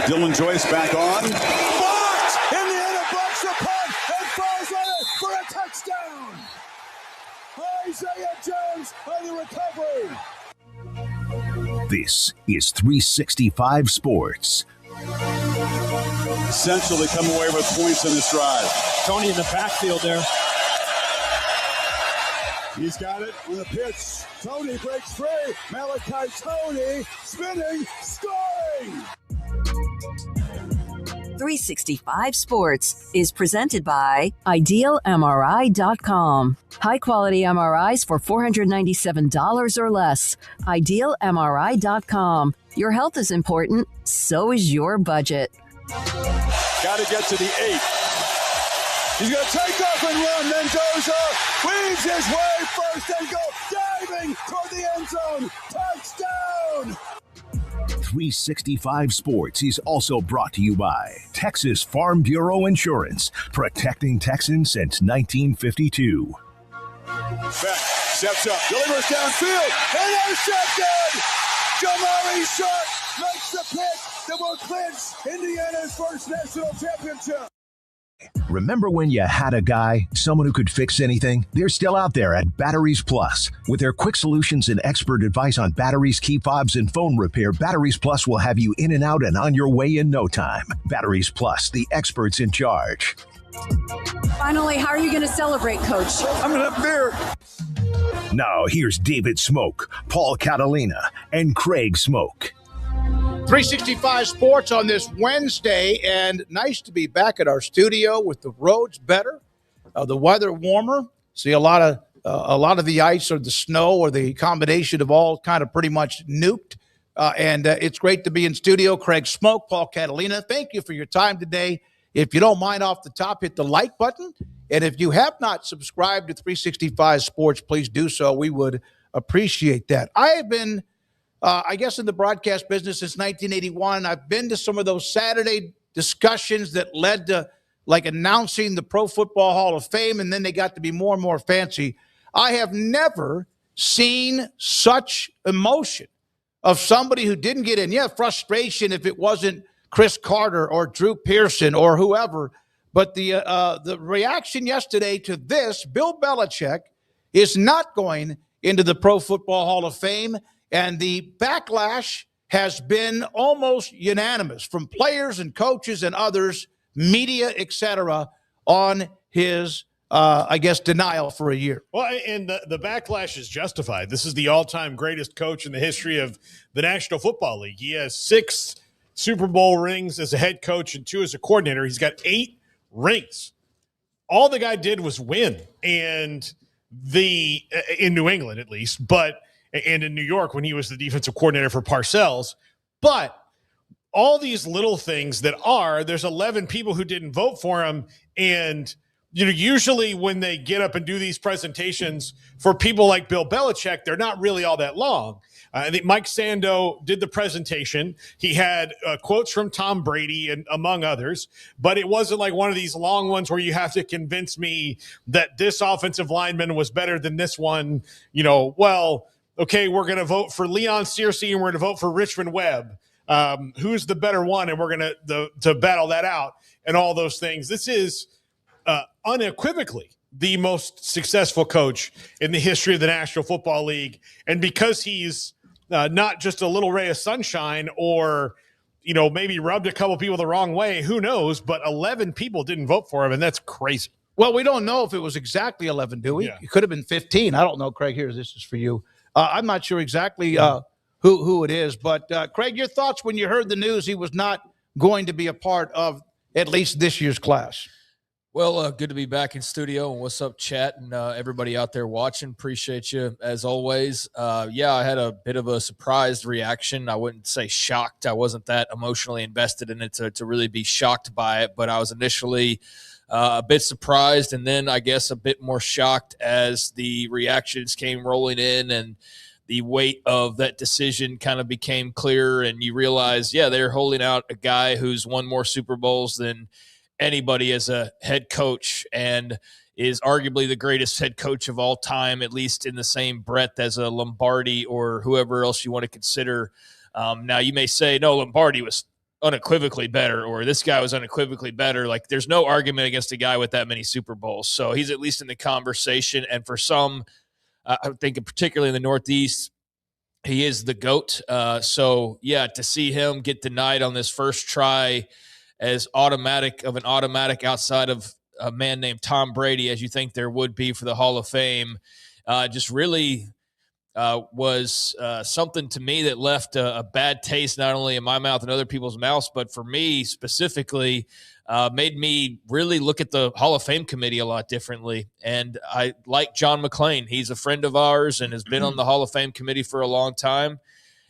Dylan Joyce back on. Blocked! In the end, it blocks the punt and falls on it for a touchdown. Isaiah Jones on the recovery. This is 365 Sports. Essential to come away with points in this drive. Tony in the backfield there. He's got it on the pitch. Tony breaks free. Malachi Tony spinning, scoring. 365 Sports is presented by IdealMRI.com. High-quality MRIs for $497 or less. IdealMRI.com. Your health is important, so is your budget. Got to get to the 8. He's going to take off and run. Mendoza weaves his way first and goal, diving toward the end zone. Touchdown! 365 Sports is also brought to you by Texas Farm Bureau Insurance, protecting Texans since 1952. Beck steps up, delivers downfield, intercepted! Jamari Sharp makes the pick that will clinch Indiana's first national championship. Remember when you had a guy, someone who could fix anything? They're still out there at Batteries Plus. With their quick solutions and expert advice on batteries, key fobs, and phone repair, Batteries Plus will have you in and out and on your way in no time. Batteries Plus, the experts in charge. Finally, how are you going to celebrate, Coach? I'm going to have beer. Now, here's David Smoak, Paul Catalina, and Craig Smoak. 365 Sports on this Wednesday, and nice to be back at our studio with the roads better, the weather warmer. See a lot of the ice or the snow or the combination of all kind of pretty much nuked, and it's great to be in studio. Craig Smoak, Paul Catalina, thank you for your time today. If you don't mind, off the top, hit the like button, and if you have not subscribed to 365 Sports, please do so. We would appreciate that. I have been I guess in the broadcast business since 1981. I've been to some of those Saturday discussions that led to like announcing the Pro Football Hall of Fame, and then they got to be more and more fancy. I have never seen such emotion of somebody who didn't get in. Yeah, frustration if it wasn't Chris Carter or Drew Pearson or whoever. But the reaction yesterday to this, Bill Belichick is not going into the Pro Football Hall of Fame. And the backlash has been almost unanimous from players and coaches and others, media, etc., on his, denial for a year. Well, and the backlash is justified. This is the all-time greatest coach in the history of the National Football League. He has 6 Super Bowl rings as a head coach and 2 as a coordinator. He's got 8 rings. All the guy did was win, and in New England at least, and in New York when he was the defensive coordinator for Parcells. But all these little things there's 11 people who didn't vote for him. And, usually when they get up and do these presentations for people like Bill Belichick, they're not really all that long. I think Mike Sando did the presentation. He had quotes from Tom Brady and among others, but it wasn't like one of these long ones where you have to convince me that this offensive lineman was better than this one. Okay, we're going to vote for Leon Searcy and we're going to vote for Richmond Webb. Who's the better one? And we're going to battle that out and all those things. This is unequivocally the most successful coach in the history of the National Football League. And because he's not just a little ray of sunshine or, maybe rubbed a couple people the wrong way, who knows? But 11 people didn't vote for him, and that's crazy. Well, we don't know if it was exactly 11, do we? Yeah. It could have been 15. I don't know, Craig. Here, this is for you. I'm not sure exactly who it is, but Craig, your thoughts when you heard the news he was not going to be a part of at least this year's class? Well, good to be back in studio, and what's up, chat, and everybody out there watching. Appreciate you, as always. I had a bit of a surprised reaction. I wouldn't say shocked. I wasn't that emotionally invested in it to really be shocked by it, but I was initially a bit surprised, and then I guess a bit more shocked as the reactions came rolling in and the weight of that decision kind of became clearer, and you realize, they're holding out a guy who's won more Super Bowls than anybody as a head coach and is arguably the greatest head coach of all time, at least in the same breadth as a Lombardi or whoever else you want to consider. Now, you may say, no, Lombardi was unequivocally better, or this guy was unequivocally better. Like, there's no argument against a guy with that many Super Bowls. So he's at least in the conversation. And for some, I think particularly in the Northeast, he is the GOAT. So, yeah, to see him get denied on this first try as automatic outside of a man named Tom Brady, as you think there would be for the Hall of Fame, just really was something to me that left a bad taste not only in my mouth and other people's mouths, but for me specifically, made me really look at the Hall of Fame committee a lot differently. And I like John McClain. He's a friend of ours and has been on the Hall of Fame committee for a long time,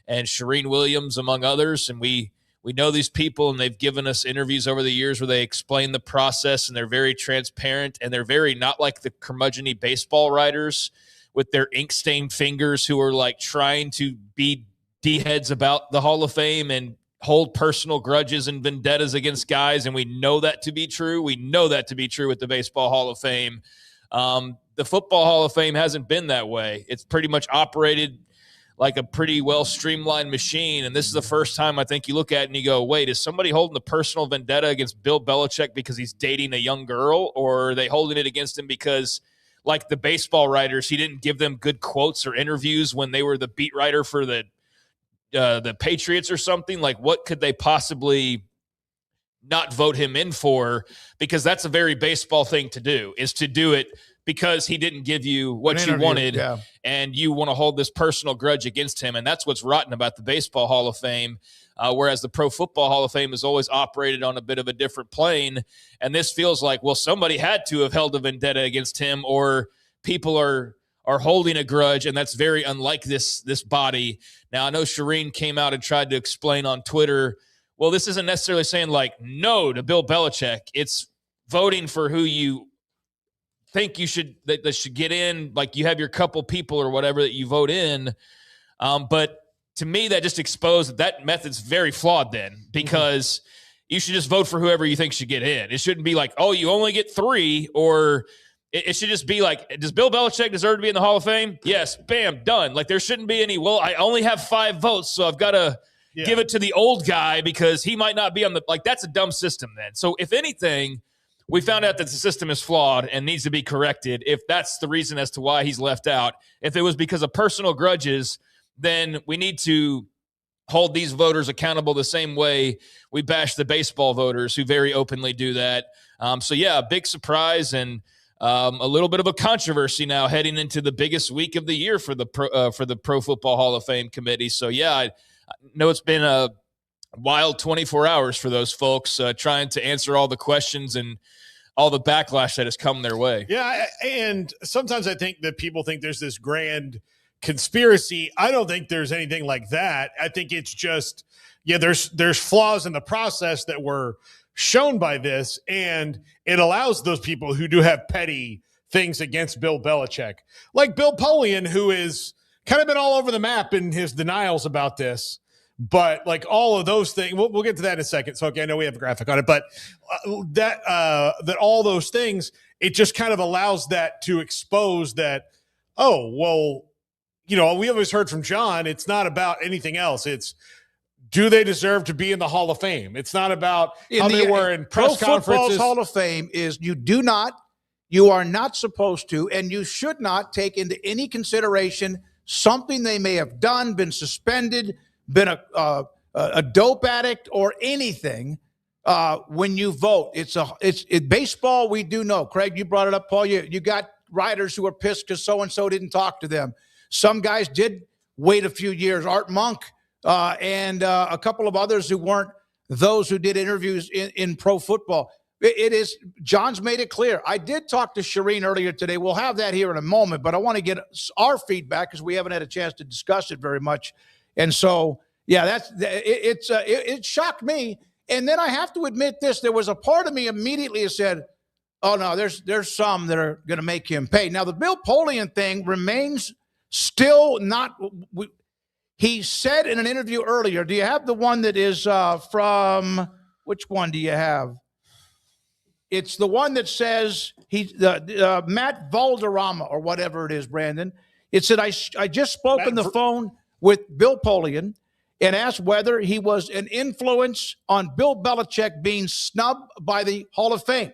and Shireen Williams, among others. And we know these people, and they've given us interviews over the years where they explain the process, and they're very transparent, and they're very not like the curmudgeon-y baseball writers with their ink-stained fingers who are like trying to be D-heads about the Hall of Fame and hold personal grudges and vendettas against guys. And we know that to be true. We know that to be true with the Baseball Hall of Fame. The Football Hall of Fame hasn't been that way. It's pretty much operated like a pretty well streamlined machine. And this is the first time I think you look at it and you go, wait, is somebody holding a personal vendetta against Bill Belichick because he's dating a young girl, or are they holding it against him because, like the baseball writers, he didn't give them good quotes or interviews when they were the beat writer for the Patriots or something? Like, what could they possibly not vote him in for? Because that's a very baseball thing to do, is to do it because he didn't give you what you wanted, and you want to hold this personal grudge against him. And that's what's rotten about the Baseball Hall of Fame, whereas the Pro Football Hall of Fame has always operated on a bit of a different plane. And this feels like, well, somebody had to have held a vendetta against him, or people are holding a grudge, and that's very unlike this body. Now, I know Shireen came out and tried to explain on Twitter, well, this isn't necessarily saying like no to Bill Belichick. It's voting for who you think that should get in. Like, you have your couple people or whatever that you vote in. But to me, that just exposed that method's very flawed then, because you should just vote for whoever you think should get in. It shouldn't be like, oh, you only get 3, or it should just be like, does Bill Belichick deserve to be in the Hall of Fame? Yes. Bam, done. Like, there shouldn't be any, well, I only have 5 votes, so I've got to give it to the old guy because he might not be on the, like, that's a dumb system then. So if anything, we found out that the system is flawed and needs to be corrected if that's the reason as to why he's left out. If it was because of personal grudges, then we need to hold these voters accountable the same way we bash the baseball voters who very openly do that. So, yeah, a big surprise and a little bit of a controversy now heading into the biggest week of the year for the Pro Football Hall of Fame committee. So, yeah, I know it's been a wild 24 hours for those folks trying to answer all the questions and all the backlash that has come their way. Yeah, and sometimes I think that people think there's this grand conspiracy. I don't think there's anything like that. I think it's just, there's flaws in the process that were shown by this, and it allows those people who do have petty things against Bill Belichick, like Bill Polian, who is kind of been all over the map in his denials about this. But like all of those things, we'll get to that in a second. So, okay, I know we have a graphic on it, but that all those things, it just kind of allows that to expose that, oh, well, we always heard from John, it's not about anything else. It's, do they deserve to be in the Hall of Fame? It's not about how they were in press conferences. Pro Football's Hall of Fame is you are not supposed to, and you should not take into any consideration something they may have done, been suspended, been a dope addict, or anything when you vote. It's baseball. We do know. Craig, you brought it up, Paul. You got writers who are pissed because so-and-so didn't talk to them. Some guys did wait a few years. Art Monk and a couple of others who weren't those who did interviews in pro football. John's made it clear. I did talk to Shireen earlier today. We'll have that here in a moment, but I want to get our feedback because we haven't had a chance to discuss it very much. And so, yeah, it shocked me. And then I have to admit this: there was a part of me immediately that said, "Oh no, there's some that are going to make him pay." Now, the Bill Polian thing remains still not. He said in an interview earlier. Do you have the one that is from? Which one do you have? It's the one that says Matt Valderrama or whatever it is, Brandon. It said I just spoke on the phone with Bill Polian, and asked whether he was an influence on Bill Belichick being snubbed by the Hall of Fame.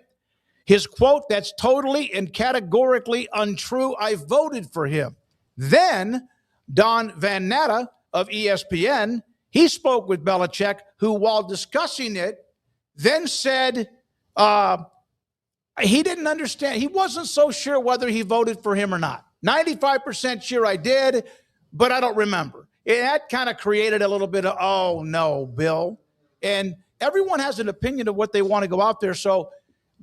His quote, "That's totally and categorically untrue. I voted for him." Then Don Van Natta of ESPN, he spoke with Belichick, who, while discussing it, then said he didn't understand. He wasn't so sure whether he voted for him or not. 95% sure I did, but I don't remember. And that kind of created a little bit of, oh, no, Bill. And everyone has an opinion of what they want to go out there. So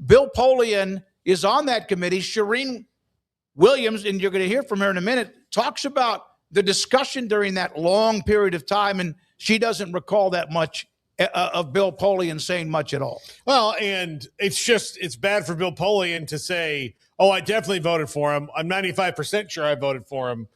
Bill Polian is on that committee. Shireen Williams, and you're going to hear from her in a minute, talks about the discussion during that long period of time, and she doesn't recall that much of Bill Polian saying much at all. Well, and it's bad for Bill Polian to say, oh, I definitely voted for him. I'm 95% sure I voted for him.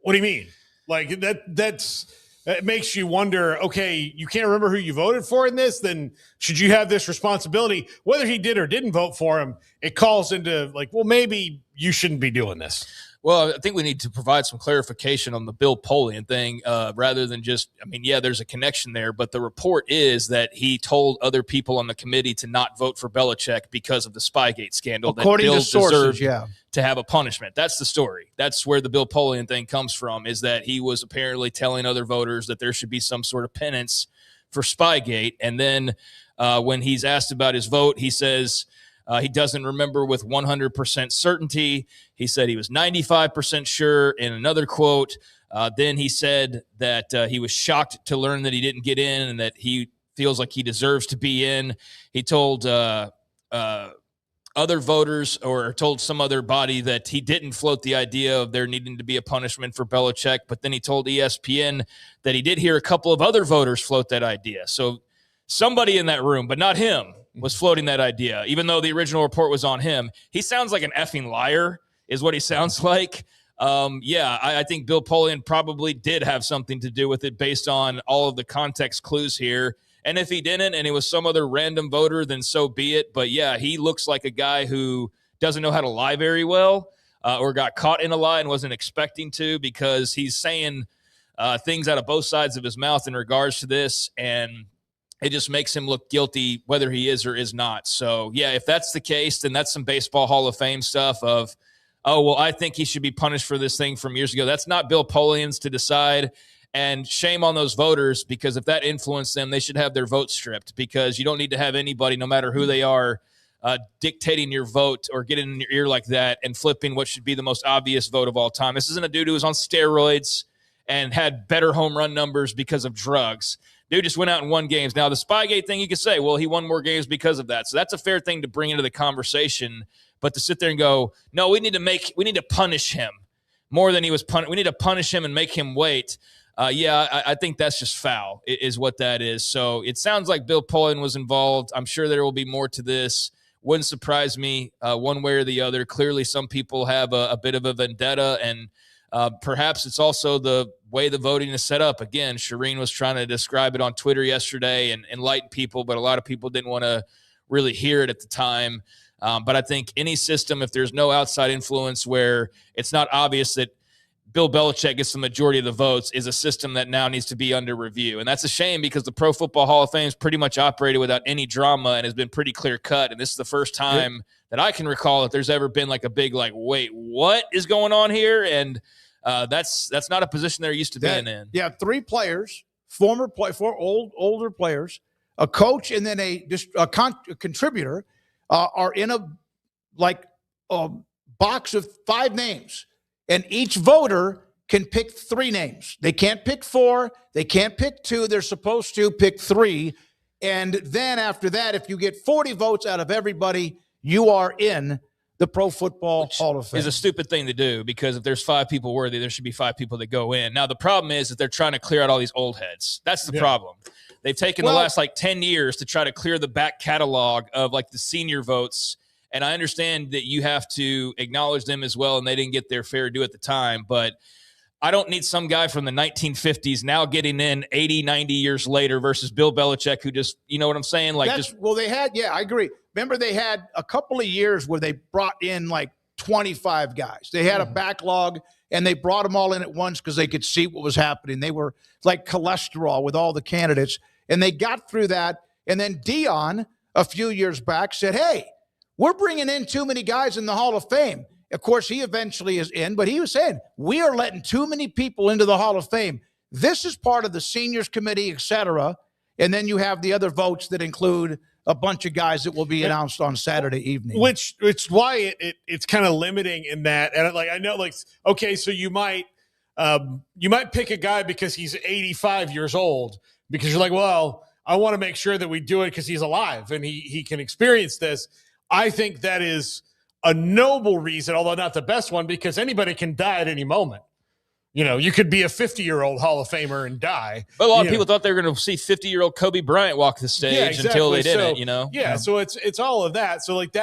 What do you mean? Like it makes you wonder, okay, you can't remember who you voted for in this, then should you have this responsibility? Whether he did or didn't vote for him, it calls into like, well, maybe you shouldn't be doing this. Well, I think we need to provide some clarification on the Bill Polian thing rather than just, I mean, yeah, there's a connection there, but the report is that he told other people on the committee to not vote for Belichick because of the Spygate scandal. According that Bill to sources, to have a punishment. That's the story. That's where the Bill Polian thing comes from, is that he was apparently telling other voters that there should be some sort of penance for Spygate. And then when he's asked about his vote, he says he doesn't remember with 100% certainty. He said he was 95% sure in another quote. Then he said that he was shocked to learn that he didn't get in and that he feels like he deserves to be in. He told other voters or told some other body that he didn't float the idea of there needing to be a punishment for Belichick. But then he told ESPN that he did hear a couple of other voters float that idea. So somebody in that room, but not him, was floating that idea, even though the original report was on him. He sounds like an effing liar is what he sounds like. I think Bill Polian probably did have something to do with it based on all of the context clues here. And if he didn't and it was some other random voter, then so be it. But, yeah, he looks like a guy who doesn't know how to lie very well or got caught in a lie and wasn't expecting to, because he's saying things out of both sides of his mouth in regards to this, and it just makes him look guilty whether he is or is not. So, yeah, if that's the case, then that's some Baseball Hall of Fame stuff of, oh, well, I think he should be punished for this thing from years ago. That's not Bill Polian's to decide. And shame on those voters, because if that influenced them, they should have their vote stripped, because you don't need to have anybody, no matter who they are, dictating your vote or getting in your ear like that and flipping what should be the most obvious vote of all time. This isn't a dude who was on steroids and had better home run numbers because of drugs. Dude just went out and won games. Now, the Spygate thing, you could say, well, he won more games because of that. So that's a fair thing to bring into the conversation. But to sit there and go, no, we need to punish him more than he was punished. We need to punish him and make him wait. I think that's just foul, is what that is. So it sounds like Bill Polian was involved. I'm sure there will be more to this. Wouldn't surprise me one way or the other. Clearly, some people have a bit of a vendetta, and perhaps it's also the way the voting is set up. Again, Shireen was trying to describe it on Twitter yesterday and enlighten people, but a lot of people didn't want to really hear it at the time. But I think any system, if there's no outside influence where it's not obvious that Bill Belichick gets the majority of the votes, is a system that now needs to be under review. And that's a shame, because the Pro Football Hall of Fame has pretty much operated without any drama and has been pretty clear cut. And this is the first time that I can recall that there's ever been like a big, like, wait, what is going on here? And that's not a position they're used to being in. Yeah, 3 players, four older players, a coach, and then a contributor are in a box of 5 names. And each voter can pick 3 names. They can't pick 4. They can't pick 2. They're supposed to pick 3. And then after that, if you get 40 votes out of everybody, you are in the Pro Football Hall of Fame. Is a stupid thing to do, because if there's 5 people worthy, there should be 5 people that go in. Now, the problem is that they're trying to clear out all these old heads. That's the problem. They've taken the last 10 years to try to clear the back catalog of the senior votes. And I understand that you have to acknowledge them as well, and they didn't get their fair due at the time. But I don't need some guy from the 1950s now getting in 80, 90 years later versus Bill Belichick, who just, you know what I'm saying? They had, I agree. Remember, they had a couple of years where they brought in 25 guys. They had a backlog, and they brought them all in at once because they could see what was happening. They were like cholesterol with all the candidates, and they got through that. And then Dion, a few years back, said, hey, we're bringing in too many guys in the Hall of Fame. Of course, he eventually is in, but he was saying, we are letting too many people into the Hall of Fame. This is part of the seniors committee, et cetera. And then you have the other votes that include a bunch of guys that will be announced on Saturday evening. Which why it's kind of limiting in that. And like, I know, like, okay, so you might pick a guy because he's 85 years old, because you're like, well, I want to make sure that we do it because he's alive and he can experience this. I think that is a noble reason, although not the best one, because anybody can die at any moment. You know, you could be a 50-year-old Hall of Famer and die. But a lot of people thought they were going to see 50-year-old Kobe Bryant walk the stage until they didn't, you know? Yeah, so it's all of that. So, like,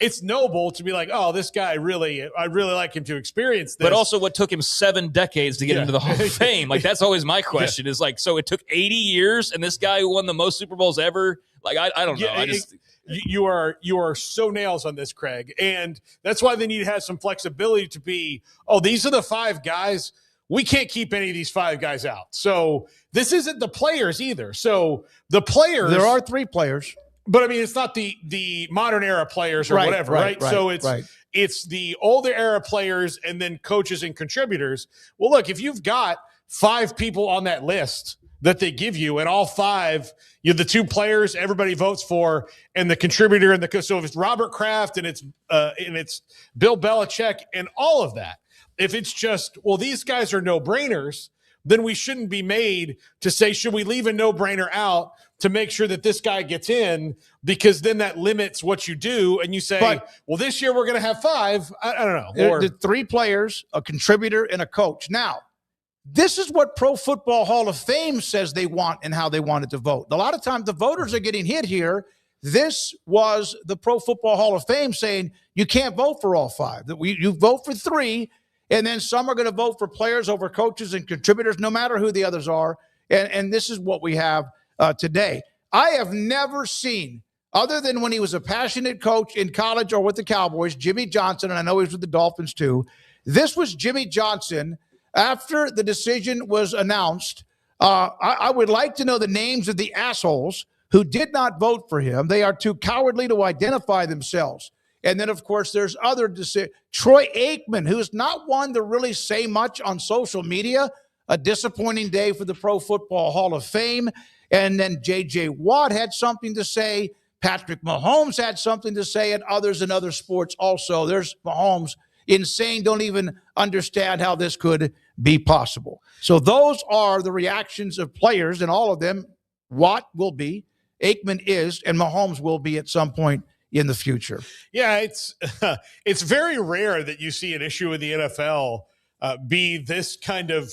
it's noble to be like, oh, this guy I really like him to experience this. But also what took him 7 decades to get into the Hall of Fame. Like, that's always my question is, like, so it took 80 years, and this guy who won the most Super Bowls ever, like, I don't know. You are so nails on this, Craig. And that's why they need to have some flexibility to be, oh, these are the 5 guys. We can't keep any of these 5 guys out. So this isn't the players either. So the players. There are 3 players. But, I mean, it's not the modern era players or whatever, right? So it's the older era players and then coaches and contributors. Well, look, if you've got 5 people on that list that they give you, and all 5, you have the 2 players everybody votes for, and the contributor and the so if it's Robert Kraft and it's Bill Belichick and all of that, if it's just, well, these guys are no-brainers, then we shouldn't be made to say, should we leave a no-brainer out to make sure that this guy gets in, because then that limits what you do, and you say, well, this year we're going to have 5. I don't know. The 3 players, a contributor, and a coach. Now, this is what Pro Football Hall of Fame says they want and how they want it to vote. A lot of times the voters are getting hit here. This was the Pro Football Hall of Fame saying you can't vote for all 5. You vote for 3, and then some are going to vote for players over coaches and contributors, no matter who the others are. And this is what we have today. I have never seen, other than when he was a passionate coach in college or with the Cowboys, Jimmy Johnson, and I know he was with the Dolphins too. This was Jimmy Johnson. After the decision was announced, I would like to know the names of the assholes who did not vote for him. They are too cowardly to identify themselves. And then, of course, there's other decisions. Troy Aikman, who's not one to really say much on social media, a disappointing day for the Pro Football Hall of Fame. And then J.J. Watt had something to say. Patrick Mahomes had something to say, and others in other sports also. There's Mahomes. Insane, don't even understand how this could be possible. So those are the reactions of players, and all of them. Watt will be, Aikman is, and Mahomes will be at some point in the future. Yeah, it's very rare that you see an issue with the NFL be this kind of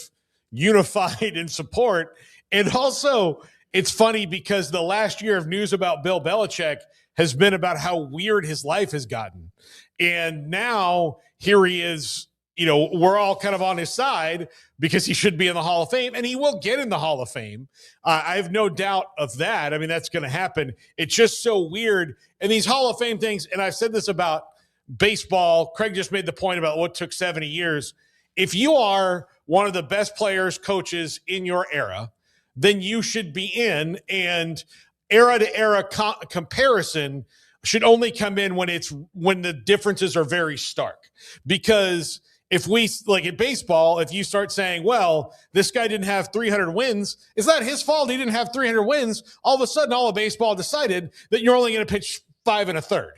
unified in support. And also, it's funny because the last year of news about Bill Belichick has been about how weird his life has gotten. And now here he is, we're all kind of on his side because he should be in the Hall of Fame, and he will get in the Hall of Fame. I have no doubt of that. I mean, that's going to happen. It's just so weird. And these Hall of Fame things, and I've said this about baseball. Craig just made the point about what took 70 years. If you are one of the best players, coaches in your era, then you should be in, and era-to-era comparison should only come in when the differences are very stark. Because if we, like in baseball, if you start saying, well, this guy didn't have 300 wins, it's not his fault he didn't have 300 wins. All of a sudden, all of baseball decided that you're only going to pitch 5 1/3.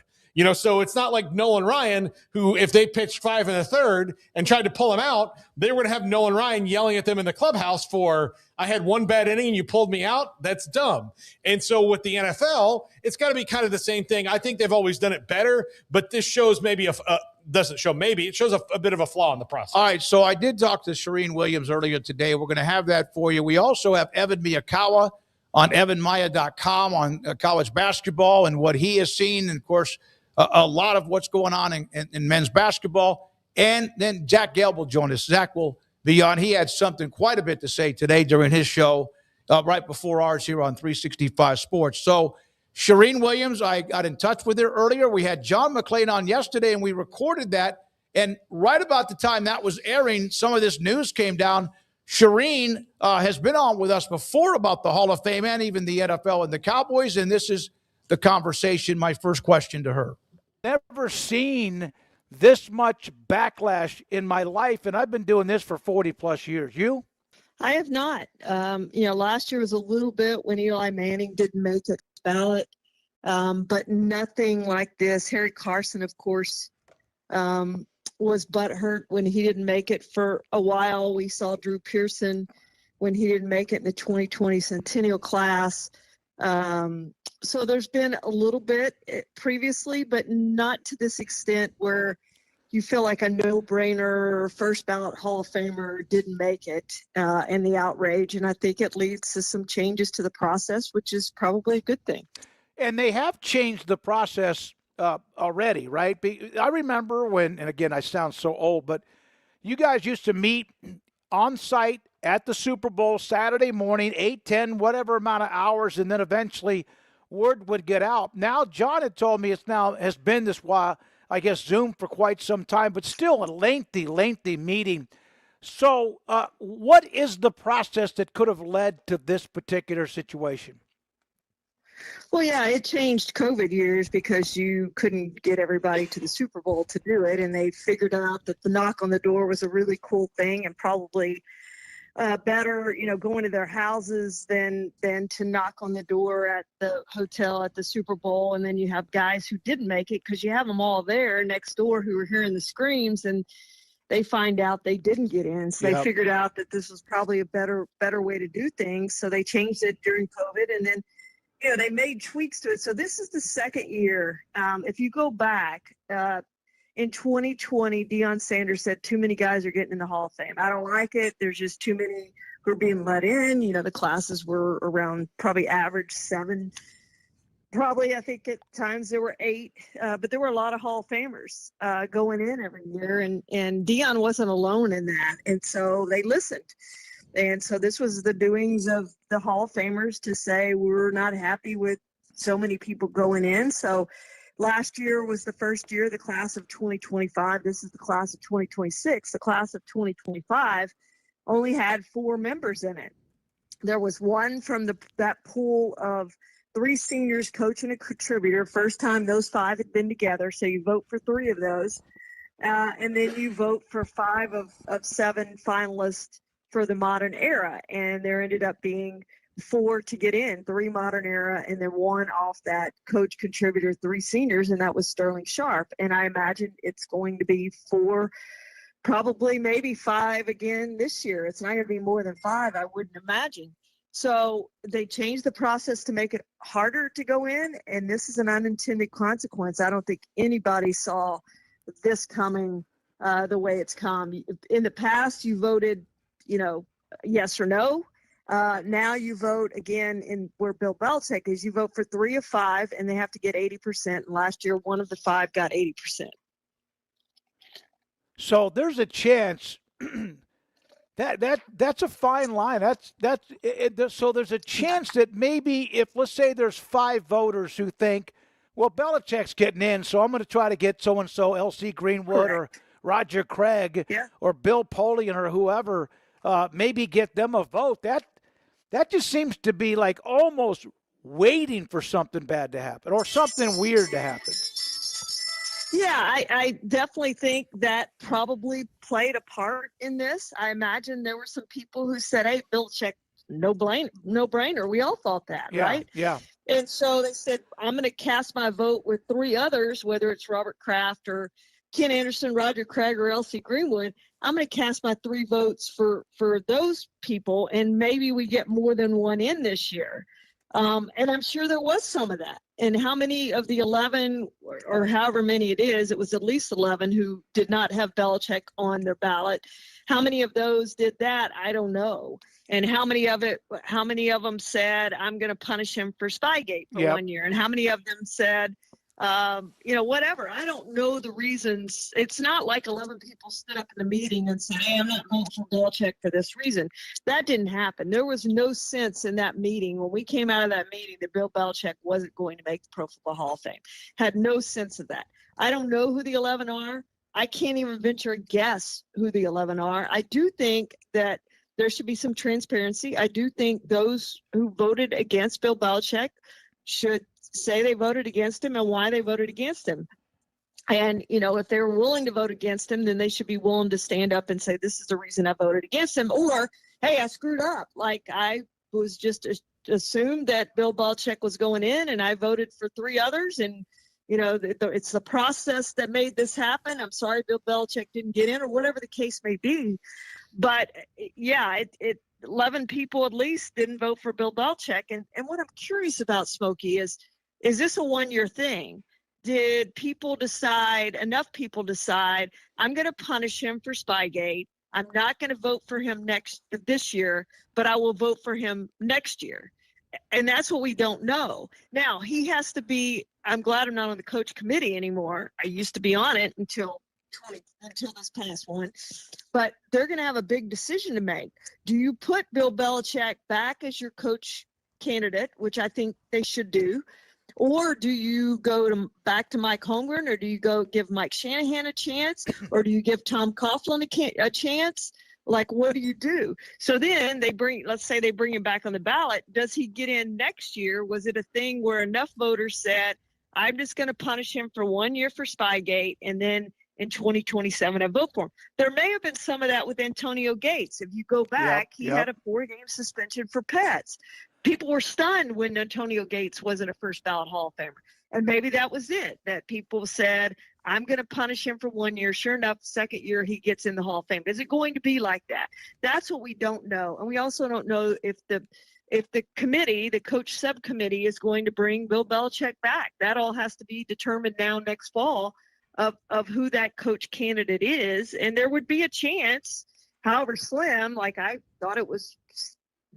So it's not like Nolan Ryan, who, if they pitched 5 1/3 and tried to pull him out, they were going to have Nolan Ryan yelling at them in the clubhouse for, I had one bad inning and you pulled me out. That's dumb. And so with the NFL, it's got to be kind of the same thing. I think they've always done it better, but this shows maybe it shows a bit of a flaw in the process. All right, so I did talk to Shireen Williams earlier today. We're going to have that for you. We also have Evan Miyakawa on evanmaya.com on college basketball and what he has seen. And, of course, a lot of what's going on in men's basketball. And then Zach Gale will join us. Zach will be on. He had quite a bit to say today during his show right before ours here on 365 Sports. So Shireen Williams, I got in touch with her earlier. We had John McClain on yesterday, and we recorded that. And right about the time that was airing, some of this news came down. Shireen has been on with us before about the Hall of Fame and even the NFL and the Cowboys, and this is the conversation, my first question to her. Never seen this much backlash in my life, and I've been doing this for 40-plus years. You? I have not. Last year was a little bit when Eli Manning didn't make it ballot, but nothing like this. Harry Carson, of course, was butthurt when he didn't make it for a while. We saw Drew Pearson when he didn't make it in the 2020 Centennial class. So there's been a little bit previously, but not to this extent where you feel like a no-brainer first ballot Hall of Famer didn't make it, and the outrage. And I think it leads to some changes to the process, which is probably a good thing. And they have changed the process already, right? I remember when, and again, I sound so old, but you guys used to meet on site at the Super Bowl Saturday morning, 8, 10, whatever amount of hours, and then eventually word would get out. Now, John had told me has been this while, I guess, Zoom for quite some time, but still a lengthy meeting. So what is the process that could have led to this particular situation? Well, yeah, it changed COVID years because you couldn't get everybody to the Super Bowl to do it. And they figured out that the knock on the door was a really cool thing and probably better, going to their houses than to knock on the door at the hotel at the Super Bowl. And then you have guys who didn't make it because you have them all there next door who are hearing the screams, and they find out they didn't get in. So They figured out that this was probably a better way to do things. So they changed it during COVID, and then they made tweaks to it. So this is the second year. If you go back in 2020, Deion Sanders said too many guys are getting in the Hall of Fame. I don't like it. There's just too many who are being let in. The classes were around probably average 7. Probably, I think at times there were 8, but there were a lot of Hall of Famers going in every year. And Deion wasn't alone in that. And so they listened. And so this was the doings of the Hall of Famers to say we're not happy with so many people going in. So last year was the first year, the class of 2025. This is the class of 2026. The class of 2025 only had 4 members in it. There was one from that pool of 3 seniors, coach and a contributor. First time those 5 had been together. So you vote for 3 of those. And then you vote for 5 of 7 finalists for the modern era, and there ended up being 4 to get in, 3 modern era, and then 1 off that coach contributor, 3 seniors, and that was Sterling Sharp. And I imagine it's going to be 4, probably maybe 5 again this year. It's not going to be more than 5, I wouldn't imagine. So they changed the process to make it harder to go in, and this is an unintended consequence. I don't think anybody saw this coming the way it's come. In the past, you voted yes or no. Now you vote again in where Bill Belichick is. You vote for 3 of 5, and they have to get 80%. And last year, 1 of the 5 got 80%. So there's a chance that's a fine line. So there's a chance that maybe if, let's say, there's 5 voters who think, well, Belichick's getting in, so I'm going to try to get so and so, L.C. Greenwood or Roger Craig or Bill Polian or whoever. Maybe get them a vote. That just seems to be like almost waiting for something bad to happen or something weird to happen. Yeah, I definitely think that probably played a part in this. I imagine there were some people who said, hey, Belichick, no brainer. We all thought that, right? Yeah. And so they said, I'm going to cast my vote with 3 others, whether it's Robert Kraft or Ken Anderson, Roger Craig, or L.C. Greenwood. I'm going to cast my 3 votes for those people, and maybe we get more than 1 in this year. And I'm sure there was some of that. And how many of the 11 or however many it was at least 11 who did not have Belichick on their ballot. How many of those did that? I don't know. And how many of them said, I'm going to punish him for Spygate for 1 year? And how many of them said, whatever. I don't know the reasons. It's not like 11 people stood up in the meeting and said, hey, I'm not voting for Belichick for this reason. That didn't happen. There was no sense in that meeting when we came out of that meeting that Bill Belichick wasn't going to make the Pro Football Hall of Fame. Had no sense of that. I don't know who the 11 are. I can't even venture a guess who the 11 are. I do think that there should be some transparency. I do think those who voted against Bill Belichick should say they voted against him and why they voted against him. And, if they're willing to vote against him, then they should be willing to stand up and say, this is the reason I voted against him. Or, hey, I screwed up. Like, I was just assumed that Bill Belichick was going in and I voted for 3 others. And, it's the process that made this happen. I'm sorry Bill Belichick didn't get in, or whatever the case may be. But, yeah, 11 people at least didn't vote for Bill Belichick. And what I'm curious about, Smokey, is this a one-year thing? Did enough people decide, I'm going to punish him for Spygate. I'm not going to vote for him this year, but I will vote for him next year. And that's what we don't know. Now, he has to be, I'm glad I'm not on the coach committee anymore. I used to be on it until this past one. But they're going to have a big decision to make. Do you put Bill Belichick back as your coach candidate, which I think they should do? Or do you go back to Mike Holmgren, or do you go give Mike Shanahan a chance, or do you give Tom Coughlin a chance? Like, what do you do? So then let's say they bring him back on the ballot. Does he get in next year? Was it a thing where enough voters said, I'm just going to punish him for 1 year for Spygate, and then in 2027 I vote for him? There may have been some of that with Antonio Gates. If you go back, he had a 4-game suspension for pets. People were stunned when Antonio Gates wasn't a first ballot Hall of Famer. And maybe that was it, that people said, I'm going to punish him for 1 year. Sure enough, second year he gets in the Hall of Fame. Is it going to be like that? That's what we don't know. And we also don't know if the committee, the coach subcommittee, is going to bring Bill Belichick back. That all has to be determined now next fall of who that coach candidate is. And there would be a chance, however slim, like I thought it was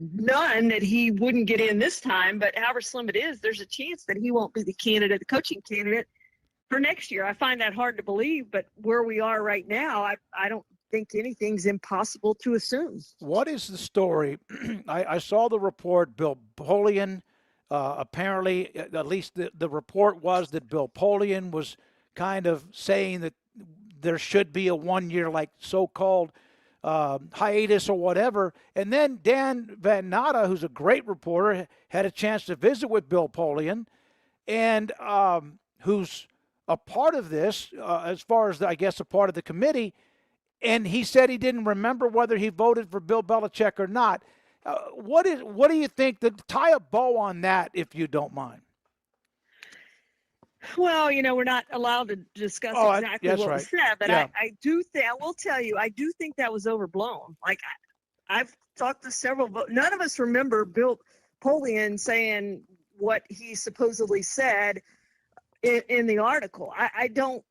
none, that he wouldn't get in this time, but however slim it is, there's a chance that he won't be the coaching candidate for next year. I find that hard to believe, but where we are right now, I don't think anything's impossible to assume. What is the story? I saw the report, Bill Polian, apparently, at least the report was that Bill Polian was kind of saying that there should be a 1 year, like so-called hiatus or whatever. And then Dan Van Natta, who's a great reporter, had a chance to visit with Bill Polian, and who's a part of this, as far as, I guess, a part of the committee. And he said he didn't remember whether he voted for Bill Belichick or not. What do you think? Tie a bow on that, if you don't mind. Well, we're not allowed to discuss exactly what was said, but I do think, I will tell you, I do think that was overblown. Like, I've talked to several, none of us remember Bill Polian saying what he supposedly said in the article. I don't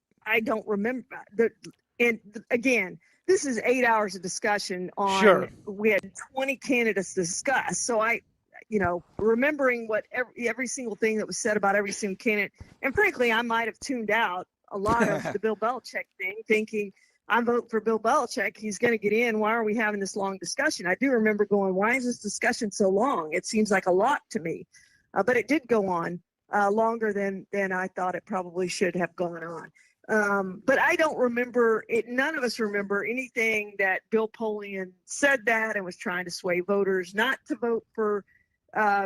remember that. And again, this is 8 hours of discussion on, sure. We had 20 candidates to discuss. So remembering what every single thing that was said about every single candidate. And frankly, I might have tuned out a lot of the Bill Belichick thing, thinking I'm voting for Bill Belichick. He's going to get in. Why are we having this long discussion? I do remember going, why is this discussion so long? It seems like a lot to me. But it did go on longer than I thought it probably should have gone on. But I don't remember it. None of us remember anything that Bill Polian said that and was trying to sway voters not to vote for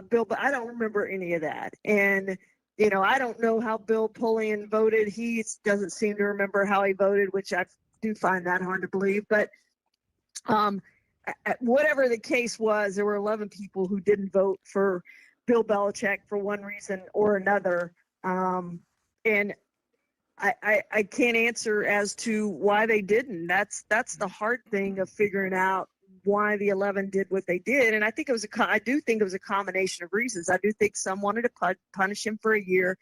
Bill. But I don't remember any of that. And, I don't know how Bill Polian voted. He doesn't seem to remember how he voted, which I do find that hard to believe. But whatever the case was, there were 11 people who didn't vote for Bill Belichick for one reason or another. And I can't answer as to why they didn't. That's the hard thing of figuring out why the 11 did what they did. And I think I do think it was a combination of reasons. I do think some wanted to punish him for a year,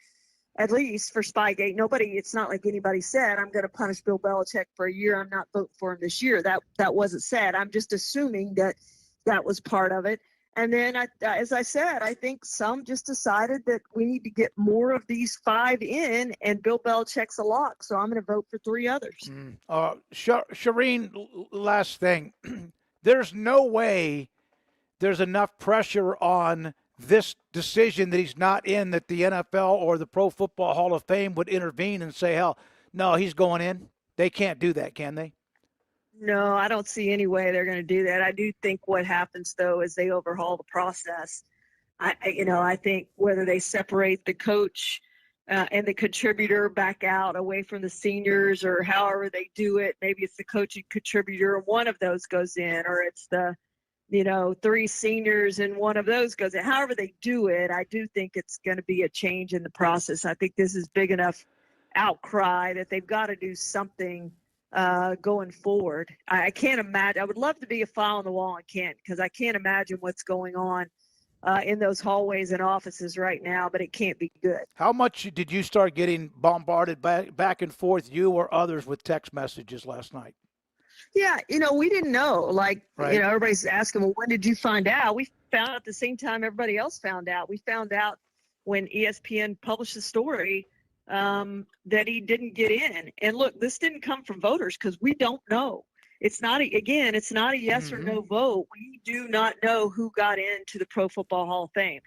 at least for Spygate. It's not like anybody said, I'm going to punish Bill Belichick for a year. I'm not voting for him this year. That wasn't said. I'm just assuming that was part of it. And then, as I said, I think some just decided that we need to get more of these 5 in, and Bill Belichick's a lock. So I'm going to vote for 3 others. Shireen, last thing. There's no way there's enough pressure on this decision that he's not in that the NFL or the Pro Football Hall of Fame would intervene and say, hell, no, he's going in. They can't do that, can they? No, I don't see any way they're going to do that. I do think what happens, though, is they overhaul the process. I think whether they separate the coach and the contributor back out away from the seniors, or however they do it, maybe it's the coach and contributor and one of those goes in, or it's the 3 seniors and one of those goes in. However they do it, I do think it's going to be a change in the process. I think this is big enough outcry that they've got to do something going forward. I can't imagine. I would love to be a fly on the wall and can't, because I can't imagine what's going on in those hallways and offices right now, but it can't be good. How much did you start getting bombarded back and forth, you or others, with text messages last night? Yeah, we didn't know. Like, right. Everybody's asking, well, when did you find out? We found out at the same time everybody else found out. We found out when ESPN published the story that he didn't get in. And look, this didn't come from voters because we don't know. It's not a yes or no vote. We do not know who got into the Pro Football Hall of Fame.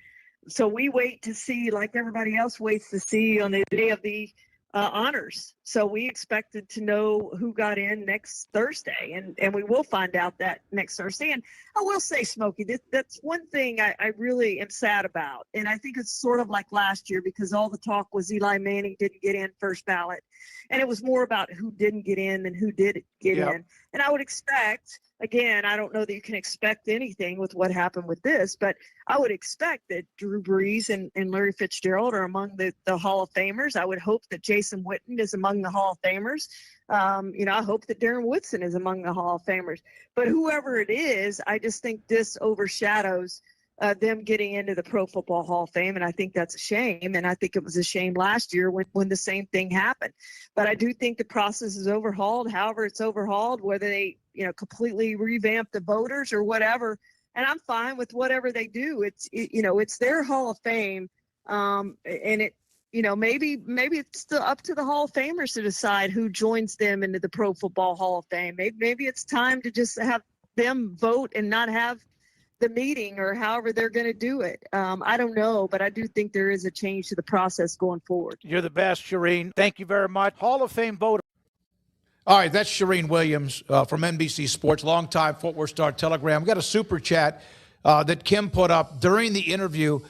So we wait to see, like everybody else waits to see on the day of the honors. So we expected to know who got in next Thursday, and we will find out that next Thursday. And I will say, Smokey, that's one thing I really am sad about. And I think it's sort of like last year, because all the talk was Eli Manning didn't get in first ballot. And it was more about who didn't get in than who did get in. And I would expect, again, I don't know that you can expect anything with what happened with this, but I would expect that Drew Brees and Larry Fitzgerald are among the Hall of Famers. I would hope that Jason Witten is among the Hall of Famers. I hope that Darren Woodson is among the Hall of Famers. But whoever it is, I just think this overshadows them getting into the Pro Football Hall of Fame, and I think that's a shame. And I think it was a shame last year when the same thing happened. But I do think the process is overhauled. However it's overhauled, whether they completely revamp the voters or whatever, and I'm fine with whatever they do. It's their Hall of Fame, and it. Maybe it's still up to the Hall of Famers to decide who joins them into the Pro Football Hall of Fame. Maybe it's time to just have them vote and not have the meeting, or however they're going to do it. I don't know, but I do think there is a change to the process going forward. You're the best, Shireen. Thank you very much. Hall of Fame voter. All right, that's Shireen Williams from NBC Sports, longtime Fort Worth Star-Telegram. We got a super chat that Kim put up during the interview.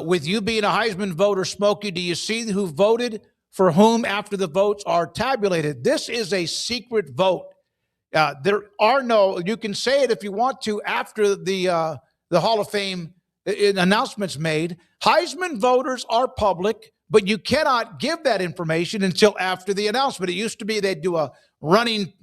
With you being a Heisman voter, Smokey, do you see who voted for whom after the votes are tabulated? This is a secret vote. There are no, you can say it if you want to after the Hall of Fame announcements made. Heisman voters are public, but you cannot give that information until after the announcement. It used to be they'd do a running,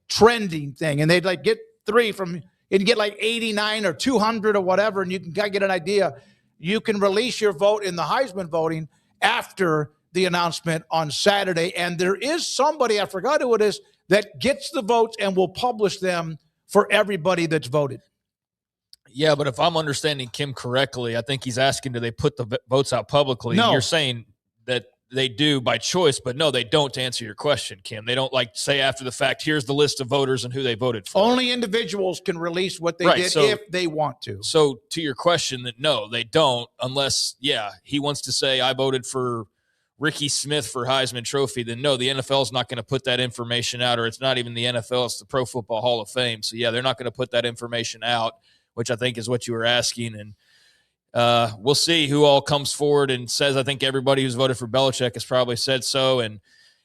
trending thing, and they'd get 3 from, you'd get 89 or 200 or whatever, and you can kind of get an idea. You can release your vote in the Heisman voting after the announcement on Saturday. And there is somebody, I forgot who it is, that gets the votes and will publish them for everybody that's voted. Yeah, but if I'm understanding Kim correctly, I think he's asking, do they put the votes out publicly? No. You're saying that they do by choice, but no, they don't, to answer your question, Kim. They don't say after the fact, here's the list of voters and who they voted for. Only individuals can release what they did if they want to. So to your question, that no, they don't, unless, he wants to say, I voted for Ricky Smith for Heisman Trophy, then no, the NFL is not going to put that information out, or it's not even the NFL, it's the Pro Football Hall of Fame. So, they're not going to put that information out, which I think is what you were asking. And we'll see who all comes forward and says, I think everybody who's voted for Belichick has probably said so. And,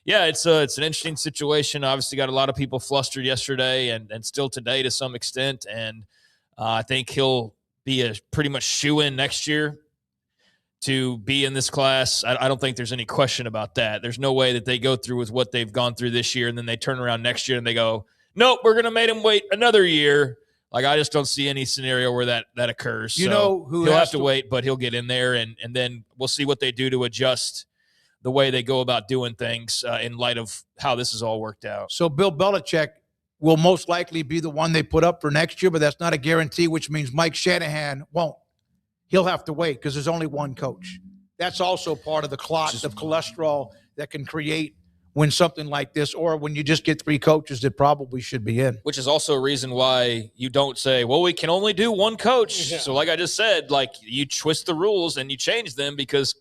it's an interesting situation. Obviously got a lot of people flustered yesterday and still today to some extent. And I think he'll be a pretty much shoo-in next year to be in this class. I don't think there's any question about that. There's no way that they go through with what they've gone through this year and then they turn around next year and they go, nope, we're going to make him wait another year. I just don't see any scenario where that occurs. He'll have to wait, but he'll get in there, and then we'll see what they do to adjust the way they go about doing things in light of how this has all worked out. So Bill Belichick will most likely be the one they put up for next year, but that's not a guarantee, which means Mike Shanahan won't. He'll have to wait because there's only one coach. That's also part of the clot of cholesterol that can create when something like this, or when you just get 3 coaches that probably should be in. Which is also a reason why you don't say, well, we can only do one coach. Yeah. So like I just said, you twist the rules and you change them because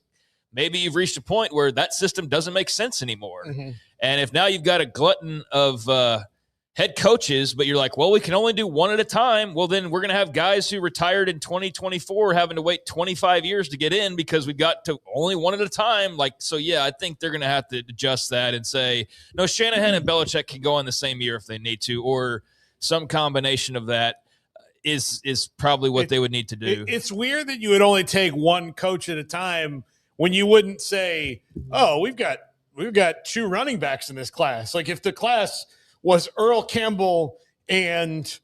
maybe you've reached a point where that system doesn't make sense anymore. Mm-hmm. And if now you've got a glutton of head coaches, but you're like, well, we can only do one at a time. Well, then we're going to have guys who retired in 2024 having to wait 25 years to get in because we got to only one at a time. So yeah, I think they're going to have to adjust that and say, no, Shanahan and Belichick can go in the same year if they need to, or some combination of that is probably what they would need to do. It's weird that you would only take one coach at a time when you wouldn't say, oh, we've got 2 running backs in this class. Like if the class was Earl Campbell and,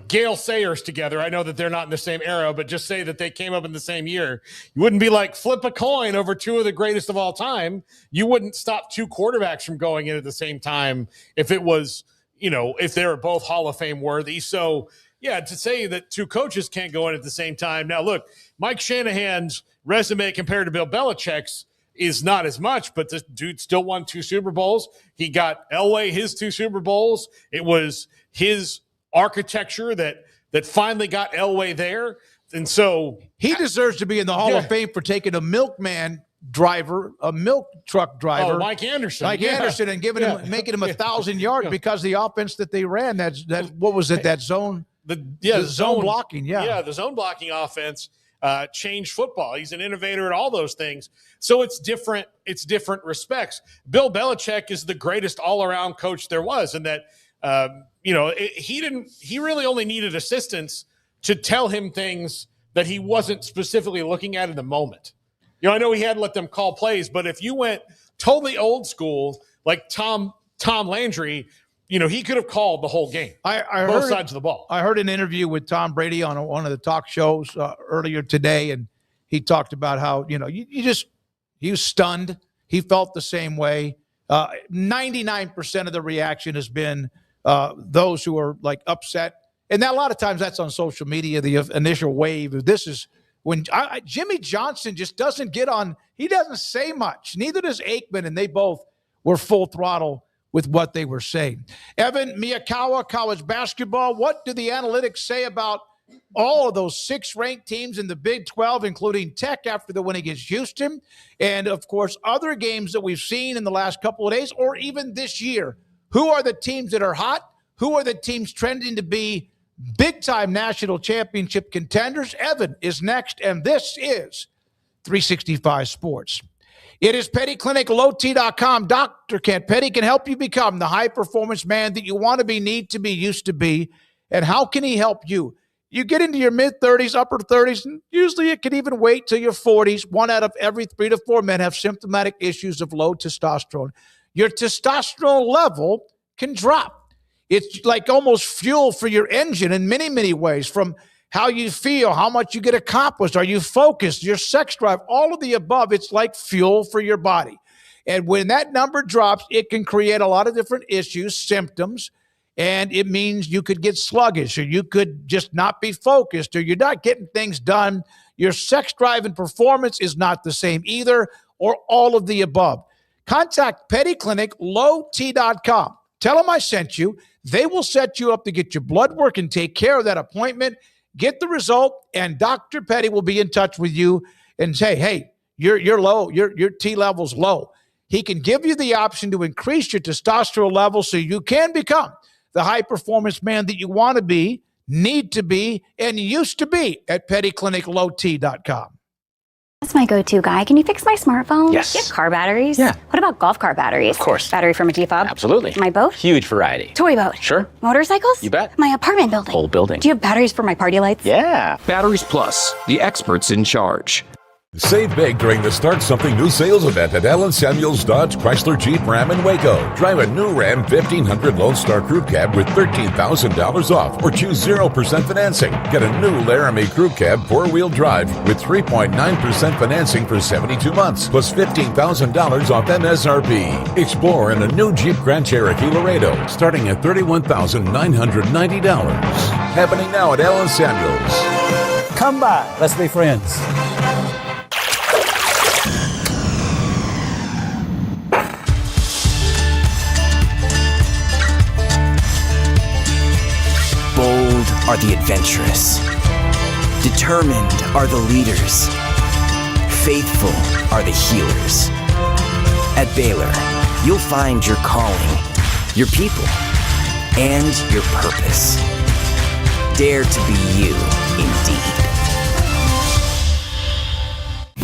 Gale Sayers together. I know that they're not in the same era, but just say that they came up in the same year. You wouldn't be like flip a coin over 2 of the greatest of all time. You wouldn't stop 2 quarterbacks from going in at the same time if it was, if they were both Hall of Fame worthy. So, yeah, to say that 2 coaches can't go in at the same time. Now, look, Mike Shanahan's resume compared to Bill Belichick's is not as much, but this dude still won 2 Super Bowls. He got Elway his 2 Super Bowls. It was his architecture that finally got Elway there. And so he deserves to be in the Hall of Fame for taking a milkman driver, a milk truck driver, Mike Anderson, and making him 1,000 yards because the offense that they ran, that what was it, that zone? The zone blocking, the zone blocking offense changed football. He's an innovator at all those things. So it's different. It's different respects. Bill Belichick is the greatest all-around coach there was, and that he really only needed assistants to tell him things that he wasn't specifically looking at in the moment. I know he had to let them call plays, but if you went totally old school like Tom Landry, he could have called the whole game, both sides of the ball. I heard an interview with Tom Brady on one of the talk shows earlier today, and he talked about how, he was stunned. He felt the same way. 99% of the reaction has been those who are like upset. And that, a lot of times that's on social media, the initial wave. This is when Jimmy Johnson just doesn't get on. He doesn't say much. Neither does Aikman, and they both were full throttle with what they were saying. Evan Miyakawa, college basketball. What do the analytics say about all of those 6 ranked teams in the Big 12, including Tech after the win against Houston? And, of course, other games that we've seen in the last couple of days or even this year. Who are the teams that are hot? Who are the teams trending to be big-time national championship contenders? Evan is next, and this is 365 Sports. It is Petty Clinic, lowt.com. Dr. Kent Petty can help you become the high-performance man that you want to be, need to be, used to be. And how can he help you? You get into your mid-30s, upper 30s, and usually it can even wait till your 40s. 1 out of every 3 to 4 men have symptomatic issues of low testosterone. Your testosterone level can drop. It's like almost fuel for your engine in many, many ways, from how you feel, how much you get accomplished, are you focused, your sex drive, all of the above. It's like fuel for your body. And when that number drops, it can create a lot of different issues, symptoms, and it means you could get sluggish, or you could just not be focused, or you're not getting things done. Your sex drive and performance is not the same either, or all of the above. Contact Petty Clinic, lowt.com. Tell them I sent you. They will set you up to get your blood work and take care of that appointment. Get the result, and Dr. Petty will be in touch with you and say, hey, you're low, your T level's low. He can give you the option to increase your testosterone level so you can become the high-performance man that you want to be, need to be, and used to be at pettycliniclowt.com. That's my go-to guy. Can you fix my smartphone? Yes. Do you have car batteries? Yeah. What about golf cart batteries? Of course. Battery from a G-Fob? Absolutely. My boat? Huge variety. Toy boat? Sure. Motorcycles? You bet. My apartment building? Whole building. Do you have batteries for my party lights? Yeah. Batteries Plus, the experts in charge. Save big during the Start Something New sales event at Allen Samuels Dodge Chrysler Jeep Ram in Waco. Drive a new Ram 1500 Lone Star Crew Cab with $13,000 off, or choose 0% financing. Get a new Laramie Crew Cab 4-wheel drive with 3.9% financing for 72 months, plus $15,000 off MSRP. Explore in a new Jeep Grand Cherokee Laredo, starting at $31,990. Happening now at Allen Samuels. Come by. Let's be friends. Bold are the adventurous. Determined are the leaders. Faithful are the healers. At Baylor, you'll find your calling, your people, and your purpose. Dare to be you, indeed.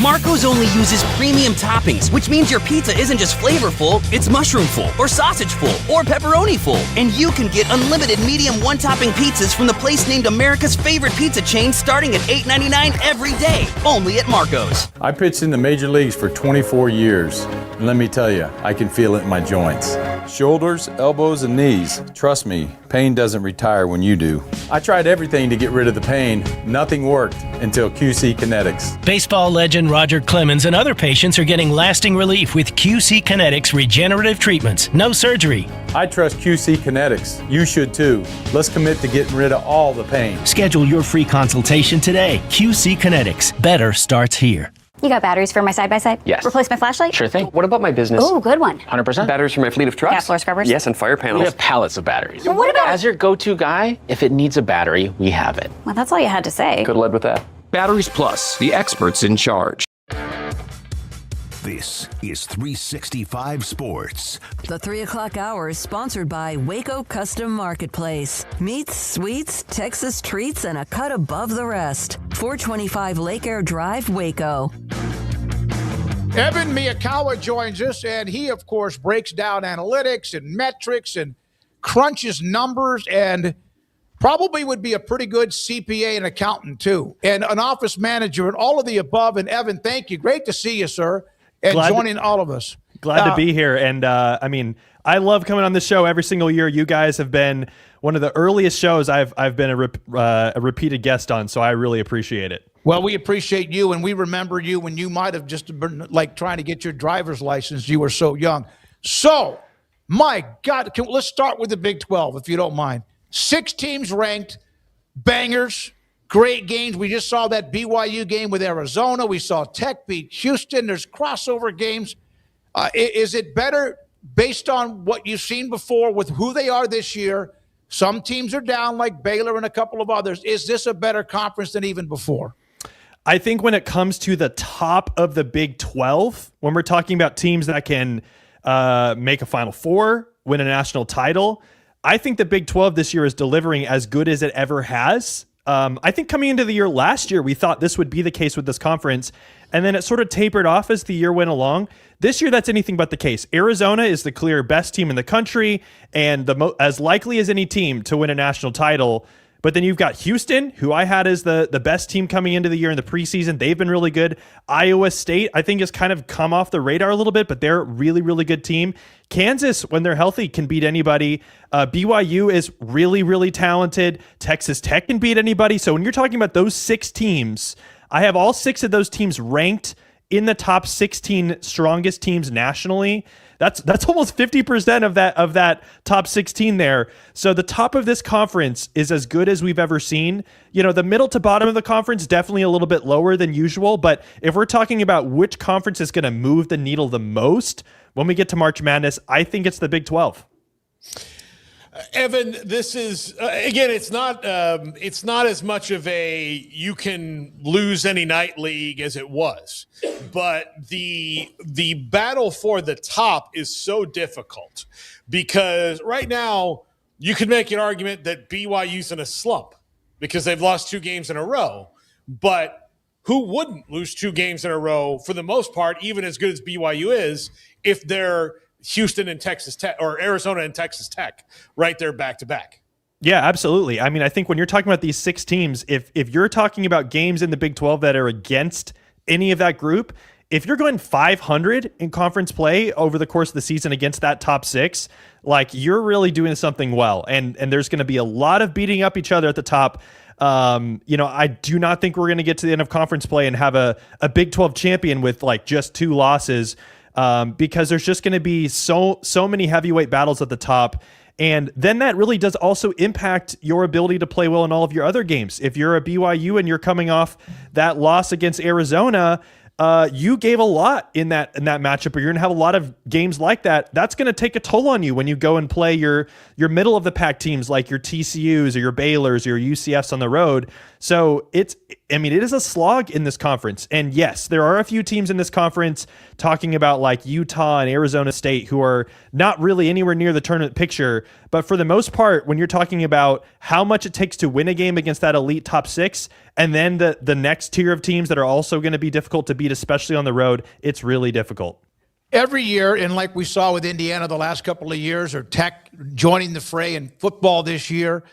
Marco's only uses premium toppings, which means your pizza isn't just flavorful, it's mushroom-full, or sausage-full, or pepperoni-full. And you can get unlimited medium one-topping pizzas from the place named America's favorite pizza chain starting at $8.99 every day, only at Marco's. I pitched in the major leagues for 24 years, and let me tell you, I can feel it in my joints. Shoulders, elbows, and knees. Trust me, pain doesn't retire when you do. I tried everything to get rid of the pain. Nothing worked until QC Kinetics. Baseball legend Roger Clemens and other patients are getting lasting relief with QC Kinetics regenerative treatments. No surgery. I trust QC Kinetics. You should too. Let's commit to getting rid of all the pain. Schedule your free consultation today. QC Kinetics. Better starts here. You got batteries for my side-by-side? Yes. Replace my flashlight? Sure thing. What about my business? Oh, good one. 100%. Batteries for my fleet of trucks? Gas floor scrubbers? Yes, and fire panels. We have pallets of batteries. Well, what about... As your go-to guy, if it needs a battery, we have it. Well, that's all you had to say. Could have led with that. Batteries Plus, the experts in charge. This is 365 Sports. The 3 o'clock hour is sponsored by Waco Custom Marketplace. Meats, sweets, Texas treats, and a cut above the rest. 425 Lake Air Drive, Waco. Evan Miyakawa joins us, and he, of course, breaks down analytics and metrics and crunches numbers and probably would be a pretty good CPA and accountant, too, and an office manager and all of the above. And, Evan, thank you. Great to see you, sir, and joining all of us. Glad to be here. And, I love coming on the show every single year. You guys have been one of the earliest shows I've been a repeated guest on, so I really appreciate it. Well, we appreciate you, and we remember you when you might have just been like trying to get your driver's license. You were so young. So, my God, let's start with the Big 12, if you don't mind. 6 teams ranked, bangers, great games. We just saw that BYU game with Arizona. We saw Tech beat Houston. There's crossover games. Is it better based on what you've seen before with who they are this year? Some teams are down like Baylor and a couple of others. Is this a better conference than even before? I think when it comes to the top of the Big 12, when we're talking about teams that can make a Final Four, win a national title, I think the Big 12 this year is delivering as good as it ever has. I think coming into the year last year, we thought this would be the case with this conference, and then it sort of tapered off as the year went along. This year, that's anything but the case. Arizona is the clear best team in the country and as likely as any team to win a national title. But then you've got Houston, who I had as the best team coming into the year in the preseason. They've been really good. Iowa State, I think, has kind of come off the radar a little bit, but they're a really, really good team. Kansas, when they're healthy, can beat anybody. BYU is really, really talented. Texas Tech can beat anybody. So when you're talking about those 6 teams, I have all 6 of those teams ranked in the top 16 strongest teams nationally. That's almost 50% of that top 16 there. So the top of this conference is as good as we've ever seen. You know, the middle to bottom of the conference, definitely a little bit lower than usual. But if we're talking about which conference is going to move the needle the most when we get to March Madness, I think it's the Big 12. Evan, this is again. It's not as much of a you can lose any night league as it was, but the battle for the top is so difficult because right now you could make an argument that BYU's in a slump because they've lost 2 games in a row, but who wouldn't lose 2 games in a row for the most part, even as good as BYU is, if they're Houston and Texas Tech or Arizona and Texas Tech right there back to back. Yeah, absolutely. I mean, I think when you're talking about these 6 teams, if you're talking about games in the Big 12 that are against any of that group, if you're going 500 in conference play over the course of the season against that top 6, like you're really doing something well. And there's going to be a lot of beating up each other at the top. I do not think we're going to get to the end of conference play and have a Big 12 champion with like just 2 losses. Because there's just going to be so many heavyweight battles at the top. And then that really does also impact your ability to play well in all of your other games. If you're a BYU and you're coming off that loss against Arizona, you gave a lot in that matchup, or you're going to have a lot of games like that. That's going to take a toll on you when you go and play your middle of the pack teams like your TCUs or your Baylors or your UCFs on the road. So it is a slog in this conference. And yes, there are a few teams in this conference talking about like Utah and Arizona State who are not really anywhere near the tournament picture. But for the most part, when you're talking about how much it takes to win a game against that elite top 6, and then the next tier of teams that are also going to be difficult to beat, especially on the road, it's really difficult. Every year, and like we saw with Indiana the last couple of years, or Tech joining the fray in football this year,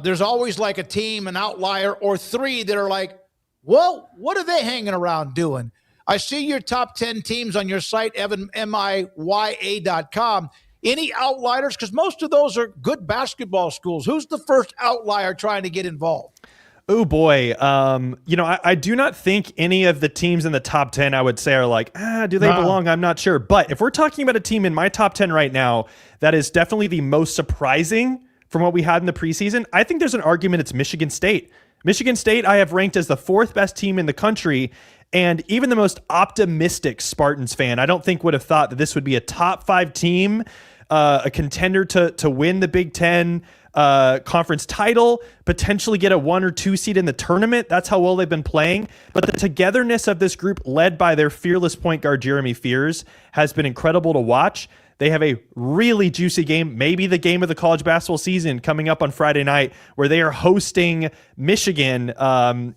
there's always like a team, an outlier, or 3 that are like, well, what are they hanging around doing? I see your top 10 teams on your site, Evan, MIYA.com. Any outliers? Because most of those are good basketball schools. Who's the first outlier trying to get involved? Oh boy. I do not think any of the teams in the top 10, I would say, are like, do they belong? I'm not sure. But if we're talking about a team in my top 10 right now, that is definitely the most surprising from what we had in the preseason, I think there's an argument it's Michigan State. Michigan State, I have ranked as the 4th best team in the country. And even the most optimistic Spartans fan, I don't think would have thought that this would be a top 5 team, a contender to win the Big Ten conference title, potentially get a 1 or 2 seed in the tournament. That's how well they've been playing. But the togetherness of this group, led by their fearless point guard Jeremy Fears, has been incredible to watch. They have a really juicy game, maybe the game of the college basketball season, coming up on Friday night, where they are hosting Michigan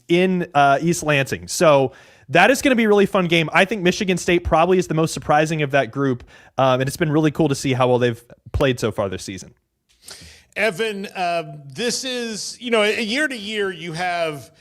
in East Lansing. So that is going to be a really fun game. I think Michigan State probably is the most surprising of that group, and it's been really cool to see how well they've played so far this season. Evan, this is, year to year you have,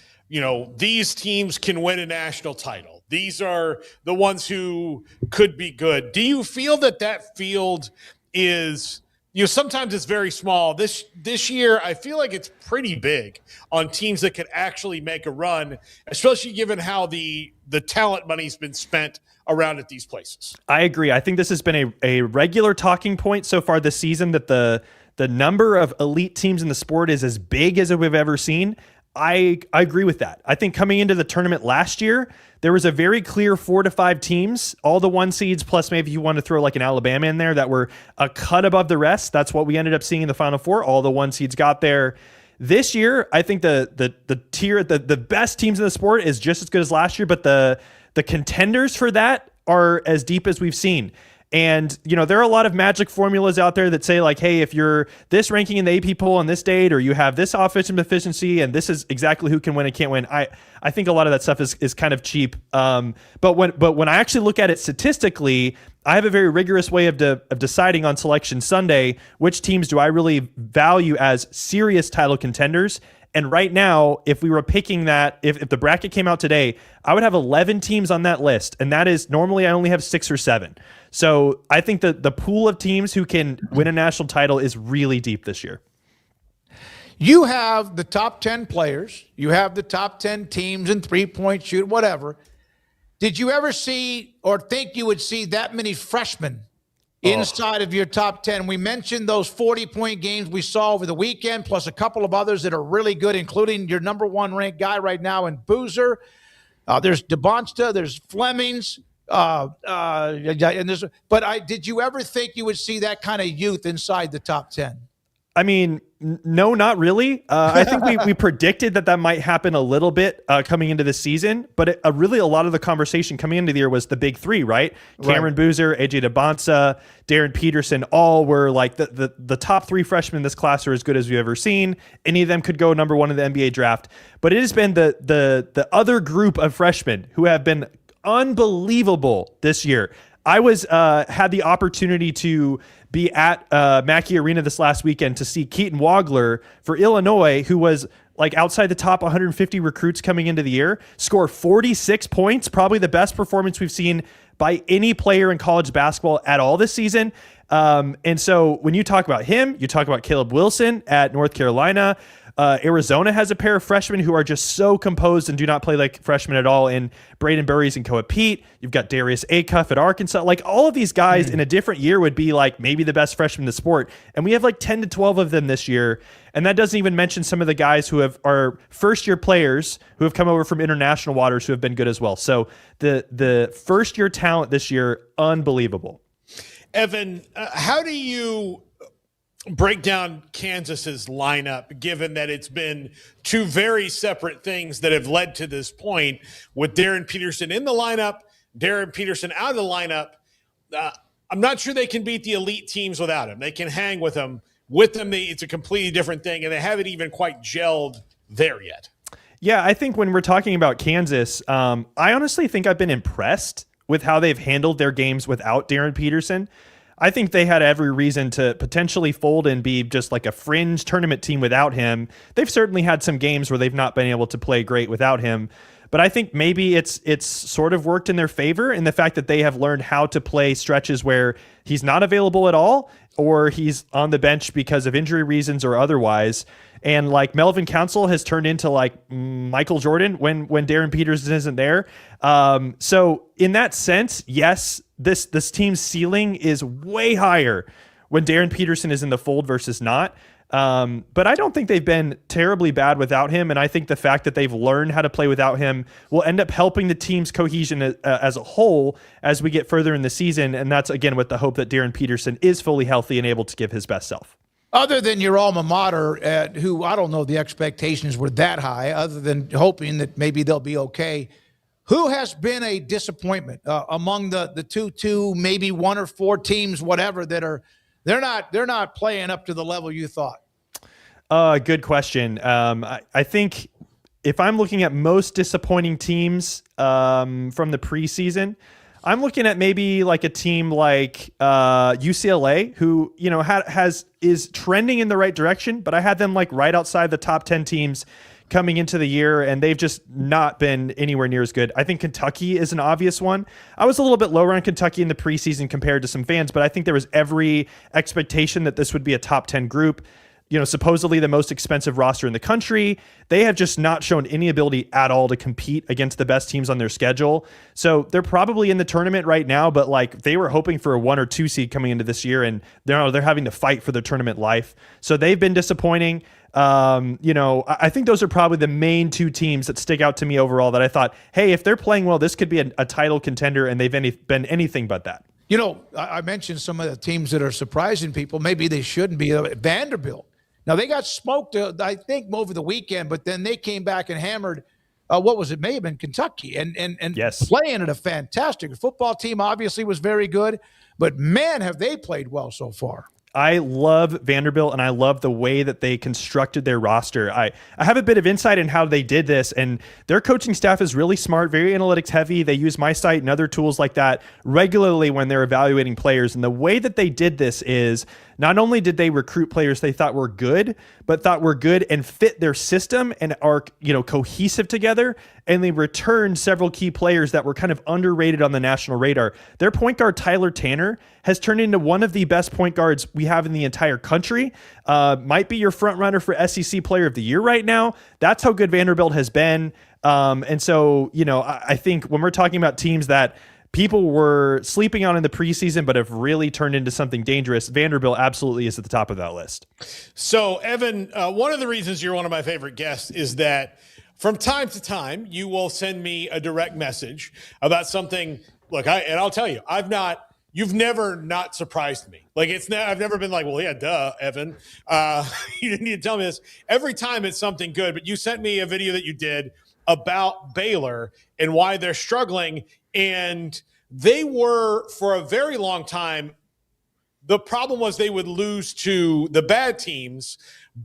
these teams can win a national title. These are the ones who could be good. Do you feel that field is, sometimes it's very small. This year, I feel like it's pretty big on teams that could actually make a run, especially given how the talent money's been spent around at these places. I agree. I think this has been a regular talking point so far this season, that the number of elite teams in the sport is as big as we've ever seen. I agree with that. I think coming into the tournament last year, there was a very clear 4 to 5 teams, all the 1 seeds, plus maybe you want to throw like an Alabama in there, that were a cut above the rest. That's what we ended up seeing in the Final Four. All the 1 seeds got there. This year, I think the tier, the best teams in the sport is just as good as last year, but the contenders for that are as deep as we've seen. And, there are a lot of magic formulas out there that say like, hey, if you're this ranking in the AP poll on this date, or you have this offensive efficiency, and this is exactly who can win and can't win. I think a lot of that stuff is kind of cheap. But when I actually look at it statistically, I have a very rigorous way of deciding on Selection Sunday which teams do I really value as serious title contenders. And right now, if we were picking that, if the bracket came out today, I would have 11 teams on that list. And that is, normally I only have 6 or 7. So I think that the pool of teams who can win a national title is really deep this year. You have the top 10 players. You have the top 10 teams in three-point shoot, whatever. Did you ever see or think you would see that many freshmen inside of your top 10? We mentioned those 40-point games we saw over the weekend, plus a couple of others that are really good, including your number 1 ranked guy right now in Boozer. There's DeBonsta, there's Flemings. Did you ever think you would see that kind of youth inside the top 10? I mean, no, not really. I think we predicted that might happen a little bit coming into the season, but really a lot of the conversation coming into the year was the big 3, right? Cameron Boozer, AJ DeBonsa, Darren Peterson, all were like the top 3 freshmen in this class are as good as we've ever seen. Any of them could go number 1 in the NBA draft, but it has been the other group of freshmen who have been unbelievable this year. I had the opportunity to be at Mackey Arena this last weekend to see Keaton Wagler for Illinois, who was like outside the top 150 recruits coming into the year, score 46 points, probably the best performance we've seen by any player in college basketball at all this season. And so when you talk about him, you talk about Caleb Wilson at North Carolina. Arizona has a pair of freshmen who are just so composed and do not play like freshmen at all in Braden Burries and Koa Pete. You've got Darius Acuff at Arkansas. Like, all of these guys in a different year would be like maybe the best freshmen in the sport. And we have like 10 to 12 of them this year. And that doesn't even mention some of the guys who are first-year players who have come over from international waters who have been good as well. So the first-year talent this year, unbelievable. Evan, how do you break down Kansas's lineup, given that it's been two very separate things that have led to this point, with Darren Peterson in the lineup, Darren Peterson out of the lineup? I'm not sure they can beat the elite teams without him. They can hang with them. With them, it's a completely different thing, and they haven't even quite gelled there yet. Yeah, I think when we're talking about Kansas, I honestly think I've been impressed with how they've handled their games without Darren Peterson. I think they had every reason to potentially fold and be just like a fringe tournament team without him. They've certainly had some games where they've not been able to play great without him. But I think maybe it's sort of worked in their favor in the fact that they have learned how to play stretches where he's not available at all, or he's on the bench because of injury reasons or otherwise. And like Melvin Council has turned into like Michael Jordan when Darren Peterson isn't there. So in that sense, yes, this team's ceiling is way higher when Darren Peterson is in the fold versus not. But I don't think they've been terribly bad without him. And I think the fact that they've learned how to play without him will end up helping the team's cohesion as a whole as we get further in the season. And that's, again, with the hope that Darren Peterson is fully healthy and able to give his best self. Other than your alma mater, who I don't know the expectations were that high, other than hoping that maybe they'll be okay, who has been a disappointment among the two, maybe one or four teams, whatever, that are they're not playing up to the level you thought? Good question. I think if I'm looking at most disappointing teams from the preseason, I'm looking at maybe like a team like UCLA, who is trending in the right direction, but I had them like right outside the top 10 teams coming into the year, and they've just not been anywhere near as good. I think Kentucky is an obvious one. I was a little bit lower on Kentucky in the preseason compared to some fans, but I think there was every expectation that this would be a top 10 group. Supposedly the most expensive roster in the country. They have just not shown any ability at all to compete against the best teams on their schedule. So they're probably in the tournament right now, but like they were hoping for a 1 or 2 seed coming into this year, and they're having to fight for their tournament life. So they've been disappointing. I think those are probably the main two teams that stick out to me overall that I thought, hey, if they're playing well, this could be a title contender, and they've been anything but that. I mentioned some of the teams that are surprising people. Maybe they shouldn't be. Vanderbilt. Now, they got smoked, I think, over the weekend, but then they came back and hammered, may have been Kentucky, and yes, playing at a fantastic football team, obviously was very good, but man, have they played well so far. I love Vanderbilt, and I love the way that they constructed their roster. I have a bit of insight in how they did this, and their coaching staff is really smart, very analytics heavy. They use MySite and other tools like that regularly when they're evaluating players. And the way that they did this is not only did they recruit players they thought were good, but thought were good and fit their system and are cohesive together. And they returned several key players that were kind of underrated on the national radar. Their point guard, Tyler Tanner, has turned into one of the best point guards we have in the entire country. Might be your front runner for SEC Player of the Year right now. That's how good Vanderbilt has been. And so, I think when we're talking about teams that people were sleeping on in the preseason but have really turned into something dangerous, Vanderbilt absolutely is at the top of that list. So, Evan, one of the reasons you're one of my favorite guests is that from time to time, you will send me a direct message about something. Look, I'll tell you, you've never not surprised me. Like I've never been like, well, yeah, duh, Evan. You didn't need to tell me this. Every time it's something good, but you sent me a video that you did about Baylor and why they're struggling. And they were, for a very long time, the problem was they would lose to the bad teams,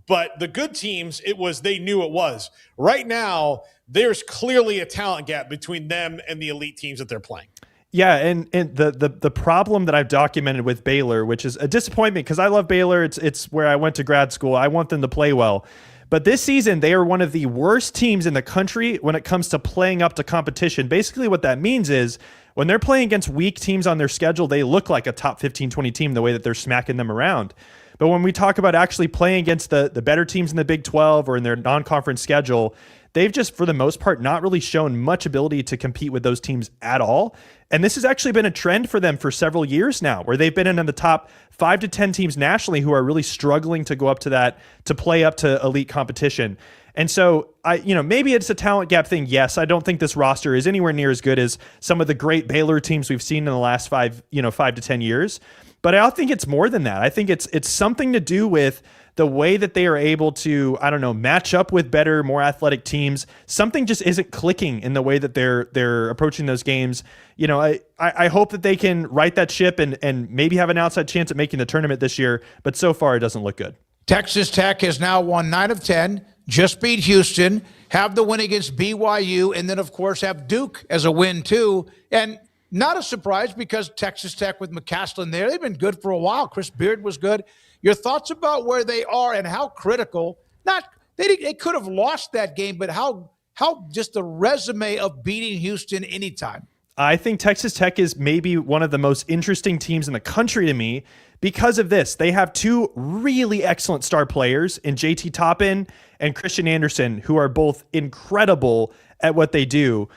but the good teams, they knew it was. Right now, there's clearly a talent gap between them and the elite teams that they're playing. Yeah, and the problem that I've documented with Baylor, which is a disappointment because I love Baylor. It's where I went to grad school. I want them to play well. But this season, they are one of the worst teams in the country when it comes to playing up to competition. Basically, what that means is when they're playing against weak teams on their schedule, they look like a top 15, 20 team the way that they're smacking them around. But when we talk about actually playing against the better teams in the Big 12 or in their non-conference schedule, they've just, for the most part, not really shown much ability to compete with those teams at all. And this has actually been a trend for them for several years now, where they've been in the top 5 to 10 teams nationally who are really struggling to go up to that, to play up to elite competition. And so maybe it's a talent gap thing. Yes, I don't think this roster is anywhere near as good as some of the great Baylor teams we've seen in the last 5 to 10 years. But I think it's more than that. I think it's something to do with the way that they are able to, match up with better, more athletic teams. Something just isn't clicking in the way that they're approaching those games. I hope that they can right that ship and maybe have an outside chance at making the tournament this year. But so far, it doesn't look good. Texas Tech has now won 9 of 10, just beat Houston, have the win against BYU, and then, of course, have Duke as a win, too. And not a surprise because Texas Tech with McCaslin there, they've been good for a while. Chris Beard was good. Your thoughts about where they are and how critical, they could have lost that game, but how just the resume of beating Houston anytime. I think Texas Tech is maybe one of the most interesting teams in the country to me because of this. They have 2 really excellent star players in JT Toppin and Christian Anderson, who are both incredible at what they do.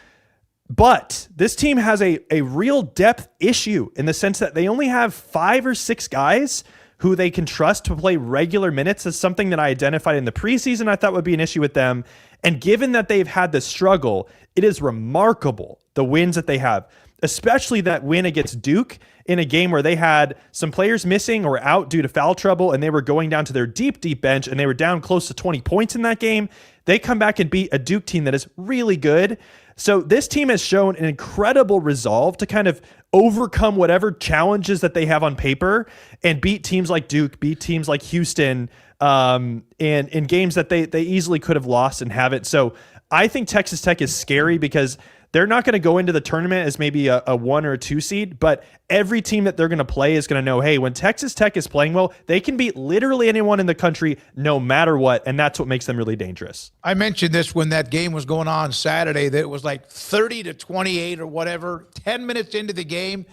But this team has a real depth issue in the sense that they only have 5 or 6 guys who they can trust to play regular minutes. Is something that I identified in the preseason I thought would be an issue with them. And given that they've had this struggle, it is remarkable the wins that they have, especially that win against Duke in a game where they had some players missing or out due to foul trouble, and they were going down to their deep bench, and they were down close to 20 points in that game. They come back and beat a Duke team that is really good. So this team has shown an incredible resolve to kind of overcome whatever challenges that they have on paper and beat teams like Duke, beat teams like Houston, and in games that they easily could have lost and haven't. So I think Texas Tech is scary because they're not going to go into the tournament as maybe a 1 or a 2 seed, but every team that they're going to play is going to know, hey, when Texas Tech is playing well, they can beat literally anyone in the country no matter what, and that's what makes them really dangerous. I mentioned this when that game was going on Saturday, that it was like 30-28 or whatever, 10 minutes into the game.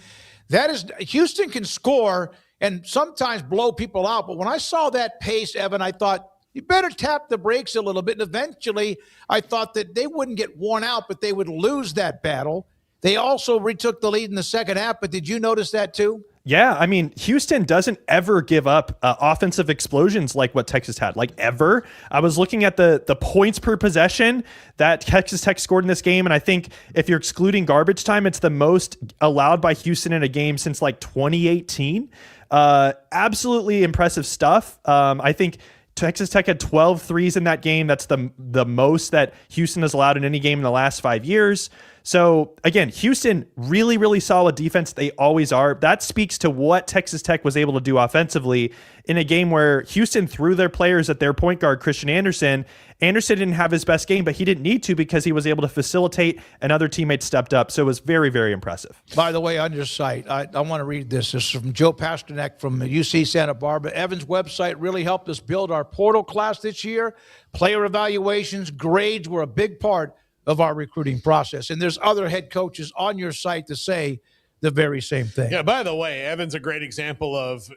That is, Houston can score and sometimes blow people out, but when I saw that pace, Evan, I thought, you better tap the brakes a little bit. And eventually, I thought that they wouldn't get worn out, but they would lose that battle. They also retook the lead in the second half, but did you notice that too? Yeah, I mean, Houston doesn't ever give up offensive explosions like what Texas had, like ever. I was looking at the points per possession that Texas Tech scored in this game, and I think if you're excluding garbage time, it's the most allowed by Houston in a game since like 2018. Absolutely impressive stuff. I think Texas Tech had 12 threes in that game. That's the most that Houston has allowed in any game in the last 5 years. So again, Houston, really, really solid defense. They always are. That speaks to what Texas Tech was able to do offensively in a game where Houston threw their players at their point guard, Christian Anderson. Anderson didn't have his best game, but he didn't need to because he was able to facilitate and other teammates stepped up. So it was very, very impressive. By the way, on your site, I want to read this. This is from Joe Pasternak from UC Santa Barbara. Evan's website really helped us build our portal class this year. Player evaluations, grades were a big part of our recruiting process. And there's other head coaches on your site to say the very same thing. Yeah, by the way, Evan's a great example of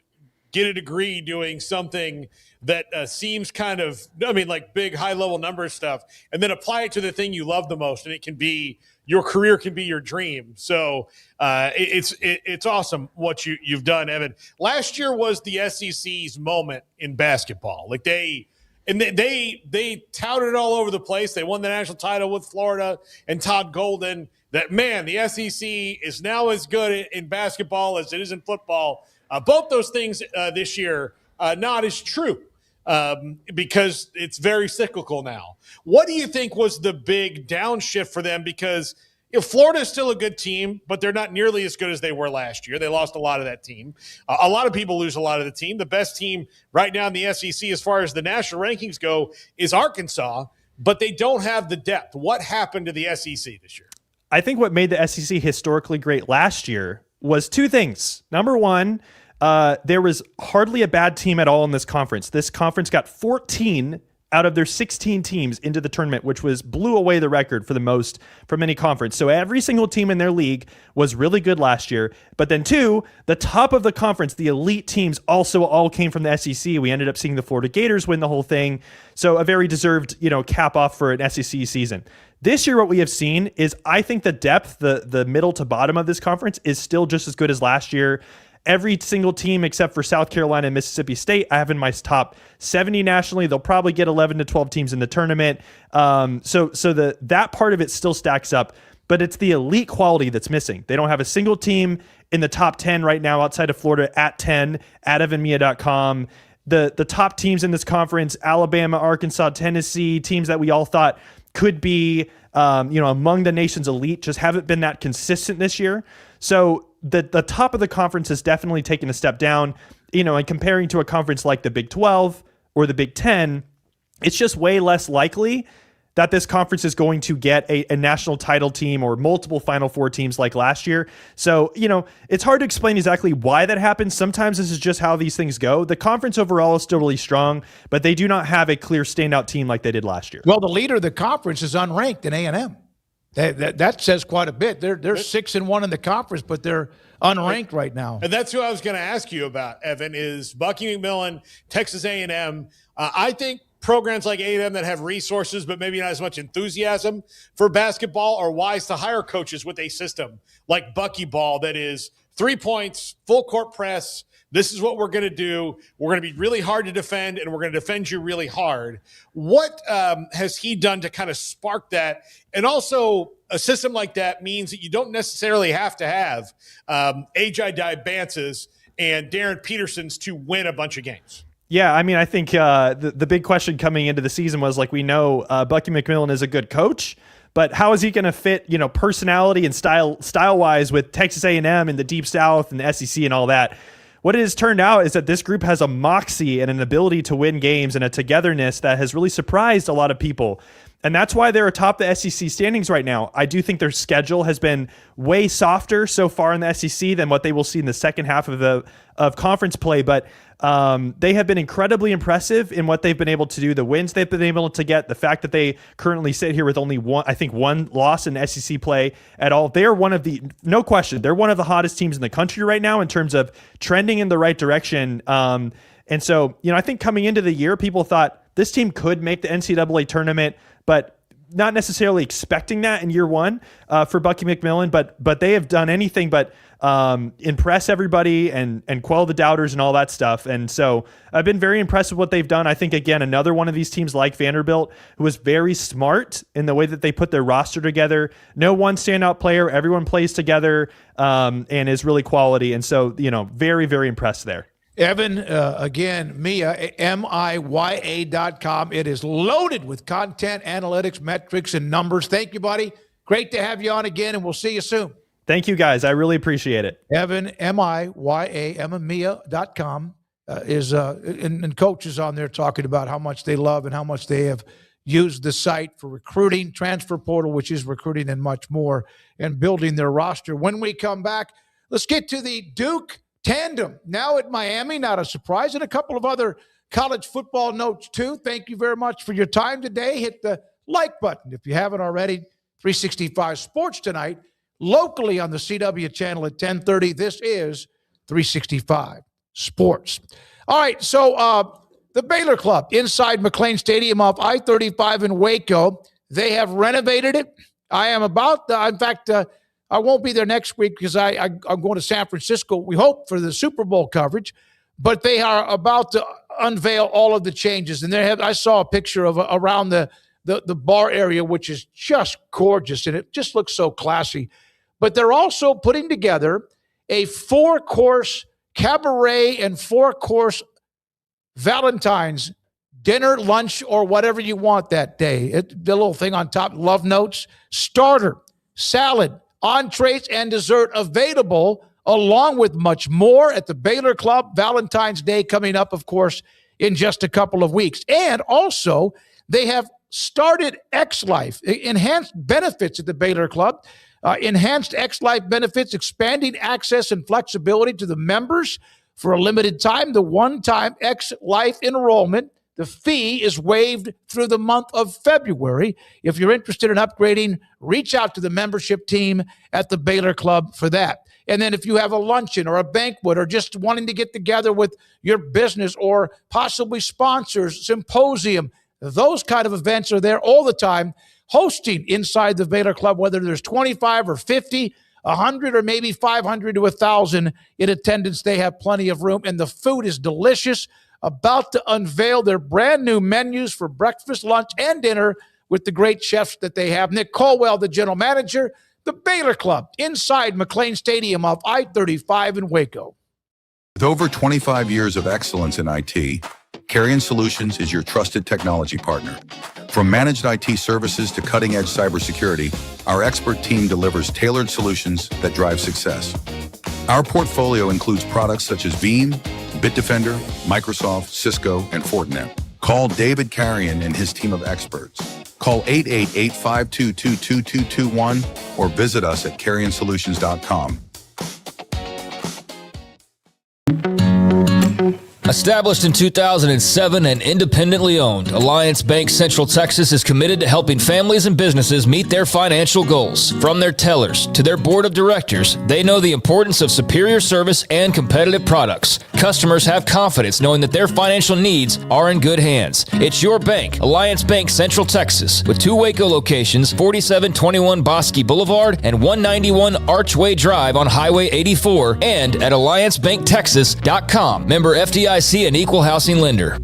get a degree doing something that seems kind of, like big high-level number stuff, and then apply it to the thing you love the most, and it can be your career, can be your dream. So it's awesome what you've done, Evan. Last year was the SEC's moment in basketball. Like they touted it all over the place. They won the national title with Florida and Todd Golden. That, man, the SEC is now as good in basketball as it is in football. Both those things this year not as true because it's very cyclical now. What do you think was the big downshift for them? Because Florida is still a good team, but they're not nearly as good as they were last year. They lost a lot of that team. A lot of people lose a lot of the team. The best team right now in the SEC as far as the national rankings go is Arkansas, but they don't have the depth. What happened to the SEC this year? I think what made the SEC historically great last year was 2 things. Number one, there was hardly a bad team at all in this conference. This conference got 14 out of their 16 teams into the tournament, which blew away the record for the most from any conference. So every single team in their league was really good last year. But then 2, the top of the conference, the elite teams also all came from the SEC. We ended up seeing the Florida Gators win the whole thing. So a very deserved, cap off for an SEC season. This year, what we have seen is I think the depth, the middle to bottom of this conference is still just as good as last year. Every single team except for South Carolina and Mississippi State, I have in my top 70 nationally. They'll probably get 11 to 12 teams in the tournament. So that part of it still stacks up, but it's the elite quality that's missing. They don't have a single team in the top 10 right now outside of Florida at 10 at evanmia.com. The top teams in this conference, Alabama, Arkansas, Tennessee, teams that we all thought could be among the nation's elite, just haven't been that consistent this year. So the top of the conference has definitely taken a step down, and comparing to a conference like the Big 12 or the Big 10, it's just way less likely that this conference is going to get a national title team or multiple Final Four teams like last year. So, it's hard to explain exactly why that happens. Sometimes this is just how these things go. The conference overall is still really strong, but they do not have a clear standout team like they did last year. Well, the leader of the conference is unranked in A&M. That says quite a bit. They're 6-1 in the conference, but they're unranked right now. And that's who I was going to ask you about, Evan, is Bucky McMillan, Texas A&M. I think programs like A&M that have resources but maybe not as much enthusiasm for basketball are wise to hire coaches with a system like Bucky Ball that is 3 points, full court press. This is what we're going to do. We're going to be really hard to defend, and we're going to defend you really hard. What has he done to kind of spark that? And also, a system like that means that you don't necessarily have to have Ajay Dibances and Darren Petersons to win a bunch of games. Yeah, I think the big question coming into the season was, we know Bucky McMillan is a good coach, but how is he going to fit, personality and style-wise with Texas A&M and the Deep South and the SEC and all that? What it has turned out is that this group has a moxie and an ability to win games and a togetherness that has really surprised a lot of people. And that's why they're atop the SEC standings right now. I do think their schedule has been way softer so far in the SEC than what they will see in the second half of conference play. But they have been incredibly impressive in what they've been able to do, the wins they've been able to get, the fact that they currently sit here with only one loss in SEC play at all. They are no question, they're one of the hottest teams in the country right now in terms of trending in the right direction. And so, I think coming into the year, people thought this team could make the NCAA tournament, but not necessarily expecting that in year one for Bucky McMillan, but they have done anything but impress everybody and quell the doubters and all that stuff. And so I've been very impressed with what they've done. I think, again, another one of these teams like Vanderbilt, who was very smart in the way that they put their roster together. No one standout player. Everyone plays together and is really quality. And so, very, very impressed there. Evan, again, Mia, MIYA.com. It is loaded with content, analytics, metrics, and numbers. Thank you, buddy. Great to have you on again, and we'll see you soon. Thank you, guys. I really appreciate it. Evan, MIYA, MIA.com, and Coach is on there talking about how much they love and how much they have used the site for recruiting, transfer portal, which is recruiting, and much more, and building their roster. When we come back, let's get to the Duke tandem now at Miami. Not a surprise, and a couple of other college football notes too. Thank you very much for your time today. Hit the like button if you haven't already. 365 Sports tonight, locally on the CW channel at 10:30. This is 365 Sports. All right, so the Baylor Club inside McLean Stadium off I-35 in Waco. They have renovated it. I am about, in fact, I won't be there next week because I'm going to San Francisco, we hope, for the Super Bowl coverage. But they are about to unveil all of the changes. And I saw a picture of around the bar area, which is just gorgeous, and it just looks so classy. But they're also putting together a 4-course cabaret and 4-course Valentine's dinner, lunch, or whatever you want that day. The little thing on top, love notes, starter, salad, entrees, and dessert available, along with much more at the Baylor Club. Valentine's Day coming up, of course, in just a couple of weeks. And also, they have started X-Life, enhanced benefits at the Baylor Club, enhanced X-Life benefits, expanding access and flexibility to the members for a limited time. The one-time X-Life enrollment The fee is waived through the month of February. If you're interested in upgrading, reach out to the membership team at the Baylor Club for that. And then if you have a luncheon or a banquet or just wanting to get together with your business or possibly sponsors, symposium, those kind of events are there all the time, hosting inside the Baylor Club, whether there's 25 or 50, 100 or maybe 500 to 1,000 in attendance. They have plenty of room, and the food is delicious. About to unveil their brand new menus for breakfast, lunch, and dinner with the great chefs that they have. Nick Colwell, the general manager, the Baylor Club, inside McLean Stadium off I-35 in Waco. With over 25 years of excellence in IT, Carrion Solutions is your trusted technology partner. From managed IT services to cutting-edge cybersecurity, our expert team delivers tailored solutions that drive success. Our portfolio includes products such as Veeam, Bitdefender, Microsoft, Cisco, and Fortinet. Call David Carrion and his team of experts. Call 888-522-2221 or visit us at carrionsolutions.com. Established in 2007 and independently owned, Alliance Bank Central Texas is committed to helping families and businesses meet their financial goals. From their tellers to their board of directors, they know the importance of superior service and competitive products. Customers have confidence knowing that their financial needs are in good hands. It's your bank, Alliance Bank Central Texas, with 2 Waco locations, 4721 Bosque Boulevard and 191 Archway Drive on Highway 84, and at alliancebanktexas.com. Member FDIC and equal housing lender.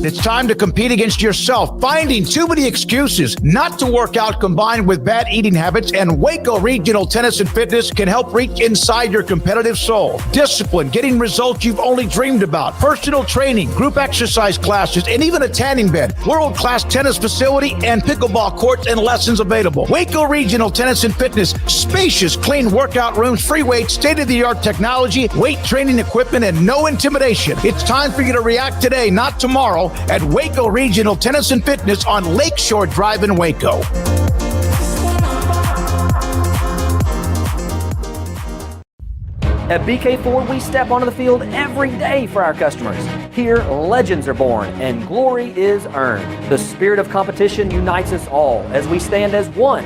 It's time to compete against yourself, finding too many excuses not to work out combined with bad eating habits, and Waco Regional Tennis and Fitness can help reach inside your competitive soul. Discipline, getting results you've only dreamed about, personal training, group exercise classes, and even a tanning bed, world-class tennis facility, and pickleball courts and lessons available. Waco Regional Tennis and Fitness, spacious, clean workout rooms, free weights, state-of-the-art technology, weight training equipment, and no intimidation. It's time for you to react today, not tomorrow, at Waco Regional Tennis and Fitness on Lakeshore Drive in Waco. At BK Ford, we step onto the field every day for our customers. Here, legends are born and glory is earned. The spirit of competition unites us all as we stand as one.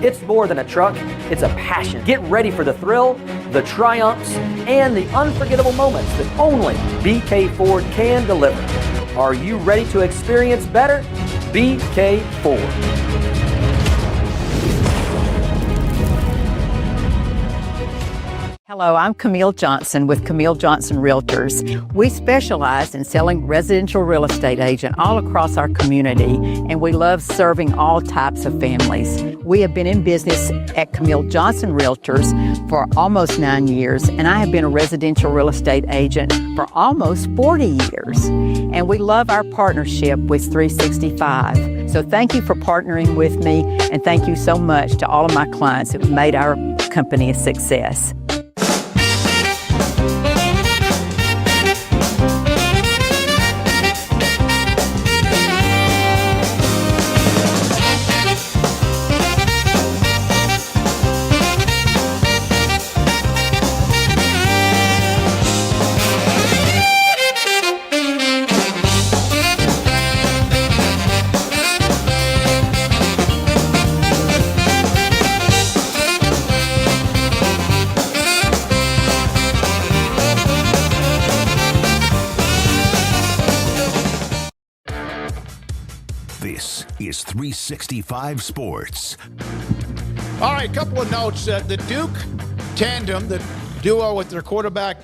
It's more than a truck, it's a passion. Get ready for the thrill, the triumphs, and the unforgettable moments that only BK Ford can deliver. Are you ready to experience better? BK Ford. Hello, I'm Camille Johnson with Camille Johnson Realtors. We specialize in selling residential real estate agent all across our community, and we love serving all types of families. We have been in business at Camille Johnson Realtors for almost 9 years, and I have been a residential real estate agent for almost 40 years. And we love our partnership with 365. So thank you for partnering with me, and thank you so much to all of my clients who have made our company a success. This is 365 Sports. All right, a couple of notes. The Duke tandem, the duo with their quarterback,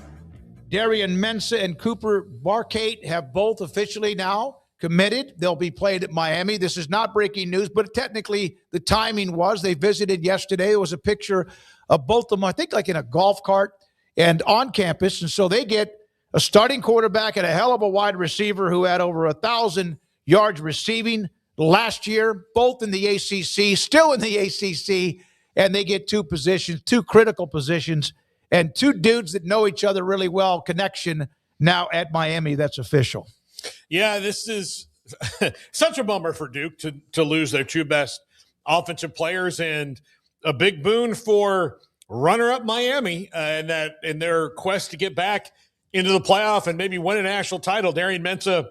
Darian Mensah and Cooper Barkate, have both officially now committed. They'll be played at Miami. This is not breaking news, but technically the timing was. They visited yesterday. There was a picture of both of them, I think like in a golf cart and on campus. And so they get a starting quarterback and a hell of a wide receiver who had over 1,000 yards receiving last year, both in the ACC, still in the ACC, and they get 2 positions, 2 critical positions, and 2 dudes that know each other really well, connection now at Miami. That's official. Yeah, this is such a bummer for Duke to lose their 2 best offensive players, and a big boon for runner-up Miami in their quest to get back into the playoff and maybe win a national title. Darian Mensah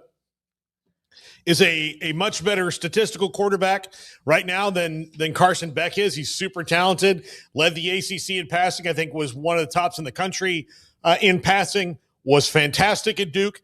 is a much better statistical quarterback right now than Carson Beck is. He's super talented, led the ACC in passing, I think was one of the tops in the country in passing, was fantastic at Duke.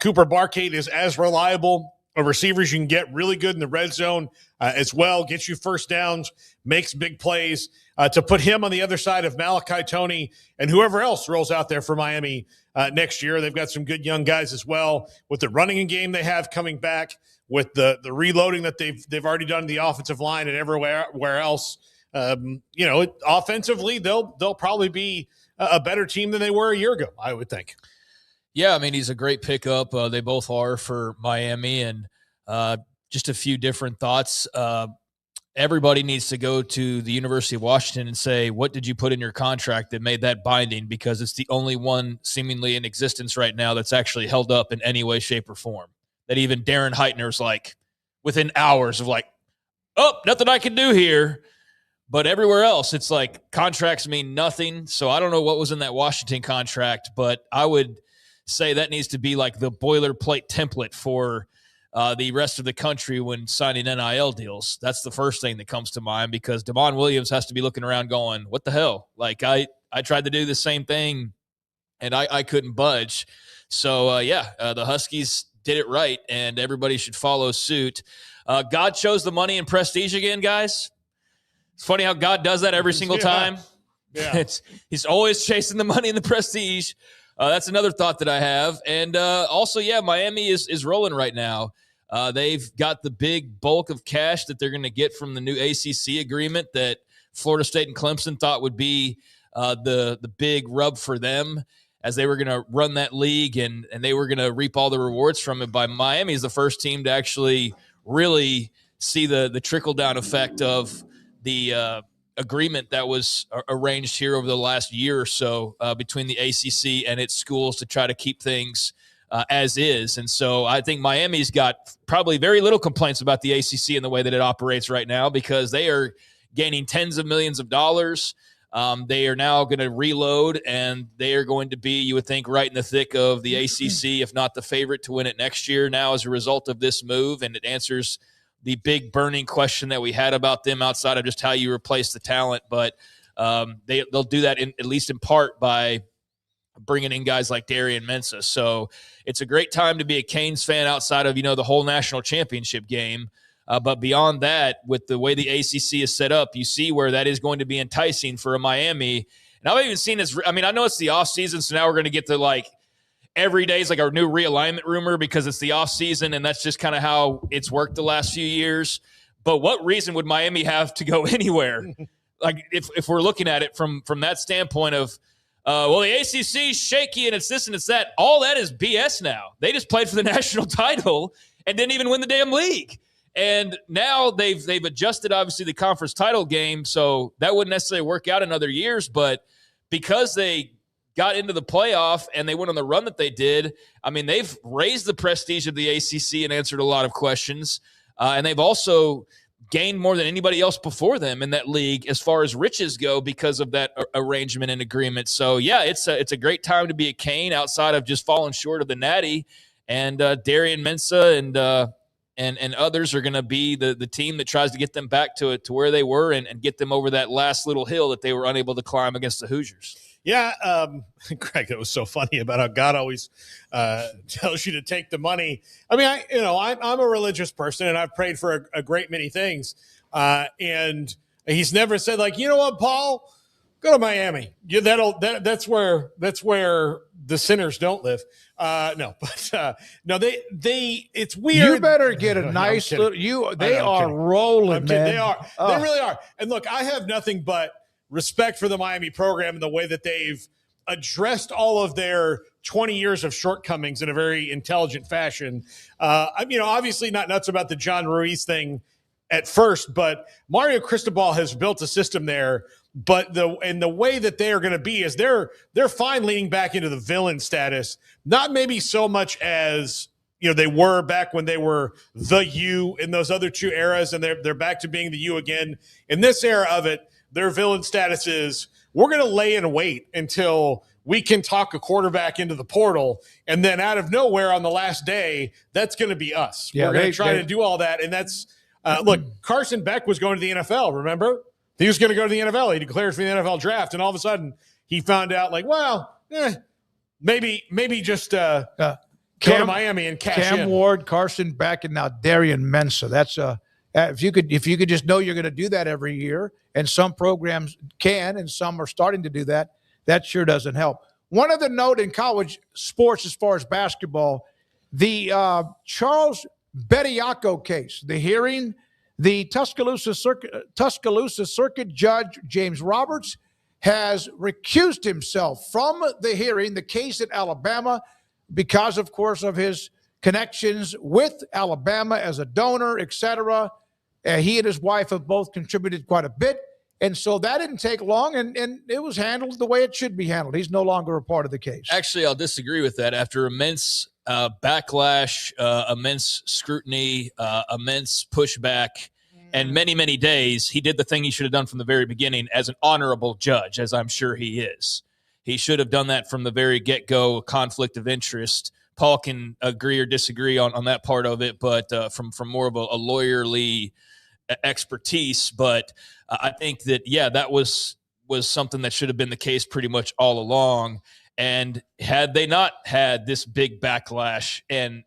Cooper Barcade is as reliable a receiver as you can get, really good in the red zone as well, gets you first downs, makes big plays. To put him on the other side of Malachi Toney and whoever else rolls out there for Miami next year. They've got some good young guys as well with the running game they have coming back, with the reloading that they've already done in the offensive line and everywhere else. Offensively, they'll probably be a better team than they were a year ago, I would think. Yeah, I mean, he's a great pickup. They both are for Miami, and just a few different thoughts. Everybody needs to go to the University of Washington and say, what did you put in your contract that made that binding? Because it's the only one seemingly in existence right now that's actually held up in any way, shape, or form. That even Darren Heitner's like within hours of like, oh, nothing I can do here. But everywhere else, it's like contracts mean nothing. So I don't know what was in that Washington contract, but I would say that needs to be like the boilerplate template for the rest of the country when signing NIL deals. That's the first thing that comes to mind, because Damon Williams has to be looking around going, what the hell? Like I tried to do the same thing and I couldn't budge. So the Huskies did it right, and everybody should follow suit. God chose the money and prestige again, guys. It's funny how God does that every single time. Yeah. He's always chasing the money and the prestige. That's another thought that I have. And also, Miami is rolling right now. They've got the big bulk of cash that they're going to get from the new ACC agreement that Florida State and Clemson thought would be the big rub for them, as they were going to run that league and they were going to reap all the rewards from it. By Miami is the first team to actually really see the trickle-down effect of the agreement that was arranged here over the last year or so between the ACC and its schools to try to keep things as is. And so I think Miami's got probably very little complaints about the ACC and the way that it operates right now, because they are gaining tens of millions of dollars. They are now going to reload, and they are going to be, you would think, right in the thick of the ACC, if not the favorite to win it next year now as a result of this move. And it answers the big burning question that we had about them outside of just how you replace the talent. But they'll do that at least in part by bringing in guys like Darian Mensah. So it's a great time to be a Canes fan outside of, the whole national championship game. But beyond that, with the way the ACC is set up, you see where that is going to be enticing for a Miami. And I've even seen this. I mean, I know it's the offseason, so now we're going to get to like every day is like our new realignment rumor because it's the offseason, and that's just kind of how it's worked the last few years. But what reason would Miami have to go anywhere? Like if we're looking at it from that standpoint of, the ACC's shaky and it's this and it's that. All that is BS now. They just played for the national title and didn't even win the damn league. And now they've adjusted, obviously, the conference title game, so that wouldn't necessarily work out in other years. But because they got into the playoff and they went on the run that they did, I mean, they've raised the prestige of the ACC and answered a lot of questions. And they've also gained more than anybody else before them in that league as far as riches go because of that arrangement and agreement. So, it's a great time to be a Cane outside of just falling short of the Natty. And Darian Mensah and others are going to be the team that tries to get them back to where they were and get them over that last little hill that they were unable to climb against the Hoosiers. Yeah, Greg, it was so funny about how God always tells you to take the money. I mean, I'm a religious person, and I've prayed for a great many things. And he's never said, like, you know what, Paul, go to Miami. That's where the sinners don't live. No, they it's weird. You better get a nice little. They are rolling, man. They are. They really are. And look, I have nothing but respect for the Miami program and the way that they've addressed all of their 20 years of shortcomings in a very intelligent fashion. Obviously not nuts about the John Ruiz thing at first, but Mario Cristobal has built a system there. But the way that they are going to be is they're fine leaning back into the villain status, not maybe so much as they were back when they were the U in those other two eras, and they're back to being the U again. In this era of it, their villain status is we're going to lay in wait until we can talk a quarterback into the portal, and then out of nowhere on the last day, that's going to be us. Yeah, we're going to try to do all that, and that's look, Carson Beck was going to the NFL, remember? He was going to go to the NFL. He declared for the NFL draft, and all of a sudden he found out, like, well, maybe just go to Miami and cash in. Cam Ward, Carson Beck, and now Darian Mensah. That's if you could just know you're going to do that every year, and some programs can, and some are starting to do that. That sure doesn't help. One other note in college sports, as far as basketball, the Charles Bediako case, the hearing, the Tuscaloosa Circuit Judge James Roberts has recused himself from the hearing, the case at Alabama, because, of course, of his connections with Alabama as a donor, etc. He and his wife have both contributed quite a bit. And so that didn't take long, and it was handled the way it should be handled. He's no longer a part of the case. Actually, I'll disagree with that. After immense backlash, immense scrutiny, immense pushback, and many, many days, he did the thing he should have done from the very beginning as an honorable judge, as I'm sure he is. He should have done that from the very get-go, conflict of interest. Paul can agree or disagree on that part of it, but from more of a lawyerly expertise. But I think that, that was something that should have been the case pretty much all along. And had they not had this big backlash and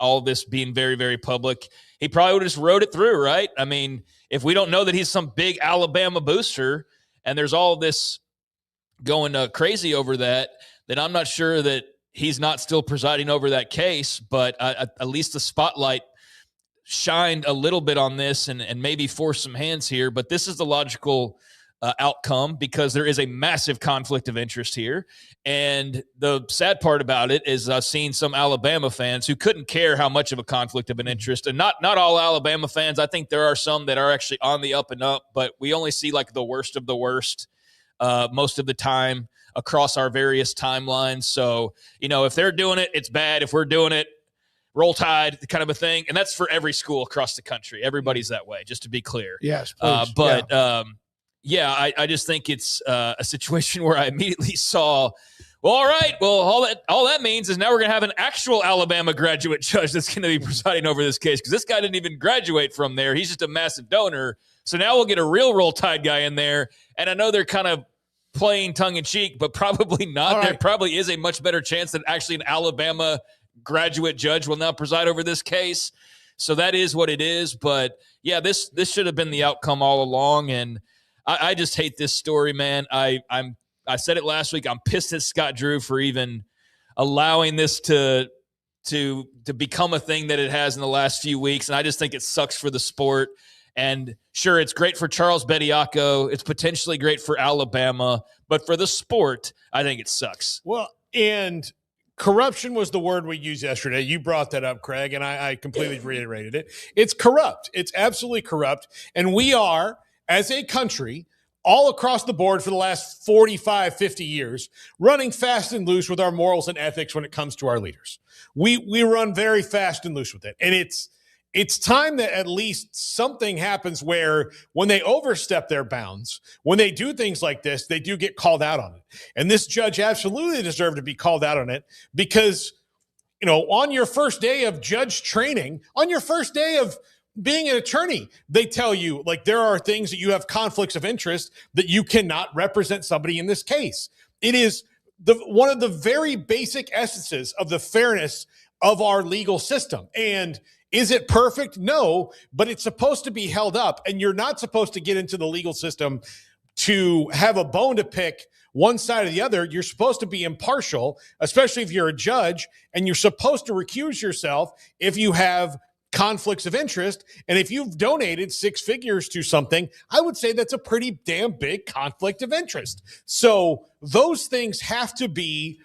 all this being very, very public, he probably would have just rode it through, right? I mean, if we don't know that he's some big Alabama booster and there's all this going crazy over that, then I'm not sure that he's not still presiding over that case. But at least the spotlight shined a little bit on this and maybe forced some hands here. But this is the logical outcome because there is a massive conflict of interest here. And the sad part about it is I've seen some Alabama fans who couldn't care how much of a conflict of an interest. And not all Alabama fans. I think there are some that are actually on the up and up, but we only see like the worst of the worst most of the time across our various timelines. So, if they're doing it, it's bad. If we're doing it, roll tide, kind of a thing. And that's for every school across the country. Everybody's that way, just to be clear. Yes, please. I just think it's a situation where I immediately saw, well, all right, well, all that means is now we're going to have an actual Alabama graduate judge that's going to be presiding over this case because this guy didn't even graduate from there. He's just a massive donor. So now we'll get a real roll tide guy in there. And I know they're kind of playing tongue-in-cheek, but probably not. Right. There probably is a much better chance that actually an Alabama graduate judge will now preside over this case. So that is what it is. But, this should have been the outcome all along. And I just hate this story, man. I said it last week. I'm pissed at Scott Drew for even allowing this to become a thing that it has in the last few weeks. And I just think it sucks for the sport. And sure, it's great for Charles Bediako. It's potentially great for Alabama. But for the sport, I think it sucks. Well, and corruption was the word we used yesterday. You brought that up, Craig, and I completely reiterated it. It's corrupt. It's absolutely corrupt. And we are, as a country, all across the board for the last 45, 50 years, running fast and loose with our morals and ethics when it comes to our leaders. We run very fast and loose with it. And it's time that at least something happens where when they overstep their bounds, when they do things like this, they do get called out on it. And this judge absolutely deserved to be called out on it because, on your first day of judge training, on your first day of being an attorney, they tell you, like, there are things that you have conflicts of interest that you cannot represent somebody in this case. It is one of the very basic essences of the fairness of our legal system. And is it perfect? No, but it's supposed to be held up, and you're not supposed to get into the legal system to have a bone to pick one side or the other. You're supposed to be impartial, especially if you're a judge, and you're supposed to recuse yourself if you have conflicts of interest. And if you've donated six figures to something, I would say that's a pretty damn big conflict of interest. So those things have to be,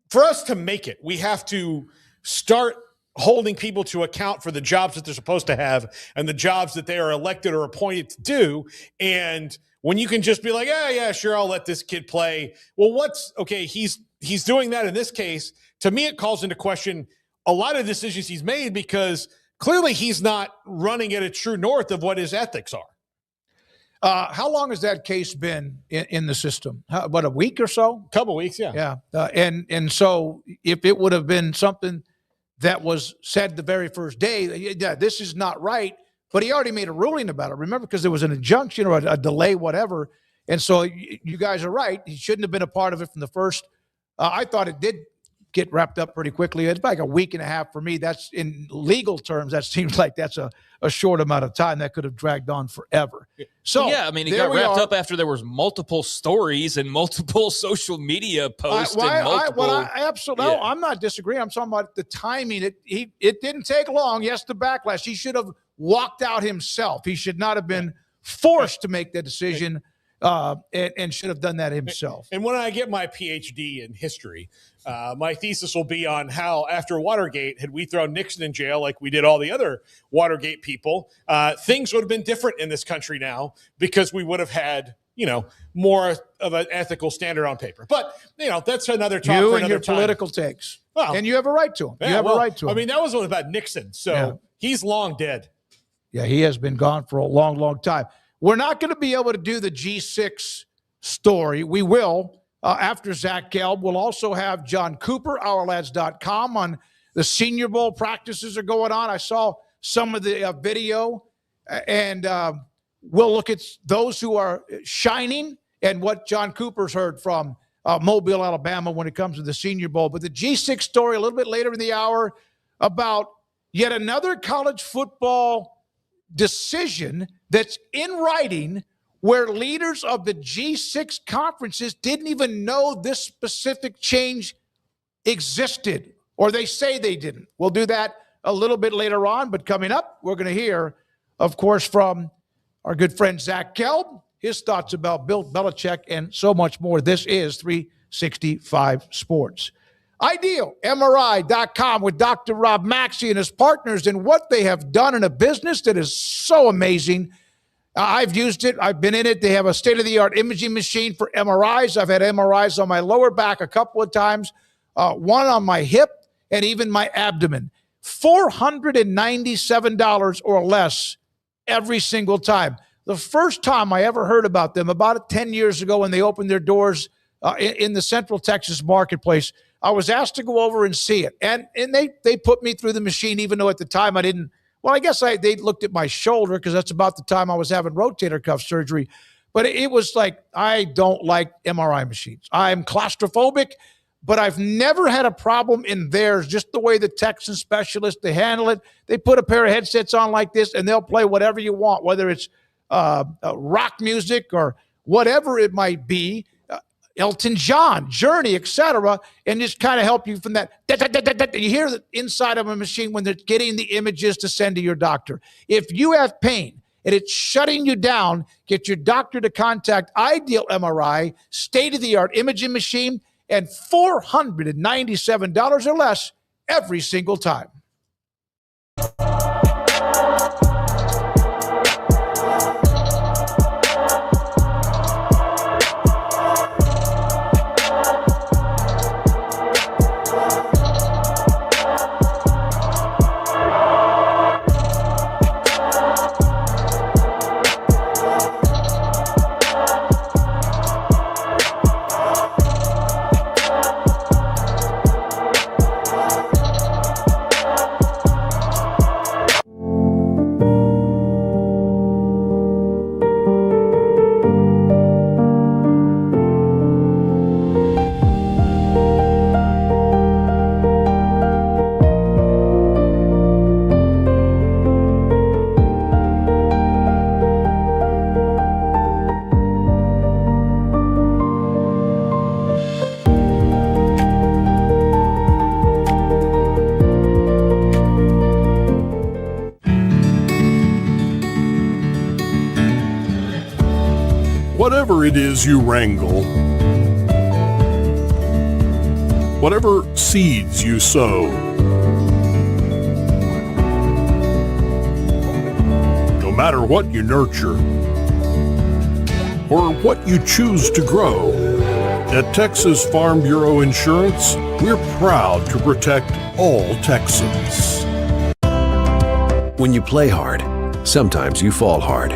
for us to make it, we have to start holding people to account for the jobs that they're supposed to have and the jobs that they are elected or appointed to do. And when you can just be like, yeah, sure, I'll let this kid play. Well, he's doing that in this case. To me, it calls into question a lot of decisions he's made because clearly he's not running at a true north of what his ethics are. How long has that case been in the system? What, a week or so? Couple weeks, yeah. Yeah. And so if it would have been something that was said the very first day, yeah, this is not right, but he already made a ruling about it. Remember, because there was an injunction or a delay, whatever. And so you guys are right. He shouldn't have been a part of it from the first. I thought it did get wrapped up pretty quickly. It's like a week and a half for me. That's in legal terms. That seems like that's a short amount of time that could have dragged on forever. So well, yeah, I mean, it got wrapped up after there was multiple stories and multiple social media posts. Absolutely. No, I'm not disagreeing. I'm talking about the timing. It didn't take long. Yes, the backlash. He should have walked out himself. He should not have been forced to make the decision. And should have done that himself. And when I get my PhD in history, my thesis will be on how after Watergate, had we thrown Nixon in jail like we did all the other Watergate people, things would have been different in this country now because we would have had, more of an ethical standard on paper. But, that's another talk you for and another your time. political takes. Well, and you have a right to them. You have a right to them. I mean, that was about Nixon. So he's long dead. Yeah, he has been gone for a long, long time. We're not going to be able to do the G6 story. We will after Zach Gelb. We'll also have John Cooper, OurLads.com, on the Senior Bowl practices are going on. I saw some of the video, and we'll look at those who are shining and what John Cooper's heard from Mobile, Alabama when it comes to the Senior Bowl. But the G6 story a little bit later in the hour about yet another college football decision that's in writing where leaders of the G6 conferences didn't even know this specific change existed, or they say they didn't. We'll do that a little bit later on, but coming up, we're going to hear, of course, from our good friend Zach Gelb, his thoughts about Bill Belichick and so much more. This is 365 Sports. IdealMRI.com with Dr. Rob Maxey and his partners and what they have done in a business that is so amazing. I've used it. I've been in it. They have a state-of-the-art imaging machine for MRIs. I've had MRIs on my lower back a couple of times, one on my hip and even my abdomen. $497 or less every single time. The first time I ever heard about them, about 10 years ago when they opened their doors in the Central Texas marketplace, I was asked to go over and see it. And they put me through the machine, even though at the time I didn't. Well, I guess they looked at my shoulder because that's about the time I was having rotator cuff surgery. But it was like, I don't like MRI machines. I'm claustrophobic, but I've never had a problem in theirs, just the way the Texan specialists, they handle it. They put a pair of headsets on like this, and they'll play whatever you want, whether it's rock music or whatever it might be. Elton John, Journey, etc., and just kind of help you from that. You hear the inside of a machine when they're getting the images to send to your doctor. If you have pain and it's shutting you down, get your doctor to contact Ideal MRI, state-of-the-art imaging machine, and $497 or less every single time. Whatever it is you wrangle, whatever seeds you sow, no matter what you nurture or what you choose to grow, at Texas Farm Bureau Insurance, we're proud to protect all Texans. When you play hard, sometimes you fall hard.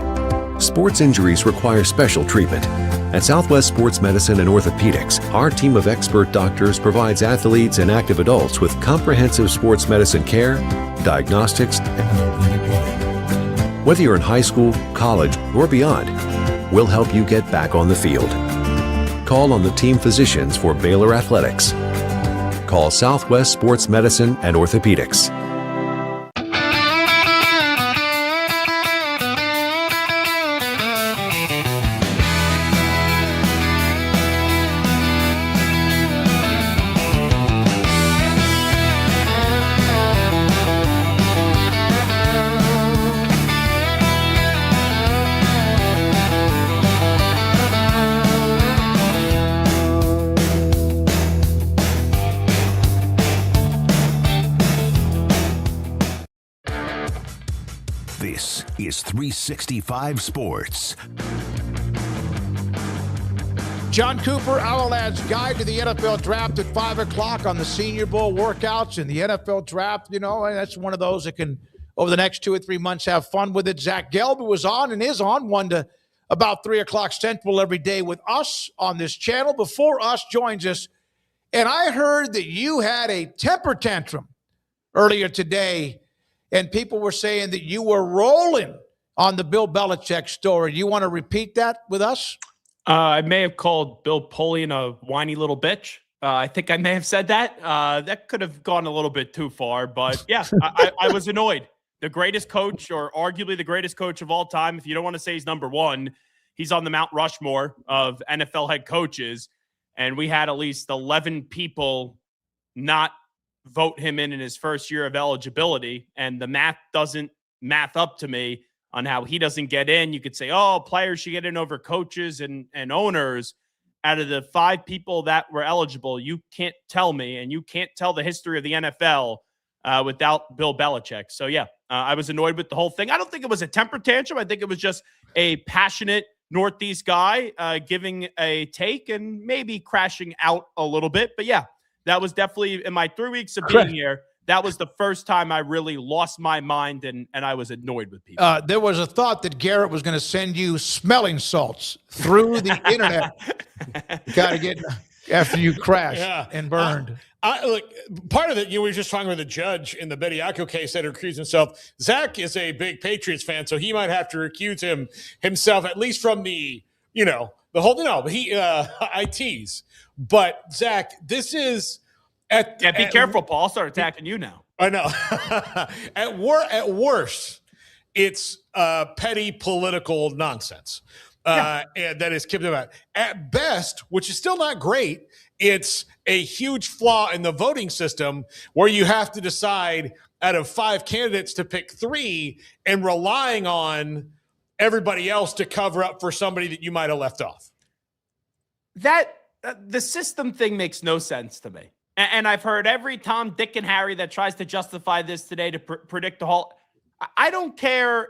Sports injuries require special treatment. At Southwest Sports Medicine and Orthopedics, our team of expert doctors provides athletes and active adults with comprehensive sports medicine care, diagnostics, whether you're in high school, college, or beyond, we'll help you get back on the field. Call on the team physicians for Baylor Athletics. Call Southwest Sports Medicine and Orthopedics. This is 365 Sports. John Cooper, Our Lad's Guide to the NFL Draft at 5 o'clock on the Senior Bowl workouts and the NFL Draft. You know, and that's one of those that can, over the next 2 or 3 months, have fun with it. Zach Gelb was on and is on 1 to about 3 o'clock Central every day with us on this channel. Before us joins us, and I heard that you had a temper tantrum earlier today, and people were saying that you were rolling on the Bill Belichick story. You want to repeat that with us? I may have called Bill Polian a whiny little bitch. I think I may have said that. That could have gone a little bit too far, but yeah, I was annoyed. The greatest coach, or arguably the greatest coach of all time, if you don't want to say he's number one, he's on the Mount Rushmore of NFL head coaches, and we had at least 11 people not vote him in his first year of eligibility, and the math doesn't math up to me on how he doesn't get in. You could say, oh, players should get in over coaches and owners. Out of the 5 people that were eligible, you can't tell me, and you can't tell the history of the NFL without Bill Belichick. So, yeah, I was annoyed with the whole thing. I don't think it was a temper tantrum. I think it was just a passionate Northeast guy giving a take and maybe crashing out a little bit. But, yeah, that was definitely, in my 3 weeks of being here, that was the first time I really lost my mind and I was annoyed with people. There was a thought that Garrett was going to send you smelling salts through the internet. Got to get after you crashed and burned. Look, part of it, we were just talking with the judge in the Bediako case that recused himself. Zach is a big Patriots fan, so he might have to recuse himself, at least from the, the whole, but I tease. But Zach, this is be careful, Paul. I'll start attacking you now. I know. At worst, it's petty political nonsense. And that is kept about. At best, which is still not great, it's a huge flaw in the voting system where you have to decide out of 5 candidates to pick 3 and relying on everybody else to cover up for somebody that you might have left off. That the system thing makes no sense to me. And I've heard every Tom, Dick, and Harry that tries to justify this today to predict the whole. I don't care.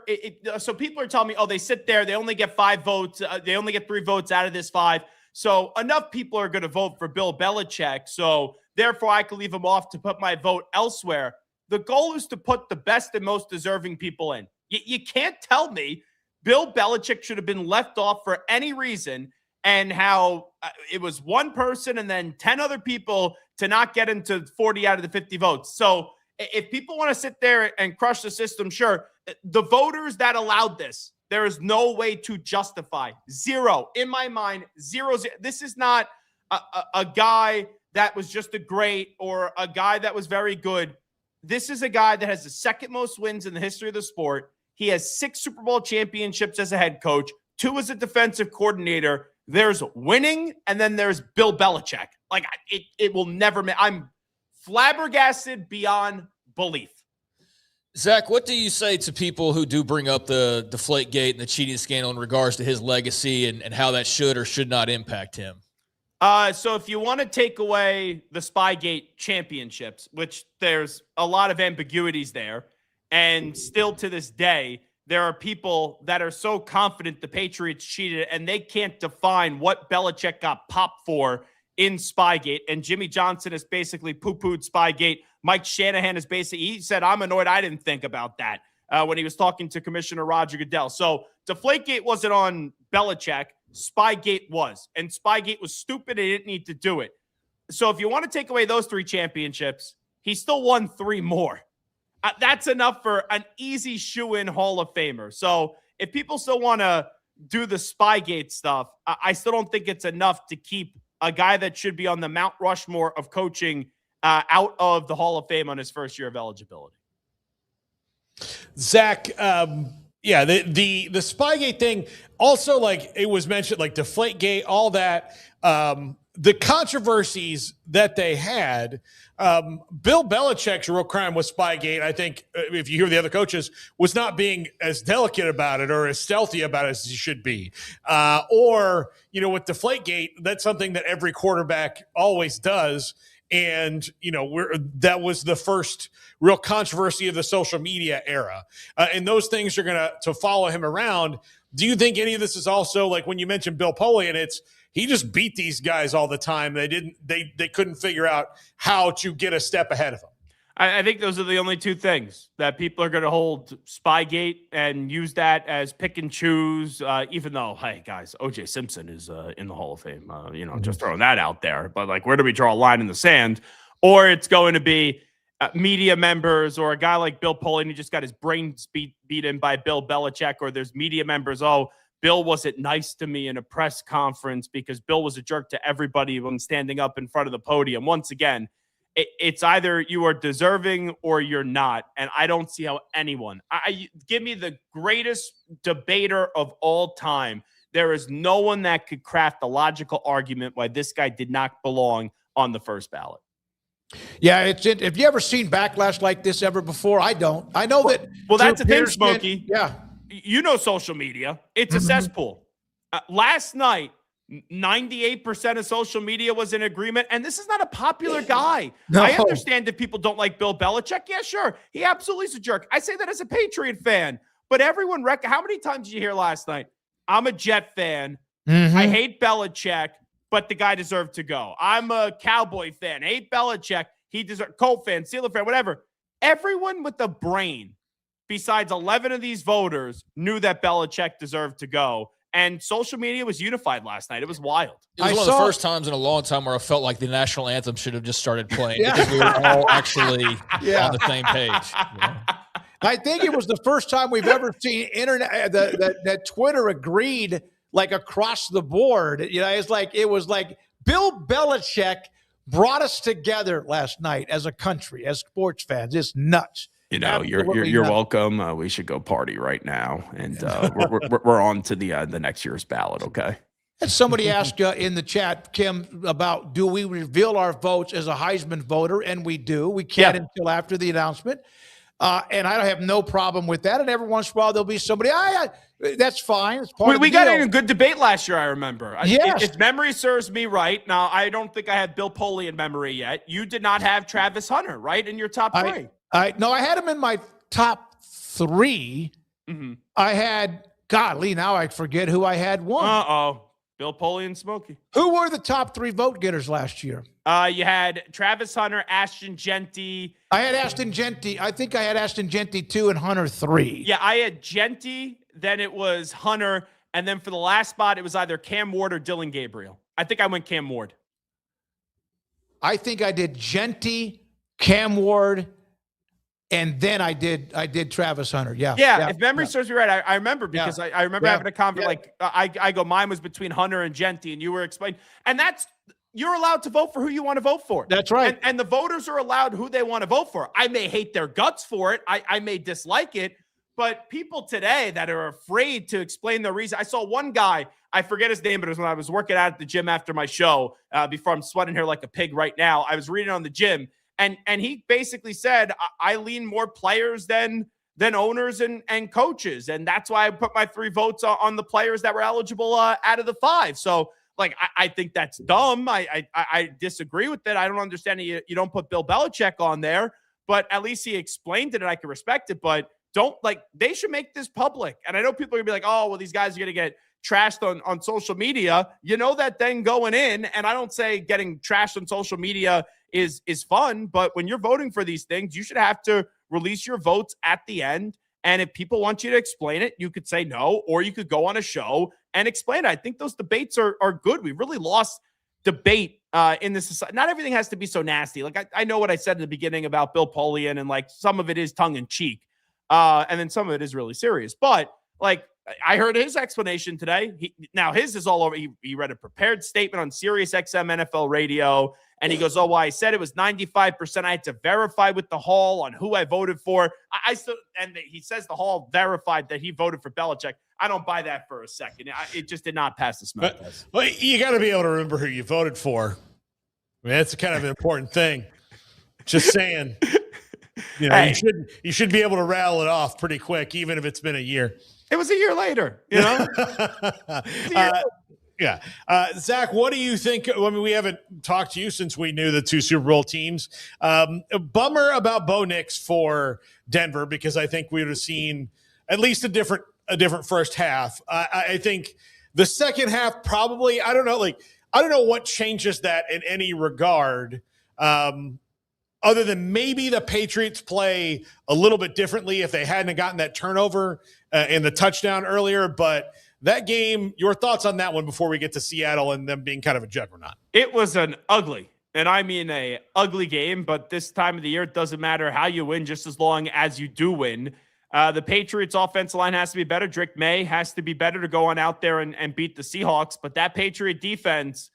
So people are telling me, oh, they sit there, they only get 5 votes. They only get 3 votes out of this 5. So enough people are going to vote for Bill Belichick. So therefore, I can leave him off to put my vote elsewhere. The goal is to put the best and most deserving people in. You can't tell me Bill Belichick should have been left off for any reason, and how it was one person and then 10 other people to not get into 40 out of the 50 votes. So if people want to sit there and crush the system, sure. The voters that allowed this, there is no way to justify. 0. In my mind, 0. This is not a guy that was just a great or a guy that was very good. This is a guy that has the 2nd most wins in the history of the sport. He has 6 Super Bowl championships as a head coach, 2 as a defensive coordinator. There's winning, and then there's Bill Belichick. Like, it will never. I'm flabbergasted beyond belief. Zach, what do you say to people who do bring up the Deflategate and the cheating scandal in regards to his legacy and how that should or should not impact him? So if you want to take away the Spygate championships, which there's a lot of ambiguities there, and still to this day, there are people that are so confident the Patriots cheated and they can't define what Belichick got popped for in Spygate. And Jimmy Johnson has basically poo-pooed Spygate. Mike Shanahan is basically, he said, I'm annoyed I didn't think about that. when he was talking to Commissioner Roger Goodell. So Deflategate wasn't on Belichick. Spygate was. And Spygate was stupid. He didn't need to do it. So if you want to take away those 3 championships, he still won 3 more. That's enough for an easy shoe-in Hall of Famer. So if people still want to do the Spygate stuff, I still don't think it's enough to keep a guy that should be on the Mount Rushmore of coaching out of the Hall of Fame on his first year of eligibility. Zach, yeah, the Spygate thing also, like it was mentioned, like Deflategate, all that, the controversies that they had. Bill Belichick's real crime was Spygate. I think if you hear the other coaches, was not being as delicate about it or as stealthy about it as he should be. Or, with Deflategate, that's something that every quarterback always does. And, that was the first real controversy of the social media era. And those things are going to follow him around. Do you think any of this is also, like when you mentioned Bill Polian, he just beat these guys all the time. They couldn't figure out how to get a step ahead of him. I think those are the only 2 things that people are going to hold Spygate and use that as pick and choose, even though, hey, guys, O.J. Simpson is in the Hall of Fame, just throwing that out there. But, like, where do we draw a line in the sand? Or it's going to be media members or a guy like Bill Polian who just got his brains beat in by Bill Belichick, or there's media members, Bill wasn't nice to me in a press conference because Bill was a jerk to everybody when standing up in front of the podium. Once again, it's either you are deserving or you're not. And I don't see how anyone, give me the greatest debater of all time. There is no one that could craft a logical argument why this guy did not belong on the first ballot. Yeah, have you ever seen backlash like this ever before? I don't. I know that. Well, that's the thing, Smokey. Yeah. Social media. It's a cesspool. Last night, 98% of social media was in agreement, and this is not a popular guy. No. I understand if people don't like Bill Belichick. Yeah, sure. He absolutely is a jerk. I say that as a Patriot fan, but everyone how many times did you hear last night? I'm a Jet fan. I hate Belichick, but the guy deserved to go. I'm a Cowboy fan. Hate Belichick. He deserved. Colt fan, Steeler fan, whatever. Everyone with a brain, besides 11 of these voters, knew that Belichick deserved to go. And social media was unified last night. It was wild. It was one of the first times in a long time where I felt like the national anthem should have just started playing because we were all actually on the same page. I think it was the first time we've ever seen internet that Twitter agreed like across the board. It was like Bill Belichick brought us together last night as a country, as sports fans. It's nuts. You're welcome. We should go party right now, and we're on to the next year's ballot. Okay. And somebody asked in the chat, Kim, about do we reveal our votes as a Heisman voter, and we do. We can't until after the announcement, and I have no problem with that. And every once in a while there'll be somebody. That's fine. It's part of the we got deal. in a good debate last year. I remember. Yes. If memory serves me right, now I don't think I have Bill Polian memory yet. You did not have Travis Hunter right in your top 3. No, I had him in my top 3. I had, golly, now I forget who I had one. Bill Polian, Smokey. Who were the top 3 vote getters last year? You had Travis Hunter, Ashton Genty. I had Ashton Genty. I think I had Ashton Genty 2 and Hunter 3. Yeah, I had Genty, then it was Hunter, and then for the last spot, it was either Cam Ward or Dylan Gabriel. I think I went Cam Ward. I think I did Genty, Cam Ward, and then I did Travis Hunter. Yeah. If memory serves me right, I remember because I remember having a conversation. I go, mine was between Hunter and Genty, and you were explaining, and you're allowed to vote for who you want to vote for. That's right. And the voters are allowed who they want to vote for. I may hate their guts for it. I may dislike it, but people today that are afraid to explain the reason. I saw one guy, I forget his name, but it was when I was working out at the gym after my show, before I'm sweating here like a pig right now. I was reading on the gym. And he basically said, I lean more players than owners and coaches. And that's why I put my 3 votes on the players that were eligible out of the 5. So, I think that's dumb. I disagree with it. I don't understand you don't put Bill Belichick on there. But at least he explained it, and I can respect it. But they should make this public. And I know people are going to be like, oh, well, these guys are going to get trashed on social media. You know that then going in, and I don't say getting trashed on social media is fun, but when you're voting for these things, you should have to release your votes at the end And if people want you to explain it, you could say no, or you could go on a show and explain it. I think those debates are good. We really lost debate in this society. Not everything has to be so nasty. Like I know what I said in the beginning about Bill Polian, and like some of it is tongue in cheek. And then some of it is really serious. But like I heard his explanation today. Now his is all over. He read a prepared statement on Sirius XM NFL radio. And he goes, oh, well, I said it was 95%. I had to verify with the Hall on who I voted for. I still, and he says the Hall verified that he voted for Belichick. I don't buy that for a second. It just did not pass the smell test. Well, you got to be able to remember who you voted for. I mean, that's kind of an important thing. Just saying. You know, Hey. you should be able to rattle it off pretty quick, even if it's been a year. It was a year later, you know? Yeah. Zach, what do you think? I mean, we haven't talked to you since we knew the two Super Bowl teams. A bummer about Bo Nix for Denver, because I think we would have seen at least a different first half. I think the second half probably, I don't know what changes that in any regard. Other than maybe the Patriots play a little bit differently if they hadn't gotten that turnover and the touchdown earlier. But that game, your thoughts on that one before we get to Seattle and them being kind of a juggernaut? It was an ugly, and I mean a ugly game, but this time of the year, it doesn't matter how you win, just as long as you do win. The Patriots offensive line has to be better. Drake May has to be better to go on out there and beat the Seahawks. But that Patriot defense,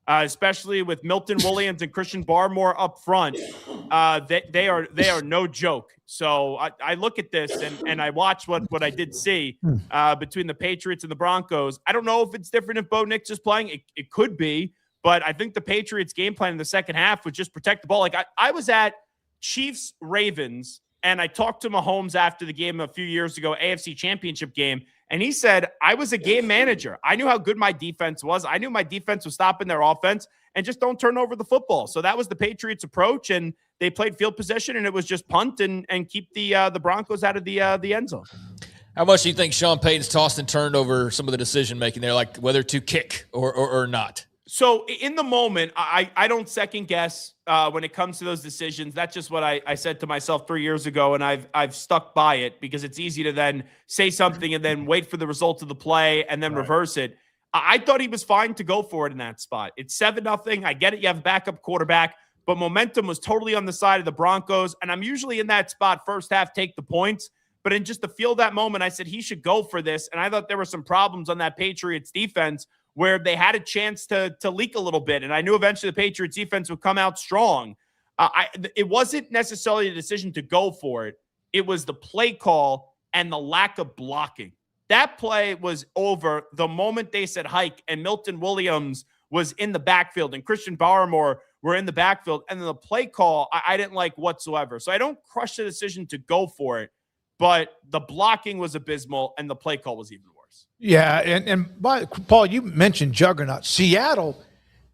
especially with Milton Williams and Christian Barmore up front, they are no joke. So I look at this and I watch what I did see between the Patriots and the Broncos. I don't know if it's different if Bo Nix is playing. It could be, but I think the Patriots game plan in the second half was just protect the ball. Like I was at Chiefs Ravens, and I talked to Mahomes after the game a few years ago, AFC Championship game, and he said, I was a game manager. I knew how good my defense was. I knew my defense was stopping their offense, and just don't turn over the football. So that was the Patriots' approach, and they played field possession, and it was just punt and keep the Broncos out of the end zone. How much do you think Sean Payton's tossed and turned over some of the decision-making there, like whether to kick or not? So in the moment, I don't second guess when it comes to those decisions. That's just what I said to myself 3 years ago, and I've stuck by it because it's easy to then say something and then wait for the result of the play and then reverse it. I thought he was fine to go for it in that spot. It's 7-0. I get it. You have a backup quarterback, but momentum was totally on the side of the Broncos, and I'm usually in that spot first half, take the points. But in just to feel that moment, I said he should go for this, and I thought there were some problems on that Patriots defense where they had a chance to leak a little bit. And I knew eventually the Patriots defense would come out strong. It wasn't necessarily a decision to go for it. It was the play call and the lack of blocking. That play was over the moment they said hike and Milton Williams was in the backfield and Christian Barmore were in the backfield. And then the play call, I didn't like whatsoever. So I don't crush the decision to go for it, but the blocking was abysmal and the play call was even worse. Yeah, and Paul, you mentioned juggernaut. Seattle,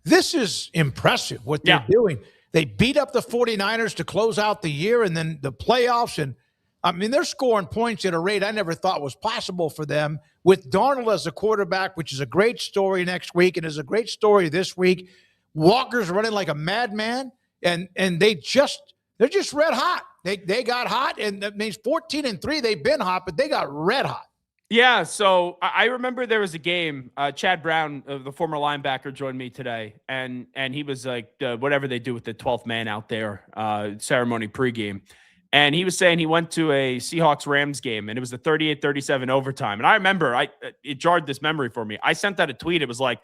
this is impressive what they're doing. They beat up the 49ers to close out the year and then the playoffs. And, I mean, they're scoring points at a rate I never thought was possible for them with Darnold as a quarterback, which is a great story next week and is a great story this week. Walker's running like a madman, and they're just red hot. They got hot, and that means 14-3. They've been hot, but they got red hot. Yeah, so I remember there was a game. Chad Brown, the former linebacker, joined me today, and he was like, whatever they do with the 12th man out there, ceremony pregame. And he was saying he went to a Seahawks-Rams game, and it was a 38-37 overtime. And I remember, it jarred this memory for me. I sent out a tweet. It was like,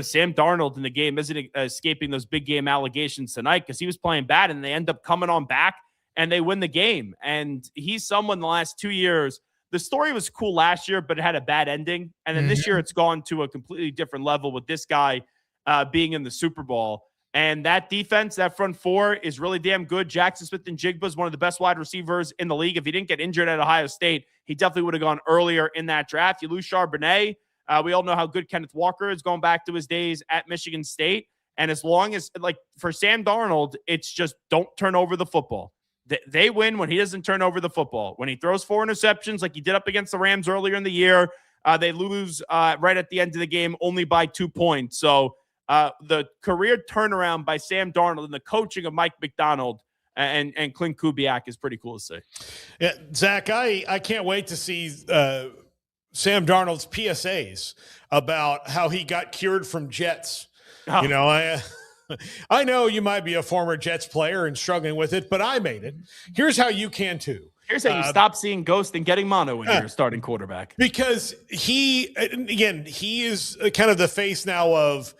Sam Darnold in the game isn't escaping those big game allegations tonight because he was playing bad, and they end up coming on back, and they win the game. And he's someone the last 2 years – the story was cool last year, but it had a bad ending. And then this year it's gone to a completely different level with this guy being in the Super Bowl. And that defense, that front four is really damn good. Jackson Smith-Njigba is one of the best wide receivers in the league. If he didn't get injured at Ohio State, he definitely would have gone earlier in that draft. You lose Charbonnet. We all know how good Kenneth Walker is going back to his days at Michigan State. And as long as, like, for Sam Darnold, it's just don't turn over the football. They win when he doesn't turn over the football. When he throws 4 interceptions like he did up against the Rams earlier in the year, they lose right at the end of the game only by 2 points. So the career turnaround by Sam Darnold and the coaching of Mike McDonald And Clint Kubiak is pretty cool to see. Yeah, Zach, I can't wait to see Sam Darnold's PSAs about how he got cured from Jets. Oh. You know, I know you might be a former Jets player and struggling with it, but I made it. Here's how you can too. Here's how you stop seeing ghosts and getting mono when you're a starting quarterback. Because he is kind of the face now of,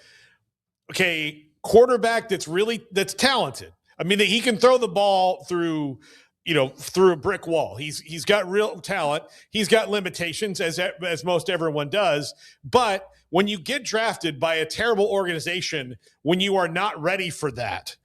okay, quarterback that's talented. I mean, he can throw the ball through a brick wall. He's got real talent. He's got limitations as most everyone does. But when you get drafted by a terrible organization, when you are not ready for that,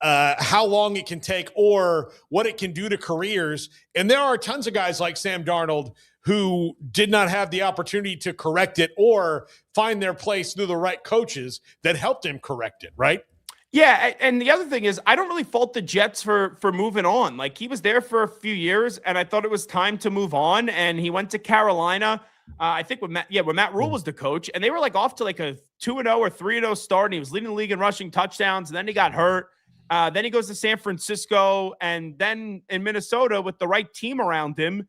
how long it can take or what it can do to careers. And there are tons of guys like Sam Darnold who did not have the opportunity to correct it or find their place through the right coaches that helped him correct it, right? Yeah, and the other thing is, I don't really fault the Jets for moving on. Like, he was there for a few years, and I thought it was time to move on, and he went to Carolina. I think when Matt Rule was the coach, and they were like off to like a 2-0 or 3-0 start, and he was leading the league in rushing touchdowns, and then he got hurt. Then he goes to San Francisco, and then in Minnesota with the right team around him,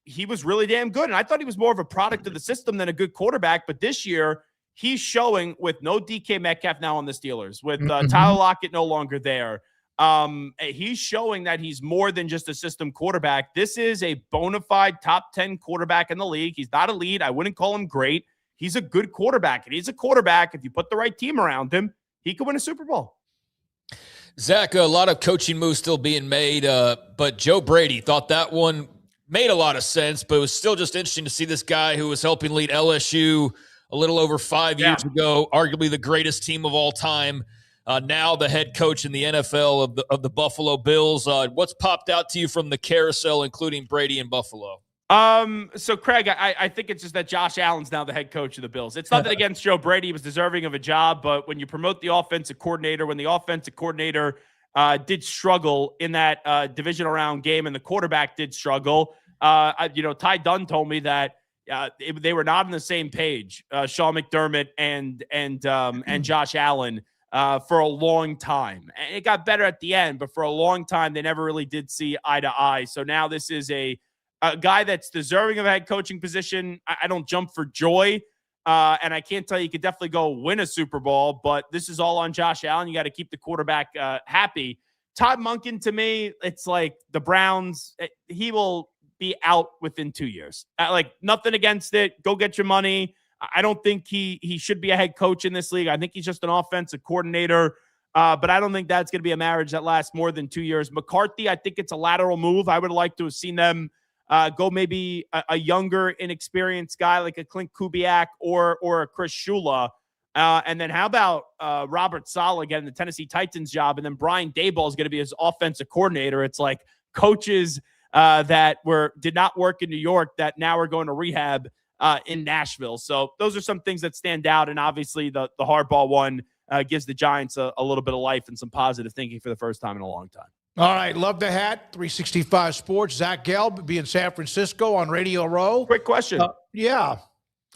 he was really damn good. And I thought he was more of a product of the system than a good quarterback. But this year, he's showing with no DK Metcalf now on the Steelers, with Tyler Lockett no longer there. He's showing that he's more than just a system quarterback. This is a bona fide top 10 quarterback in the league. He's not elite. I wouldn't call him great. He's a good quarterback. And he's a quarterback. If you put the right team around him, he could win a Super Bowl. Zach, a lot of coaching moves still being made, but Joe Brady thought that one made a lot of sense, but it was still just interesting to see this guy who was helping lead LSU a little over 5 years ago, arguably the greatest team of all time, now the head coach in the NFL of the Buffalo Bills. What's popped out to you from the carousel, including Brady and Buffalo? So Craig, I think it's just that Josh Allen's now the head coach of the Bills. It's nothing against Joe Brady. He was deserving of a job, but when you promote the offensive coordinator, when the offensive coordinator did struggle in that divisional round game and the quarterback did struggle, Ty Dunn told me that they were not on the same page, Sean McDermott and Josh Allen, for a long time. And it got better at the end, but for a long time, they never really did see eye to eye. So now this is a guy that's deserving of a head coaching position. I don't jump for joy, and I can't tell you could definitely go win a Super Bowl, but this is all on Josh Allen. You got to keep the quarterback happy. Todd Monken, to me, it's like the Browns. He will be out within 2 years. Like, nothing against it. Go get your money. I don't think he should be a head coach in this league. I think he's just an offensive coordinator, but I don't think that's going to be a marriage that lasts more than 2 years. McCarthy, I think it's a lateral move. I would like to have seen them go maybe a younger, inexperienced guy like a Clint Kubiak or a Chris Shula. And then how about Robert Saleh getting the Tennessee Titans job, and then Brian Daboll is going to be his offensive coordinator. It's like coaches that did not work in New York that now are going to rehab in Nashville. So those are some things that stand out. And obviously the Harbaugh one gives the Giants a little bit of life and some positive thinking for the first time in a long time. All right, love the hat. 365 Sports. Zach Gelb be in San Francisco on Radio Row. Quick question. Yeah.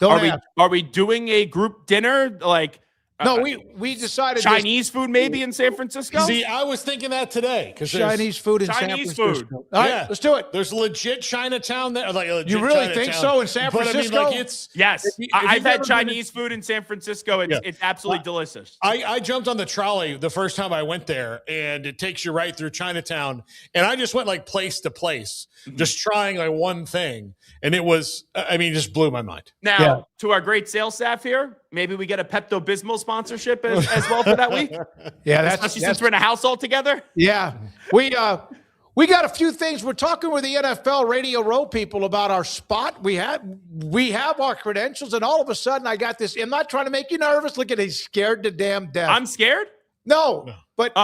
Are we doing a group dinner? Like, no, we decided Chinese food maybe in San Francisco. See, I was thinking that today because Chinese food in San Francisco. Food. All right, let's do it. There's legit Chinatown there. Like legit you really Chinatown. think so in San Francisco? But I mean, like yes. I've had Chinese food in San Francisco. It's absolutely delicious. I jumped on the trolley the first time I went there, and it takes you right through Chinatown. And I just went like place to place, just trying like one thing. And it was, it just blew my mind. Now, to our great sales staff here, maybe we get a Pepto-Bismol sponsorship as well for that week. Yeah, especially since we're in a house all together. Yeah, we got a few things. We're talking with the NFL Radio Row people about our spot. We have our credentials, and all of a sudden, I got this. I'm not trying to make you nervous. Look at it, he's scared to damn death. I'm scared. No, but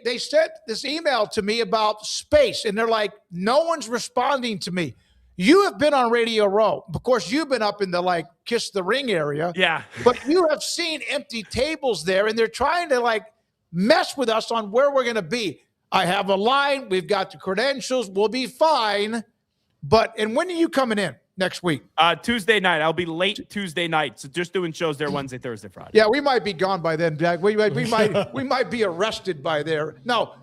they sent this email to me about space, and they're like, no one's responding to me. You have been on Radio Row. Of course, you've been up in the Kiss the Ring area. Yeah. But you have seen empty tables there, and they're trying to mess with us on where we're going to be. I have a line. We've got the credentials. We'll be fine. And when are you coming in next week? Tuesday night. I'll be late Tuesday night. So just doing shows there Wednesday, Thursday, Friday. Yeah, we might be gone by then, Jack. We might be arrested by there. No,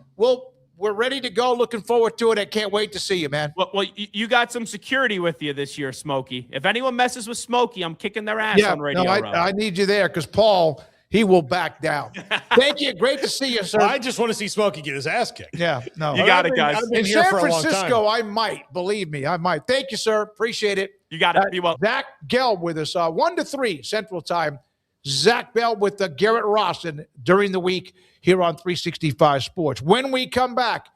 we're ready to go. Looking forward to it. I can't wait to see you, man. Well, you got some security with you this year, Smokey. If anyone messes with Smokey, I'm kicking their ass on Radio Row. I need you there because Paul, he will back down. Thank you. Great to see you, sir. I just want to see Smokey get his ass kicked. Yeah, no. You got it, guys. I've been In here San for a long Francisco, time. I might. Believe me, I might. Thank you, sir. Appreciate it. You got it. Be well. Zach Gelb with us, 1 to 3 Central Time. Zach Bell with Garrett Ross during the week here on 365 Sports. When we come back,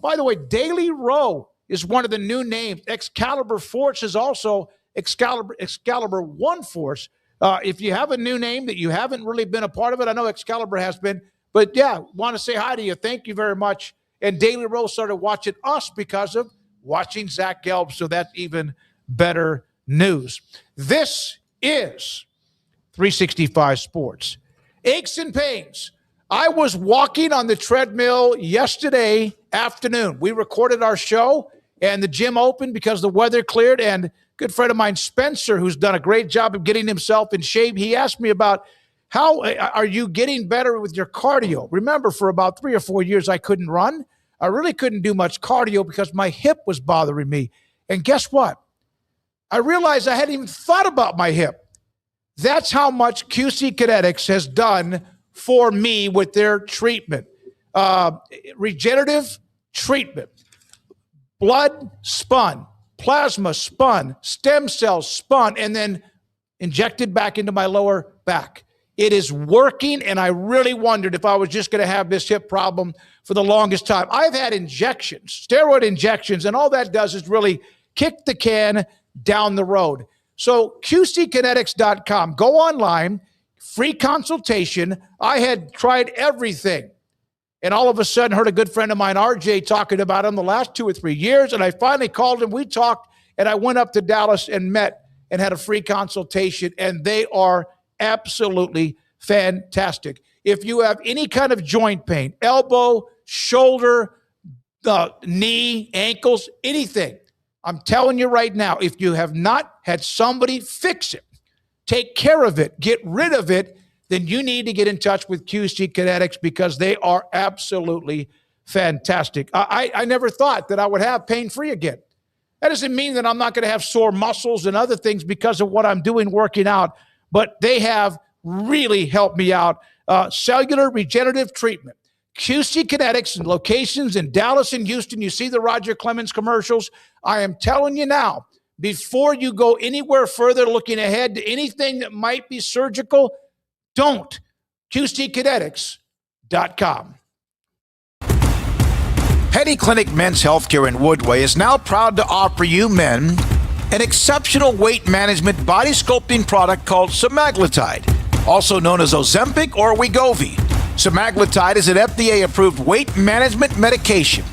by the way, Daily Row is one of the new names. Excalibur Force is also Excalibur One Force. If you have a new name that you haven't really been a part of it, I know Excalibur has been, but yeah, want to say hi to you. Thank you very much. And Daily Row started watching us because of watching Zach Gelb, so that's even better news. This is 365 Sports. Aches and pains. I was walking on the treadmill yesterday afternoon. We recorded our show, and the gym opened because the weather cleared, and a good friend of mine, Spencer, who's done a great job of getting himself in shape, he asked me about how are you getting better with your cardio? Remember, for about 3 or 4 years, I couldn't run. I really couldn't do much cardio because my hip was bothering me. And guess what? I realized I hadn't even thought about my hip. That's how much QC Kinetics has done for me with their treatment. Regenerative treatment. Blood spun, plasma spun, stem cells spun, and then injected back into my lower back. It is working, and I really wondered if I was just going to have this hip problem for the longest time. I've had injections, steroid injections, and all that does is really kick the can down the road. So QCkinetics.com. Go online, free consultation. I had tried everything, and all of a sudden heard a good friend of mine, RJ, talking about him the last 2 or 3 years, and I finally called him. We talked, and I went up to Dallas and met and had a free consultation, and they are absolutely fantastic. If you have any kind of joint pain, elbow, shoulder, knee, ankles, anything, I'm telling you right now, if you have not had somebody fix it, take care of it, get rid of it, then you need to get in touch with QC Kinetics because they are absolutely fantastic. I never thought that I would have pain-free again. That doesn't mean that I'm not going to have sore muscles and other things because of what I'm doing working out, but they have really helped me out. Cellular regenerative treatment. QC Kinetics and locations in Dallas and Houston. You see the Roger Clemens commercials. I am telling you now, before you go anywhere further looking ahead to anything that might be surgical, don't. QCkinetics.com. Petty Clinic Men's Healthcare in Woodway is now proud to offer you men an exceptional weight management body sculpting product called semaglutide, also known as Ozempic or Wegovy. Semaglutide is an FDA-approved weight management medication.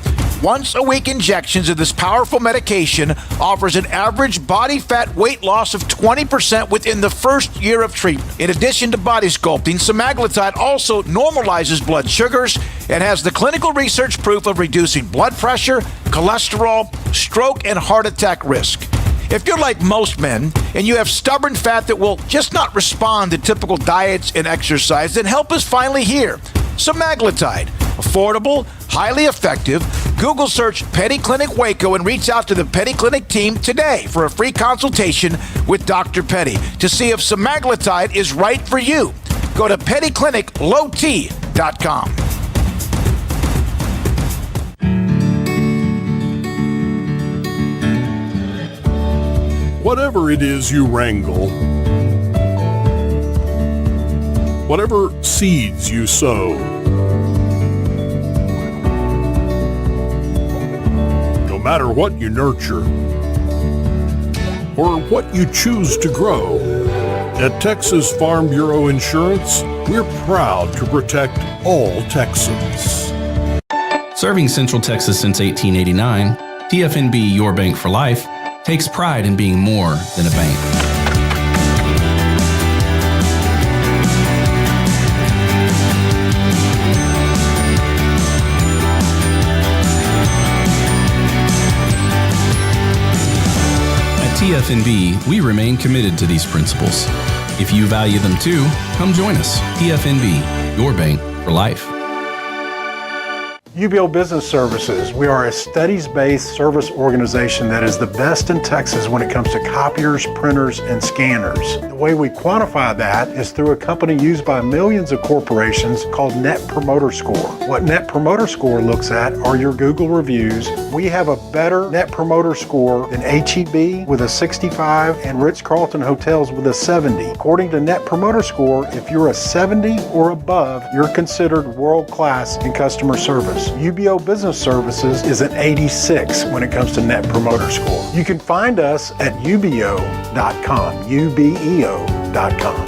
Once-a-week injections of this powerful medication offers an average body fat weight loss of 20% within the first year of treatment. In addition to body sculpting, semaglutide also normalizes blood sugars and has the clinical research proof of reducing blood pressure, cholesterol, stroke, and heart attack risk. If you're like most men and you have stubborn fat that will just not respond to typical diets and exercise, then help is finally here. Semaglutide, affordable, highly effective. Google search Petty Clinic Waco and reach out to the Petty Clinic team today for a free consultation with Dr. Petty to see if semaglutide is right for you. Go to pettycliniclowt.com. Whatever it is you wrangle, whatever seeds you sow, no matter what you nurture or what you choose to grow, at Texas Farm Bureau Insurance, we're proud to protect all Texans. Serving Central Texas since 1889, TFNB Your Bank for Life takes pride in being more than a bank. At TFNB, we remain committed to these principles. If you value them too, come join us. TFNB, Your Bank for Life. UBO Business Services. We are a studies-based service organization that is the best in Texas when it comes to copiers, printers, and scanners. The way we quantify that is through a company used by millions of corporations called Net Promoter Score. What Net Promoter Score looks at are your Google reviews. We have a better Net Promoter Score than H-E-B with a 65 and Ritz-Carlton Hotels with a 70. According to Net Promoter Score, if you're a 70 or above, you're considered world-class in customer service. UBO Business Services is an 86 when it comes to Net Promoter Score. You can find us at ubeo.com, ubeo.com.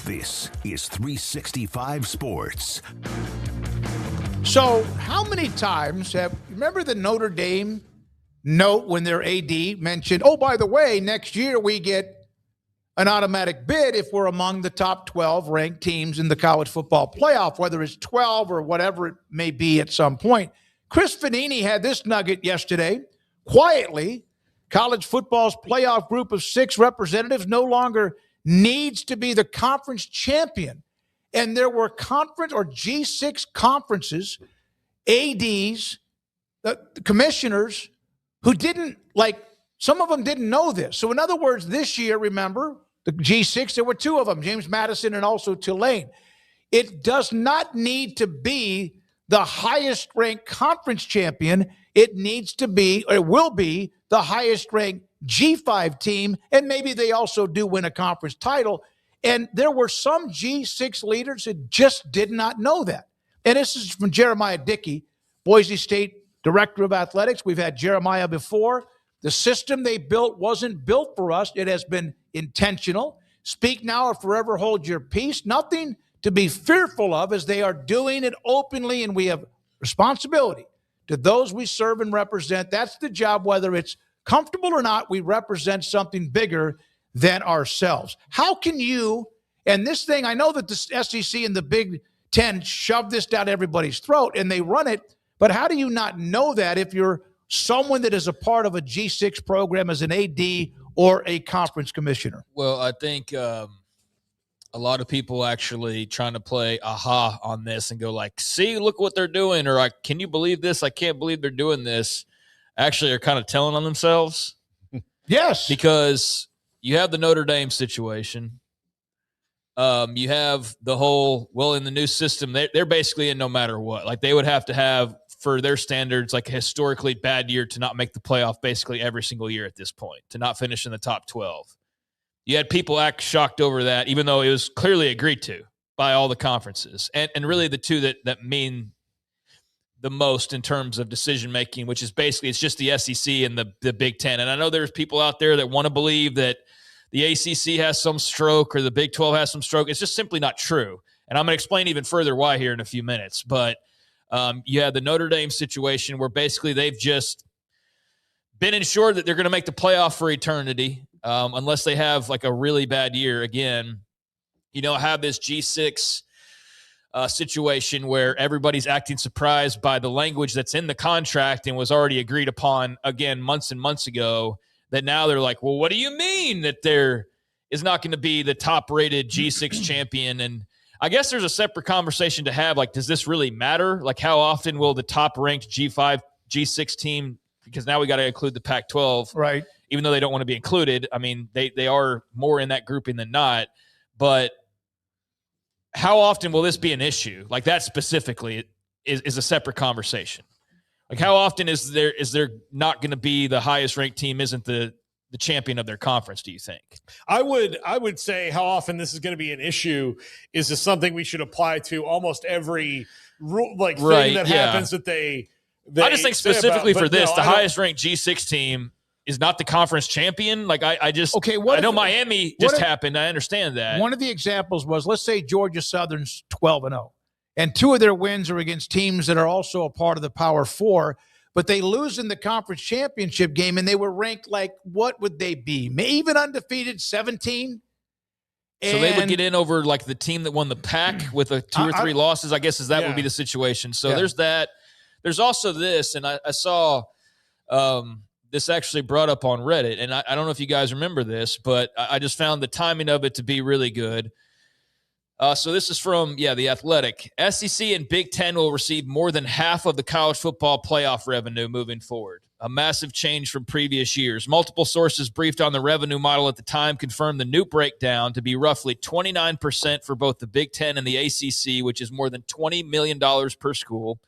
This is 365 Sports. So, how many times remember the Notre Dame note when their AD mentioned, oh, by the way, next year we get an automatic bid if we're among the top 12 ranked teams in the college football playoff, whether it's 12 or whatever it may be at some point. Chris Fanini had this nugget yesterday. Quietly, college football's playoff group of 6 representatives no longer needs to be the conference champion. And there were conference or G6 conferences, ADs, the commissioners who didn't, some of them didn't know this. So in other words, this year, remember, the G6, there were 2 of them, James Madison and also Tulane. It does not need to be the highest ranked conference champion. It needs to be, or it will be, the highest ranked G5 team. And maybe they also do win a conference title. And there were some G6 leaders that just did not know that. And this is from Jeremiah Dickey, Boise State Director of Athletics. We've had Jeremiah before. The system they built wasn't built for us. It has been intentional. Speak now or forever hold your peace. Nothing to be fearful of, as they are doing it openly, and we have responsibility to those we serve and represent. That's the job, whether it's comfortable or not. We represent something bigger than ourselves. How can you, and this thing, I know that the SEC and the Big Ten shove this down everybody's throat and they run it, but how do you not know that if you're someone that is a part of a G6 program as an AD or a conference commissioner? Well, I think a lot of people actually trying to play aha on this and go like, see, look what they're doing, or like, can you believe this? I can't believe they're doing this. Actually are kind of telling on themselves. Yes. Because you have the Notre Dame situation. You have the whole, well, in the new system, they're basically in no matter what. Like they would have to have, for their standards, like a historically bad year to not make the playoff basically every single year at this point, to not finish in the top 12. You had people act shocked over that, even though it was clearly agreed to by all the conferences. And really the two that mean the most in terms of decision-making, which is basically, it's just the SEC and the Big Ten. And I know there's people out there that want to believe that the ACC has some stroke or the Big 12 has some stroke. It's just simply not true. And I'm going to explain even further why here in a few minutes. But you had the Notre Dame situation where basically they've just been ensured that they're going to make the playoff for eternity, unless they have like a really bad year again. You know, have this G6 situation where everybody's acting surprised by the language that's in the contract and was already agreed upon, again, months and months ago, that now they're like, well, what do you mean that there is not going to be the top-rated G6 champion? And I guess there's a separate conversation to have. Like, does this really matter? Like, how often will the top-ranked G5, G6 team, because now we got to include the Pac-12, right? Even though they don't want to be included. I mean, they are more in that grouping than not. But how often will this be an issue? Like that specifically is a separate conversation. Like how often is there not going to be the highest ranked team isn't the champion of their conference, do you think? I would say how often this is going to be an issue is this something we should apply to almost every rule, like thing that happens that they I just think specifically about, for this, no, the highest ranked G6 team is not the conference champion. Like I know Miami just happened. I understand that. One of the examples was, let's say Georgia Southern's 12-0, and 2 of their wins are against teams that are also a part of the Power Four, but they lose in the conference championship game, and they were ranked like, what would they be? Even undefeated, 17? So they would get in over like the team that won the Pac with 2 or 3 losses, I guess, would be the situation. So there's that. There's also this, and I saw this actually brought up on Reddit, and I don't know if you guys remember this, but I just found the timing of it to be really good. So this is from, The Athletic. SEC and Big Ten will receive more than half of the college football playoff revenue moving forward. A massive change from previous years. Multiple sources briefed on the revenue model at the time confirmed the new breakdown to be roughly 29% for both the Big Ten and the ACC, which is more than $20 million per school.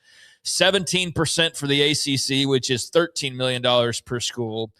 17% for the ACC, which is $13 million per school.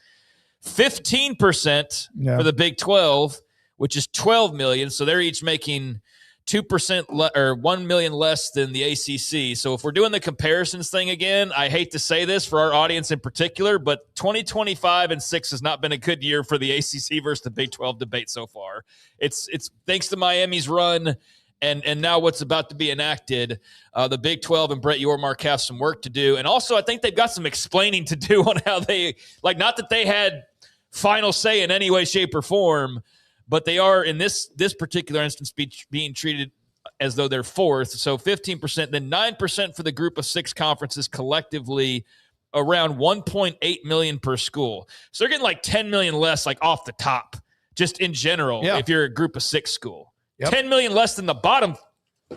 15% for the Big 12, which is $12 million. So they're each making 2% or $1 million less than the ACC. So if we're doing the comparisons thing again, I hate to say this for our audience in particular, but 2025 and 6 has not been a good year for the ACC versus the Big 12 debate so far. It's thanks to Miami's run and now what's about to be enacted. The Big 12 and Brett Yormark have some work to do. And also I think they've got some explaining to do on how they, not that they had final say in any way, shape, or form, but they are, in this particular instance, being treated as though they're fourth. So 15%, then 9% for the group of 6 conferences collectively, around $1.8 million per school. So they're getting $10 million less off the top, just in general, if you're a group of 6 school. Yep. $10 million less than the bottom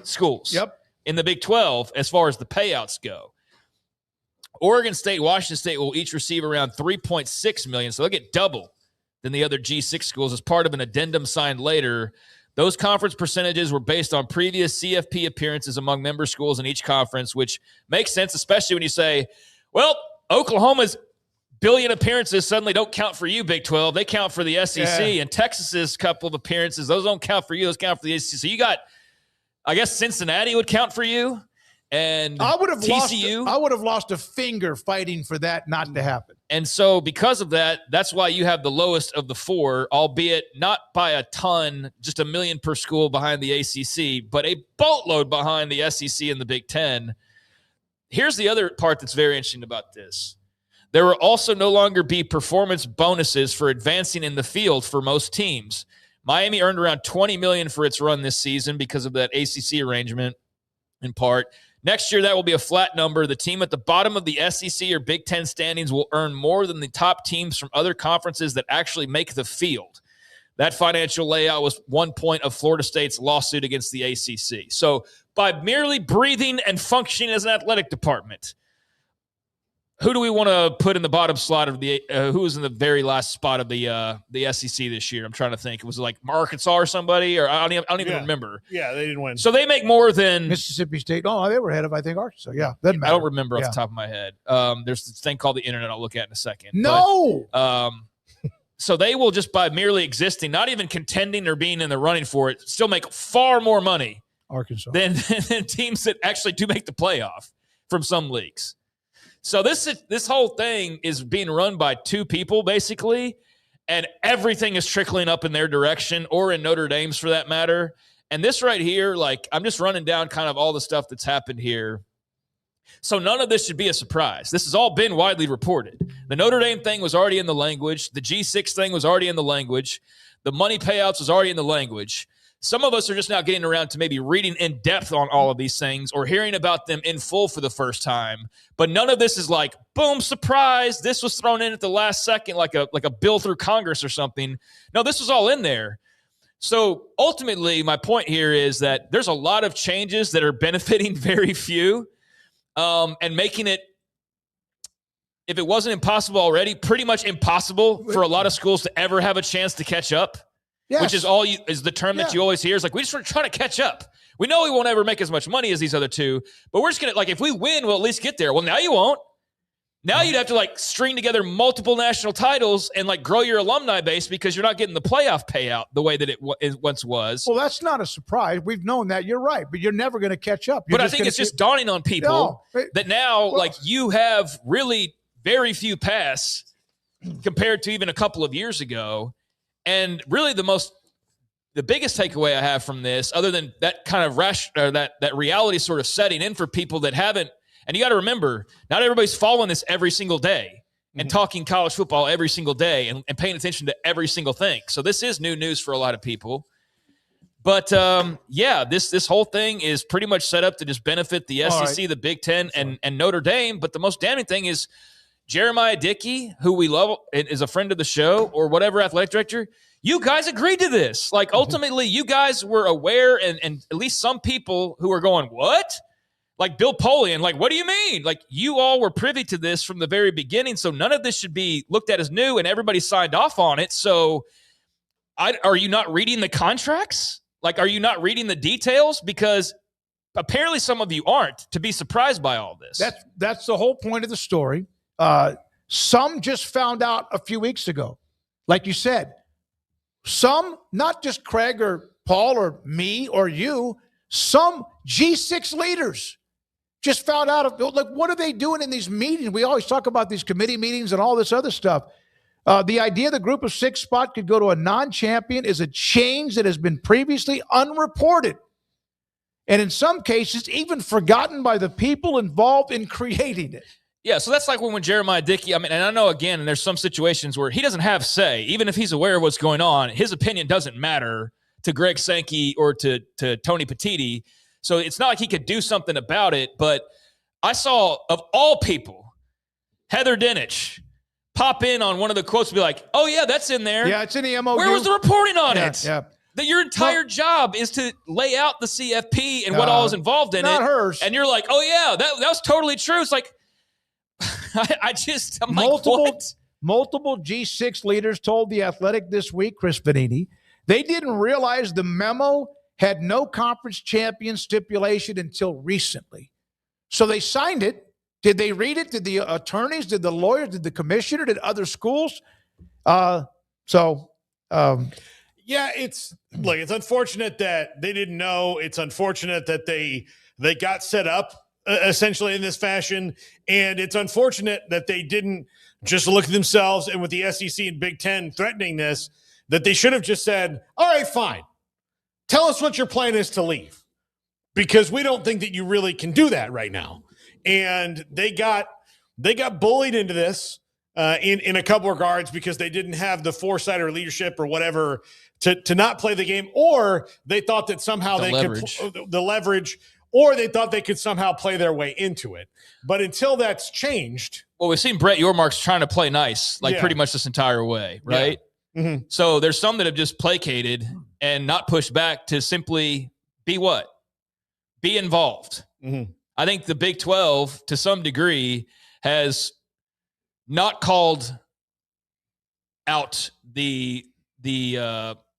schools in the Big 12 as far as the payouts go. Oregon State, Washington State will each receive around $3.6 million, so they'll get double than the other G6 schools as part of an addendum signed later. Those conference percentages were based on previous CFP appearances among member schools in each conference, which makes sense, especially when you say, well, Oklahoma's billion appearances suddenly don't count for you, Big 12. They count for the SEC, and Texas's couple of appearances, those don't count for you. Those count for the SEC. So you got, I guess Cincinnati would count for you, and I would have TCU. I would have lost a finger fighting for that not to happen. And so because of that, that's why you have the lowest of the 4, albeit not by a ton, just $1 million per school behind the ACC, but a boatload behind the SEC and the Big Ten. Here's the other part that's very interesting about this. There will also no longer be performance bonuses for advancing in the field for most teams. Miami earned around $20 million for its run this season because of that ACC arrangement, in part. Next year, that will be a flat number. The team at the bottom of the SEC or Big Ten standings will earn more than the top teams from other conferences that actually make the field. That financial layout was one point of Florida State's lawsuit against the ACC. So by merely breathing and functioning as an athletic department, who do we want to put in the bottom slot of the who was in the very last spot of the SEC this year? I'm trying to think. It was Arkansas or somebody, or I don't even remember. Yeah, they didn't win. So they make more than Mississippi State. Oh, they were ahead of, I think, Arkansas. Yeah, doesn't matter. I don't remember off the top of my head. There's this thing called the internet I'll look at in a second. No. But, so they will just by merely existing, not even contending or being in the running for it, still make far more money Arkansas than teams that actually do make the playoff from some leagues. So this whole thing is being run by 2 people, basically, and everything is trickling up in their direction, or in Notre Dame's for that matter. And this right here, I'm just running down kind of all the stuff that's happened here. So none of this should be a surprise. This has all been widely reported. The Notre Dame thing was already in the language. The G6 thing was already in the language. The money payouts was already in the language. Some of us are just now getting around to maybe reading in depth on all of these things or hearing about them in full for the first time. But none of this is boom, surprise. This was thrown in at the last second like a bill through Congress or something. No, this was all in there. So ultimately, my point here is that there's a lot of changes that are benefiting very few and making it, if it wasn't impossible already, pretty much impossible for a lot of schools to ever have a chance to catch up. Yes. Which is the term that you always hear. Is we just want to try to catch up. We know we won't ever make as much money as these other 2, but we're just going to, if we win, we'll at least get there. Well, now you won't. Now you'd have to string together multiple national titles and grow your alumni base because you're not getting the playoff payout the way that it once was. Well, that's not a surprise. We've known that. You're right, but you're never going to catch up. But I think it's just dawning on people that now, you have really very few paths compared to even a couple of years ago. And really the biggest takeaway I have from this, other than that kind of that reality sort of setting in for people that haven't, and you got to remember, not everybody's following this every single day and talking college football every single day and paying attention to every single thing. So this is new news for a lot of people. But this whole thing is pretty much set up to just benefit the SEC, the Big Ten, and Notre Dame. But the most damning thing is Jeremiah Dickey, who we love and is a friend of the show, or whatever athletic director, you guys agreed to this. Like, ultimately, you guys were aware, and at least some people who were going, what? Like Bill Polian, like, what do you mean? Like, you all were privy to this from the very beginning, so none of this should be looked at as new, and everybody signed off on it. So are you not reading the contracts? Like, are you not reading the details? Because apparently some of you aren't, to be surprised by all this. That's the whole point of the story. Some just found out a few weeks ago. Like you said, some, not just Craig or Paul or me or you, some G6 leaders just found out. Like, what are they doing in these meetings? We always talk about these committee meetings and all this other stuff. The idea the group of 6 spot could go to a non-champion is a change that has been previously unreported. And in some cases, even forgotten by the people involved in creating it. Yeah, so that's like when Jeremiah Dickey, I mean, and I know, again, and there's some situations where he doesn't have say. Even if he's aware of what's going on, his opinion doesn't matter to Greg Sankey or to Tony Petitti. So it's not like he could do something about it. But I saw, of all people, Heather Dinich pop in on one of the quotes and be like, oh, yeah, that's in there. Yeah, it's in the MOU. Where was the reporting on it? Yeah. That your entire job is to lay out the CFP and what all is involved in it. Not hers. And you're like, oh, yeah, that was totally true. It's like, I'm multiple, like, what? Multiple G6 leaders told The Athletic this week, Chris Vanini, they didn't realize the memo had no conference champion stipulation until recently. So they signed it. Did they read it? Did the attorneys? Did the lawyers? Did the commissioner? Did other schools? Yeah, it's unfortunate that they didn't know. It's unfortunate that they got set up essentially in this fashion, and it's unfortunate that they didn't just look at themselves, and with the SEC and Big Ten threatening this, that they should have just said, all right, fine. Tell us what your plan is to leave, because we don't think that you really can do that right now. And they got bullied into this in a couple of regards because they didn't have the foresight or leadership or whatever to not play the game, or they thought that somehow could the leverage, or they thought they could somehow play their way into it. But until that's changed. Well, we've seen Brett Yormark's trying to play nice, pretty much this entire way, right? Yeah. Mm-hmm. So there's some that have just placated and not pushed back to simply be what? Be involved. Mm-hmm. I think the Big 12, to some degree, has not called out the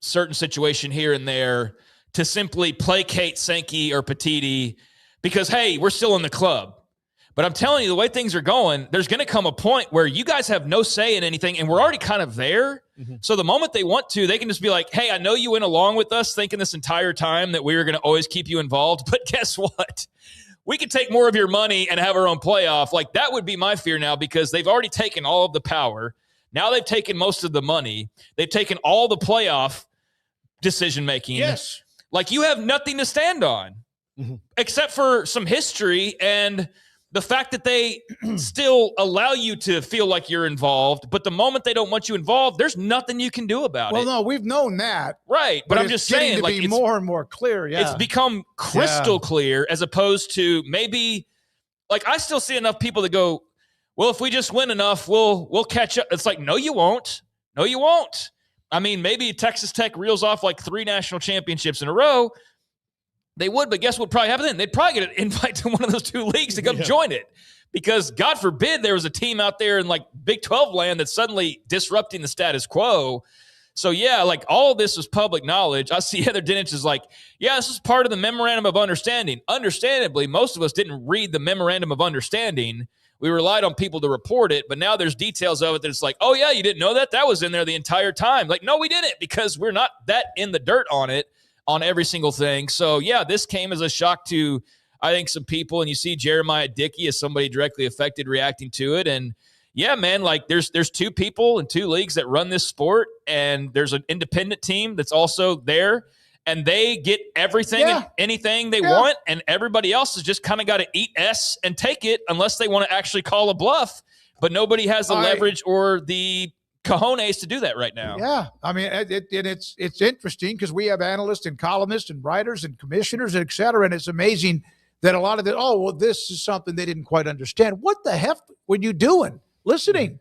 certain situation here and there to simply placate Sankey or Petitti because, hey, we're still in the club. But I'm telling you, the way things are going, there's going to come a point where you guys have no say in anything, and we're already kind of there. Mm-hmm. So the moment they want to, they can just be like, hey, I know you went along with us thinking this entire time that we were going to always keep you involved, but guess what? We could take more of your money and have our own playoff. Like, that would be my fear now, because they've already taken all of the power. Now they've taken most of the money. They've taken all the playoff decision-making. Yes. Like, you have nothing to stand on except for some history and the fact that they still allow you to feel like you're involved, but the moment they don't want you involved, there's nothing you can do about it. Well, no, we've known that. Right, but I'm just saying, like, it's more and more clear. Yeah, it's become crystal clear, as opposed to maybe, like, I still see enough people that go, well, if we just win enough, we'll catch up. It's like, no, you won't. No, you won't. I mean, maybe Texas Tech reels off like 3 national championships in a row. They would, but guess what would probably happen then? They'd probably get an invite to one of those 2 leagues to come join it, because God forbid there was a team out there in like Big 12 land that's suddenly disrupting the status quo. So yeah, like, all of this was public knowledge. I see Heather Dinich is like, yeah, this is part of the memorandum of understanding. Understandably, most of us didn't read the memorandum of understanding. We relied on people to report it, but now there's details of it that it's like, oh yeah, you didn't know that? That was in there the entire time. Like, no, we didn't, because we're not that in the dirt on it, on every single thing. So yeah, this came as a shock to, I think, some people, and you see Jeremiah Dickey as somebody directly affected reacting to it. And yeah, man, like, there's 2 people in 2 leagues that run this sport, and there's an independent team that's also there, and they get everything and anything they want, and everybody else has just kind of got to eat S and take it unless they want to actually call a bluff. But nobody has the leverage or the cojones to do that right now. Yeah, I mean, it's interesting because we have analysts and columnists and writers and commissioners, et cetera, and it's amazing that a lot of this is something they didn't quite understand. What the heck were you doing? Listening.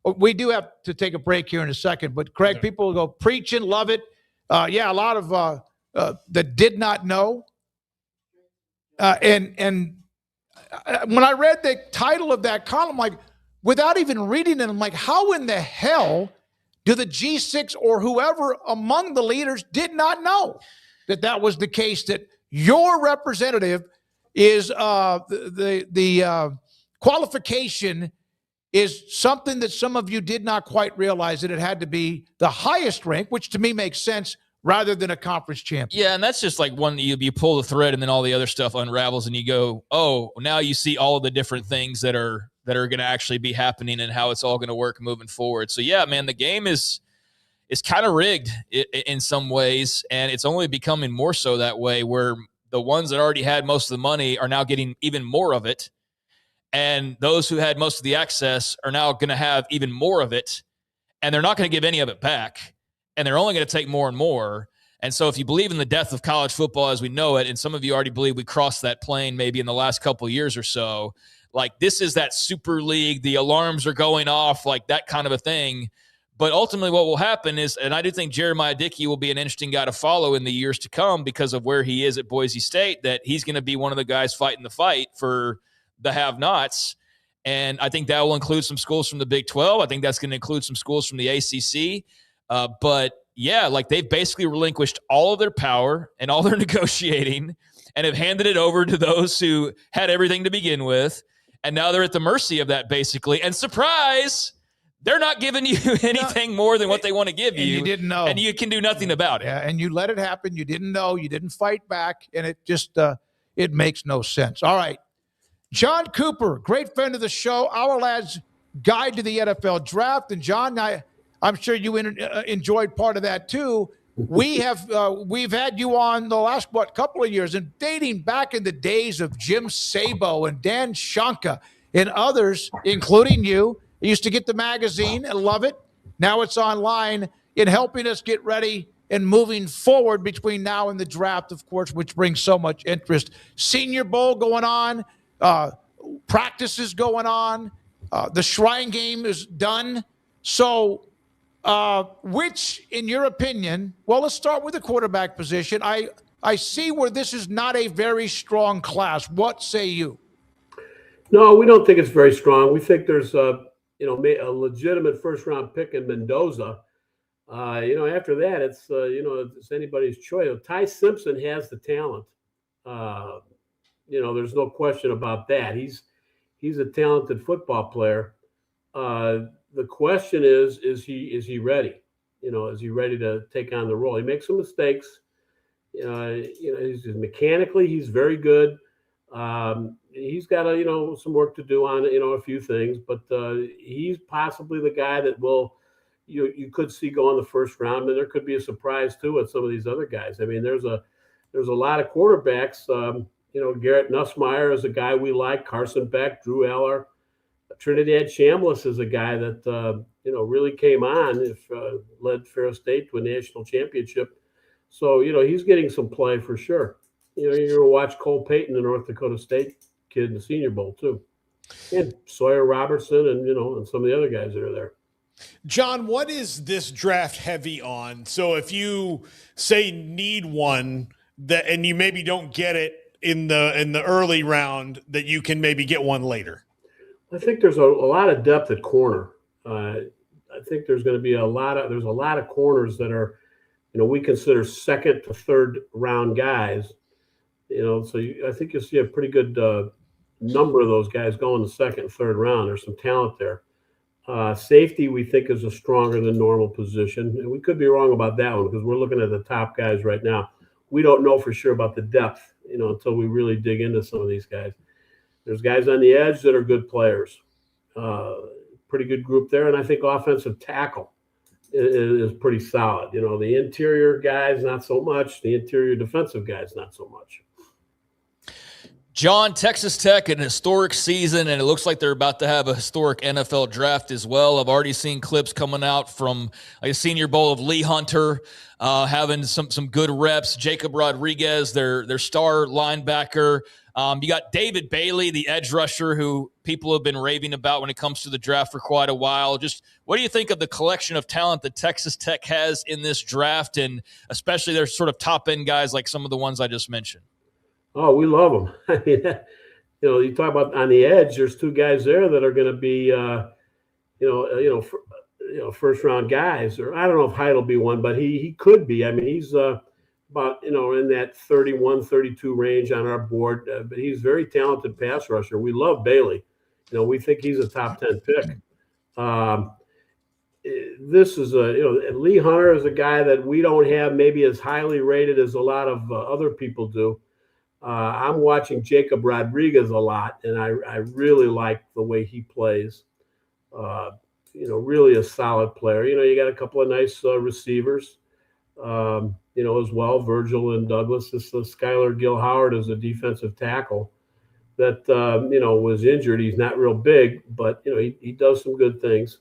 we do have to take a break here in a second, but Craig, people will go preaching, love it. A lot of that did not know. And when I read the title of that column, like without even reading it, I'm like, how in the hell do the G6 or whoever among the leaders did not know that was the case, that your representative is the qualification is something that some of you did not quite realize, that it had to be the highest rank, which to me makes sense, rather than a conference champion. Yeah, and that's just like one you pull the thread and then all the other stuff unravels and you go, oh, now you see all of the different things that are going to actually be happening and how it's all going to work moving forward. So yeah, man, the game is kind of rigged in some ways, and it's only becoming more so that way, where the ones that already had most of the money are now getting even more of it, and those who had most of the access are now going to have even more of it, and they're not going to give any of it back, and they're only going to take more and more. And so if you believe in the death of college football as we know it, and some of you already believe we crossed that plane maybe in the last couple of years or so, like this is that super league, the alarms are going off, like that kind of a thing. But ultimately what will happen is, and I do think Jeremiah Dickey will be an interesting guy to follow in the years to come because of where he is at Boise State, that he's going to be one of the guys fighting the fight for the have-nots. And I think that will include some schools from the Big 12. I think that's going to include some schools from the ACC. But yeah, like they've basically relinquished all of their power and all their negotiating and have handed it over to those who had everything to begin with. And now they're at the mercy of that basically. And surprise, they're not giving you anything more than what they want to give you. You didn't know. And you can do nothing about it. Yeah, and you let it happen. You didn't know. You didn't fight back. And it just, it makes no sense. All right. John Cooper, great friend of the show, Our Lad's Guide to the NFL Draft. And John, I'm sure you enjoyed part of that too. We've had you on the last, couple of years, and dating back in the days of Jim Sabo and Dan Shanka and others, including you. I used to get the magazine and love it. Now it's online, in helping us get ready and moving forward between now and the draft, of course, which brings so much interest. Senior Bowl going on, practices going on, the Shrine Game is done. So which, in your opinion, well, let's start with the quarterback position. I see where this is not a very strong class. What say you? No, we don't think it's very strong. We think there's a legitimate first-round pick in Mendoza. After that, it's anybody's choice. Ty Simpson has the talent. There's no question about that. He's a talented football player. The question is he ready? Is he ready to take on the role? He makes some mistakes. Mechanically, he's very good. He's got some work to do on a few things, but he's possibly the guy that you could see go in the first round, and there could be a surprise too with some of these other guys. I mean, there's a lot of quarterbacks. Garrett Nussmeier is a guy we like. Carson Beck, Drew Eller, Trinidad Chambliss is a guy that really came on, led Ferris State to a national championship. So he's getting some play for sure. You're going to watch Cole Payton, the North Dakota State kid, in the Senior Bowl too, and Sawyer Robertson, and some of the other guys that are there. John, what is this draft heavy on? So if you say need one and you maybe don't get it in the early round, that you can maybe get one later. I think there's a lot of depth at corner. I think there's going to be a lot of corners that are, we consider second to third round guys. I think you'll see a pretty good number of those guys go in the second, third round. There's some talent there. Safety, we think, is a stronger than normal position. And we could be wrong about that one because we're looking at the top guys right now. We don't know for sure about the depth, until we really dig into some of these guys. There's guys on the edge that are good players. Pretty good group there. And I think offensive tackle is pretty solid. The interior guys, not so much. The interior defensive guys, not so much. John, Texas Tech, an historic season, and it looks like they're about to have a historic NFL draft as well. I've already seen clips coming out from a Senior Bowl of Lee Hunter having some good reps. Jacob Rodriguez, their star linebacker, You got David Bailey, the edge rusher, who people have been raving about when it comes to the draft for quite a while. Just what do you think of the collection of talent that Texas Tech has in this draft, and especially their sort of top-end guys like some of the ones I just mentioned? Oh, we love them. I mean, you talk about on the edge. There's two guys there that are going to be, first round guys. Or I don't know if Hyde will be one, but he could be. I mean, he's about in that 31, 32 range on our board. But he's a very talented pass rusher. We love Bailey. We think he's a top 10 pick. This is Lee Hunter is a guy that we don't have maybe as highly rated as a lot of other people do. I'm watching Jacob Rodriguez a lot, and I really like the way he plays. Really a solid player. You got a couple of nice receivers, as well, Virgil and Douglas. This Skylar Gill Howard is a defensive tackle that, was injured. He's not real big, but, he does some good things.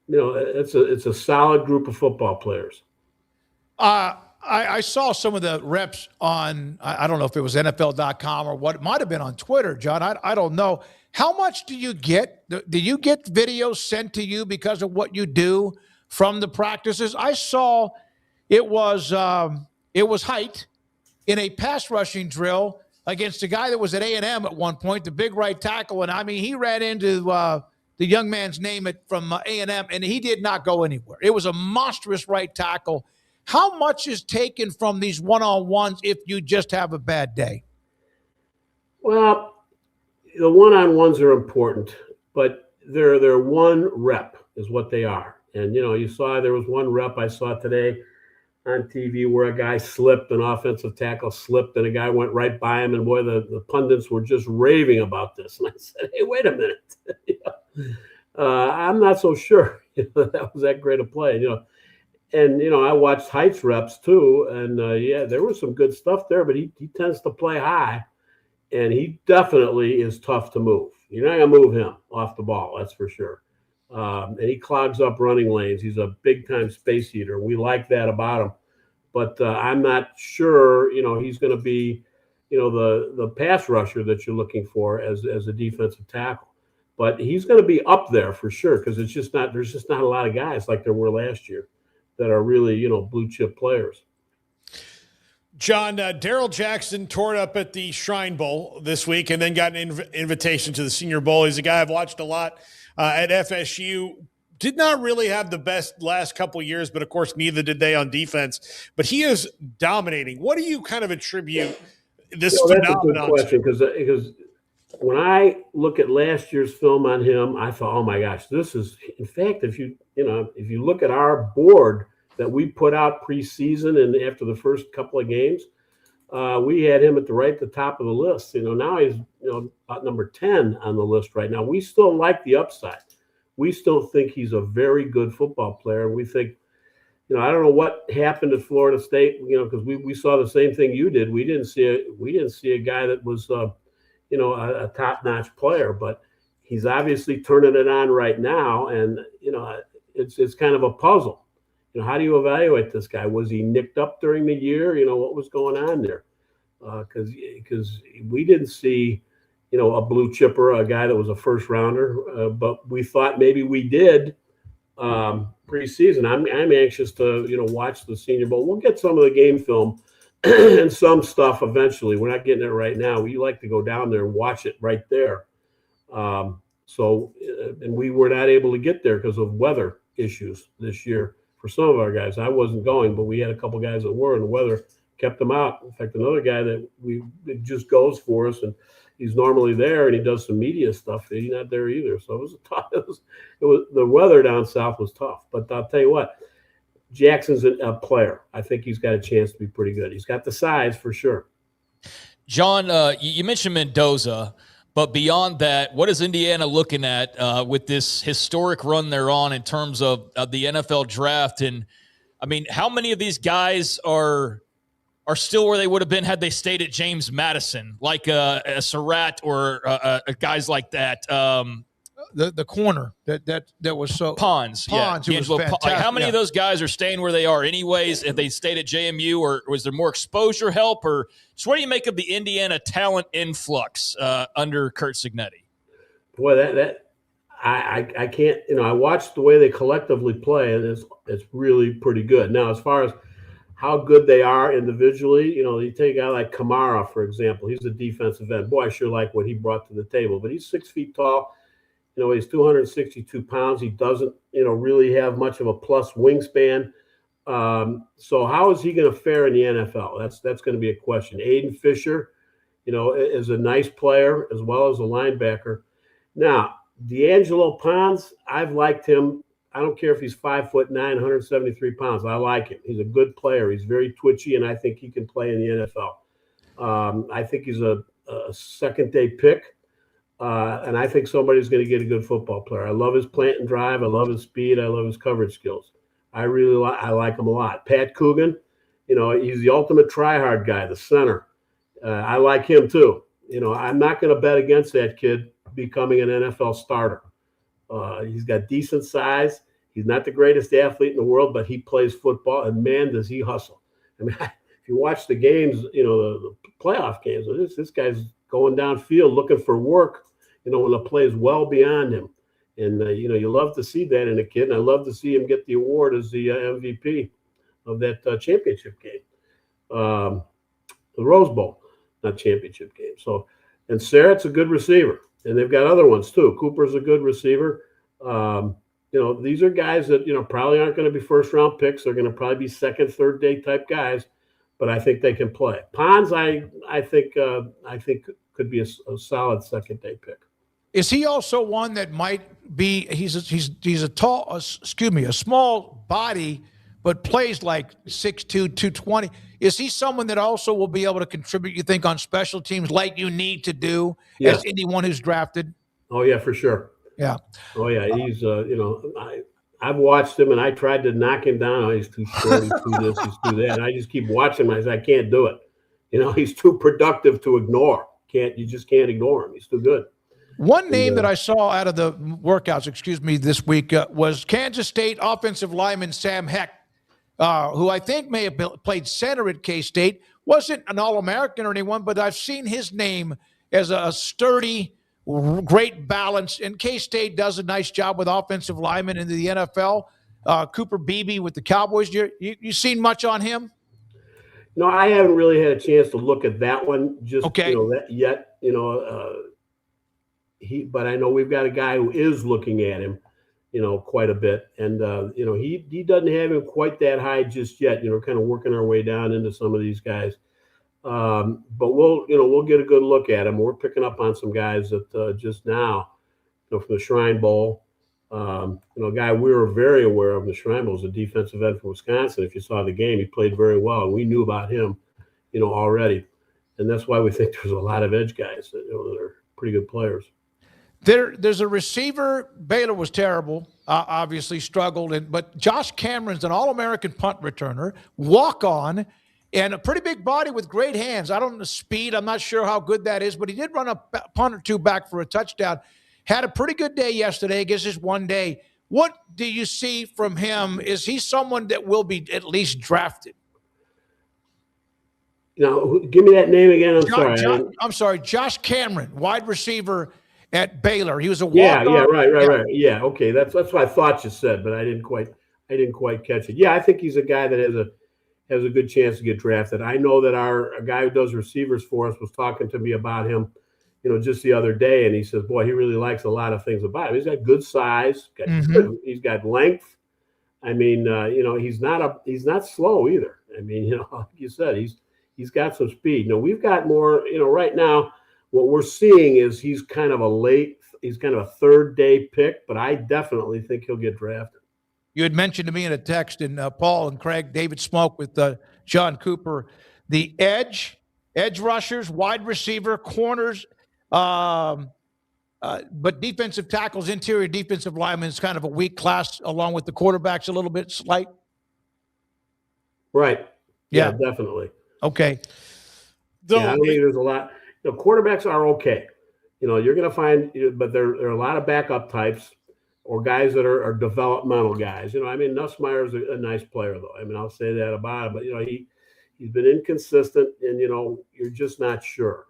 It's a solid group of football players. I saw some of the reps on, I don't know if it was NFL.com or what, it might have been on Twitter, John. I don't know. How much do you get? Do you get videos sent to you because of what you do from the practices? I saw it was Height in a pass rushing drill against a guy that was at A&M at one point, the big right tackle. And I mean, he ran into the young man's name from A&M, and he did not go anywhere. It was a monstrous right tackle. How much is taken from these one-on-ones if you just have a bad day? Well, the one-on-ones are important, but they're one rep is what they are. And, you saw there was one rep I saw today on TV where a guy slipped, an offensive tackle slipped, and a guy went right by him. And, boy, the pundits were just raving about this. And I said, hey, wait a minute. I'm not so sure that was that great a play, And, I watched Height's reps too. And, there was some good stuff there, but he tends to play high. And he definitely is tough to move. You're not going to move him off the ball, that's for sure. And he clogs up running lanes. He's a big-time space eater. We like that about him. But I'm not sure, he's going to be, the pass rusher that you're looking for as a defensive tackle. But he's going to be up there for sure because there's just not a lot of guys like there were last year that are really, blue-chip players. John, Darrell Jackson tore it up at the Shrine Bowl this week and then got an invitation to the Senior Bowl. He's a guy I've watched a lot at FSU. Did not really have the best last couple of years, but, of course, neither did they on defense. But he is dominating. What do you kind of attribute this phenomenon? That's a good question because when I look at last year's film on him, I thought, oh, my gosh, this is – in fact, if you look at our board – that we put out preseason and after the first couple of games, we had him at the top of the list. Now he's about number 10 on the list right now. We still like the upside. We still think he's a very good football player. We think, I don't know what happened at Florida State, because we saw the same thing you did. We didn't see a guy that was a top-notch player, but he's obviously turning it on right now, and it's kind of a puzzle. How do you evaluate this guy? Was he nicked up during the year? What was going on there? Because we didn't see, a blue chipper, a guy that was a first rounder, but we thought maybe we did preseason. I'm anxious to watch the Senior Bowl. We'll get some of the game film and some stuff eventually. We're not getting it right now. We like to go down there and watch it right there. And we were not able to get there because of weather issues this year. For some of our guys, I wasn't going, but we had a couple guys that were, and the weather kept them out. In fact, another guy that it just goes for us, and he's normally there, and he does some media stuff. He's not there either, so it was tough. It was the weather down south was tough. But I'll tell you what, Jackson's a player. I think he's got a chance to be pretty good. He's got the size for sure. John, you mentioned Mendoza. But beyond that, what is Indiana looking at with this historic run they're on in terms of the NFL draft? And, I mean, how many of these guys are still where they would have been had they stayed at James Madison, like a Surratt or guys like that? the corner that was so Pons, who was D'Angelo fantastic. Like, how many yeah. of those guys are staying where they are anyways? If they stayed at JMU, or was there more exposure help, or just what do you make of the Indiana talent influx under Kurt Signetti? Boy, I can't. I watched the way they collectively play, and it's really pretty good. Now, as far as how good they are individually, you take a guy like Kamara, for example. He's a defensive end. Boy, I sure like what he brought to the table. But he's 6 feet tall. He's 262 pounds. He doesn't, really have much of a plus wingspan. So how is he going to fare in the NFL? That's going to be a question. Aiden Fisher, is a nice player as well as a linebacker. Now, D'Angelo Pons, I've liked him. I don't care if he's 5'9", 173 pounds. I like him. He's a good player. He's very twitchy, and I think he can play in the NFL. I think he's a second-day pick, and I think somebody's going to get a good football player. I love his plant and drive. I love his speed. I love his coverage skills. I like him a lot. Pat Coogan, he's the ultimate try-hard guy, the center. I like him too. I'm not going to bet against that kid becoming an NFL starter. He's got decent size. He's not the greatest athlete in the world, but he plays football, and man, does he hustle. I mean, if you watch the games, the playoff games, this guy's going downfield looking for work, when the play is well beyond him. And, you love to see that in a kid, and I love to see him get the award as the MVP of that championship game, the Rose Bowl, not championship game. So, and Sarrett's a good receiver. And they've got other ones too. Cooper's a good receiver. These are guys that, probably aren't going to be first-round picks. They're going to probably be second, third-day type guys, but I think they can play. Pons, I think could be a solid second-day pick. Is he also one that might be? He's a small body, but plays like 6'2", 220. Is he someone that also will be able to contribute, you think, on special teams like you need to do as anyone who's drafted? Oh, yeah, for sure. Yeah. Oh, yeah. He's, I've watched him, and I tried to knock him down. Oh, he's too short. He's too this, he's too that. And I just keep watching him. I say, I can't do it. He's too productive to ignore. You just can't ignore him. He's too good. One name that I saw out of the workouts, this week was Kansas State offensive lineman Sam Heck, who I think may have played center at K-State. Wasn't an All-American or anyone, but I've seen his name as a sturdy, great balance. And K-State does a nice job with offensive linemen into the NFL. Cooper Beebe with the Cowboys. You seen much on him? No, I haven't really had a chance to look at that one yet. But I know we've got a guy who is looking at him, quite a bit. And, he doesn't have him quite that high just yet, kind of working our way down into some of these guys. But we'll get a good look at him. We're picking up on some guys that just now, from the Shrine Bowl. A guy we were very aware of in the Shrine Bowl was a defensive end from Wisconsin. If you saw the game, he played very well. And we knew about him, already. And that's why we think there's a lot of edge guys that are pretty good players. There's a receiver. Baylor was terrible, obviously struggled, but Josh Cameron's an All-American punt returner, walk-on, and a pretty big body with great hands. I don't know the speed. I'm not sure how good that is, but he did run a punt or two back for a touchdown. Had a pretty good day yesterday. I guess it's one day. What do you see from him? Is he someone that will be at least drafted? Now, give me that name again. I'm sorry. Josh Cameron, wide receiver at Baylor. He was a walk-on. Yeah, right. Yeah, okay. That's what I thought you said, but I didn't quite catch it. Yeah, I think he's a guy that has a good chance to get drafted. I know that a guy who does receivers for us was talking to me about him, just the other day, and he says, boy, he really likes a lot of things about him. He's got good size, he's got length. I mean, he's not slow either. I mean, like you said, he's got some speed. We've got more, right now. What we're seeing is he's kind of a third-day pick, but I definitely think he'll get drafted. You had mentioned to me in a text, and Paul and Craig, David Smoak with John Cooper, the edge rushers, wide receiver, corners, but defensive tackles, interior defensive linemen is kind of a weak class, along with the quarterbacks a little bit slight. Right. Yeah, definitely. Okay. I think there's a lot. Quarterbacks are okay. you're going to find, but there are a lot of backup types or guys that are developmental guys. Nussmeier's a nice player, though. I'll say that about him. But, he's been inconsistent, and, you're just not sure,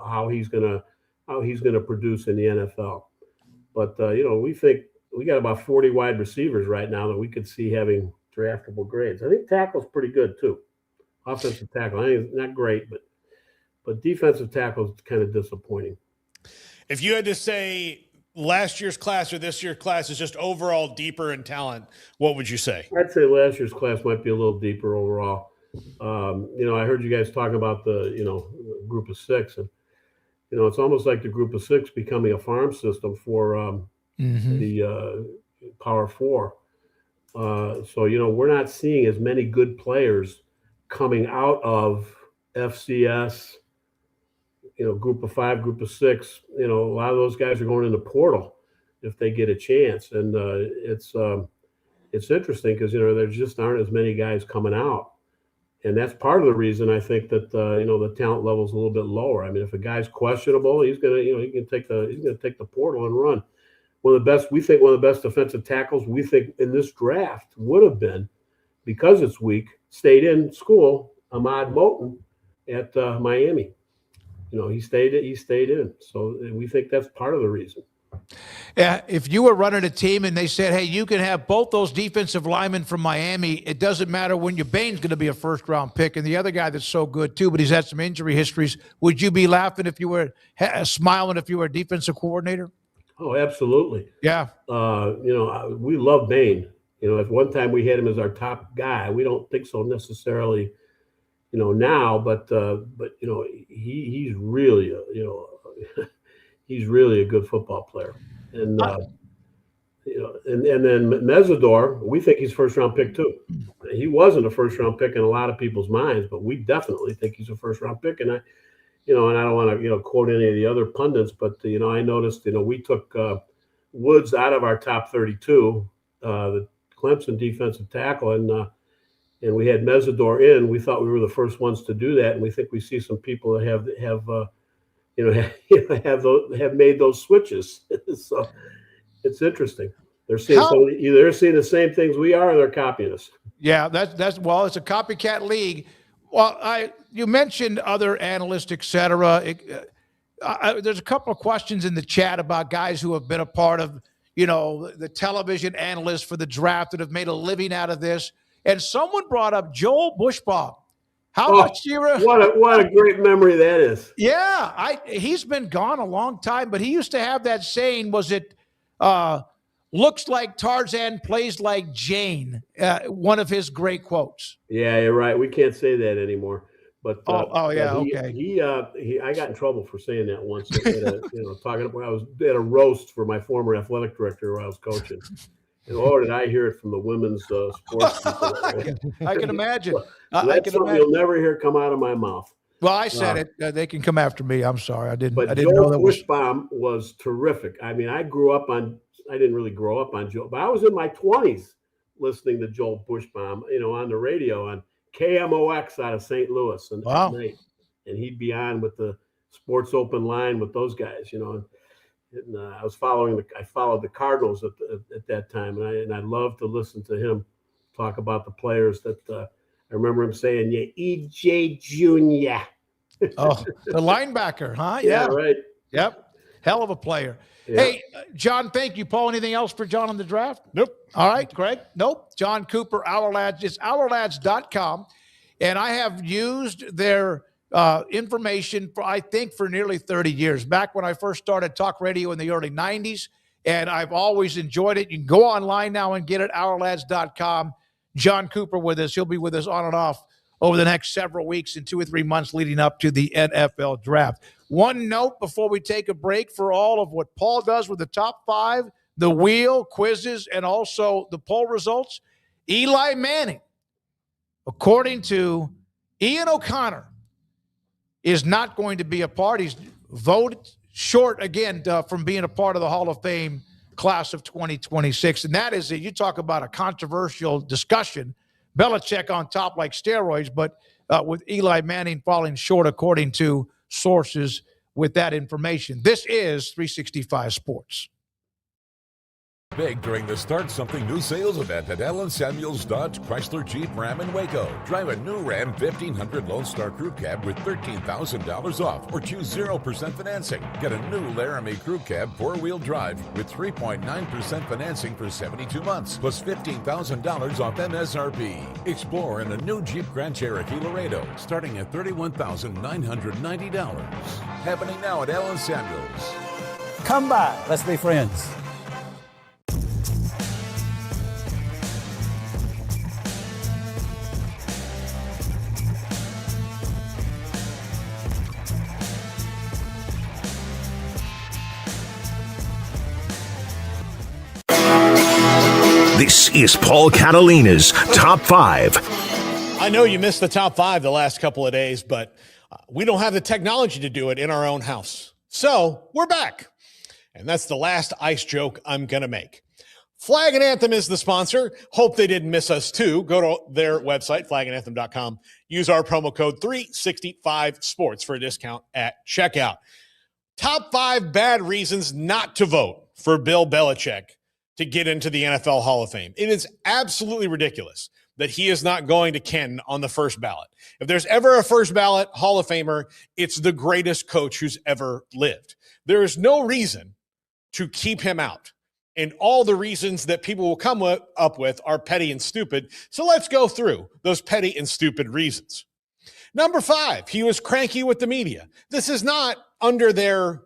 how he's going to produce in the NFL. But, we think we got about 40 wide receivers right now that we could see having draftable grades. I think tackle's pretty good, too. Offensive tackle, I think it's not great, but defensive tackle is kind of disappointing. If you had to say last year's class or this year's class is just overall deeper in talent, what would you say? I'd say last year's class might be a little deeper overall. I heard you guys talking about the group of six, and it's almost like the group of six becoming a farm system for the Power Four. So we're not seeing as many good players coming out of FCS. Group of five, group of six, a lot of those guys are going in the portal if they get a chance. And it's interesting because, there just aren't as many guys coming out. And that's part of the reason I think that, the talent level is a little bit lower. If a guy's questionable, he's going to, he's going to take the portal and run. One of the best defensive tackles we think in this draft would have been, because it's weak, stayed in school, Ahmad Moten at Miami. He stayed in. So we think that's part of the reason. Yeah, if you were running a team and they said, hey, you can have both those defensive linemen from Miami, it doesn't matter when your Bain's going to be a first-round pick, and the other guy that's so good too, but he's had some injury histories. Would you be laughing if you were smiling if you were a defensive coordinator? Oh, absolutely. Yeah. We love Bain. At one time we had him as our top guy. We don't think so necessarily now, but he's really he's really a good football player, and and then Mesidor, we think he's first round pick too. He wasn't a first round pick in a lot of people's minds, but we definitely think he's a first round pick. And I don't want to quote any of the other pundits, but I noticed we took Woods out of our top 32, the Clemson defensive tackle, and we had Mesidor in. We thought we were the first ones to do that, and we think we see some people that have made those switches. So it's interesting. They're seeing either they're seeing the same things we are, or they're copying us. Yeah, it's a copycat league. Well, you mentioned other analysts, et cetera. There's a couple of questions in the chat about guys who have been a part of the television analysts for the draft that have made a living out of this. And someone brought up Joel Bushbaum. What a great memory that is. Yeah, he's been gone a long time, but he used to have that saying, was it looks like Tarzan, plays like Jane, one of his great quotes. Yeah, you're right. We can't say that anymore. But okay. I got in trouble for saying that once. Talking about, I was at a roast for my former athletic director where I was coaching. And did I hear it from the women's sports people? I can imagine. That's something you'll never hear come out of my mouth. Well, I said it. They can come after me. I'm sorry. I didn't Joel know that Bushbaum was terrific. I didn't really grow up on Joel, but I was in my 20s listening to Joel Bushbaum, on the radio on KMOX out of St. Louis at night. And he'd be on with the Sports Open Line with those guys, And I followed the Cardinals at that time, and I loved to listen to him talk about the players that I remember him saying, "Yeah, E.J. Jr." Oh, the linebacker, huh? Yeah, right. Yep, hell of a player. Yeah. Hey, John, thank you. Paul, anything else for John on the draft? Nope. All right, Greg? Nope. John Cooper, Our Lads. It's OurLads.com, and I have used their information for nearly 30 years, back when I first started talk radio in the early 90s, and I've always enjoyed it. You can go online now and get it, OurLads.com. John Cooper with us. He'll be with us on and off over the next several weeks and 2 or 3 months leading up to the NFL draft. One note before we take a break for all of what Paul does with the top 5, the wheel, quizzes, and also the poll results. Eli Manning, according to Ian O'Connor, is not going to be a part. He's voted short again from being a part of the Hall of Fame class of 2026. And that is, you talk about a controversial discussion. Belichick on top like steroids, but with Eli Manning falling short according to sources with that information. This is 365 Sports. Big during the Start Something New sales event at Allen Samuels Dodge Chrysler Jeep Ram in Waco. Drive a new Ram 1500 Lone Star Crew Cab with $13,000 off or choose 0% financing. Get a new Laramie Crew Cab 4-wheel drive with 3.9% financing for 72 months plus $15,000 off MSRP. Explore in a new Jeep Grand Cherokee Laredo starting at $31,990. Happening now at Allen Samuels. Come by. Let's be friends. This is Paul Catalina's Top 5. I know you missed the top 5 the last couple of days, but we don't have the technology to do it in our own house. So we're back. And that's the last ice joke I'm going to make. Flag and Anthem is the sponsor. Hope they didn't miss us too. Go to their website, flagandanthem.com. Use our promo code 365sports for a discount at checkout. Top 5 bad reasons not to vote for Bill Belichick to get into the NFL Hall of Fame. It is absolutely ridiculous that he is not going to Canton on the first ballot. If there's ever a first ballot Hall of Famer, it's the greatest coach who's ever lived. There is no reason to keep him out. And all the reasons that people will come up with are petty and stupid. So let's go through those petty and stupid reasons. Number 5, he was cranky with the media. This is not under their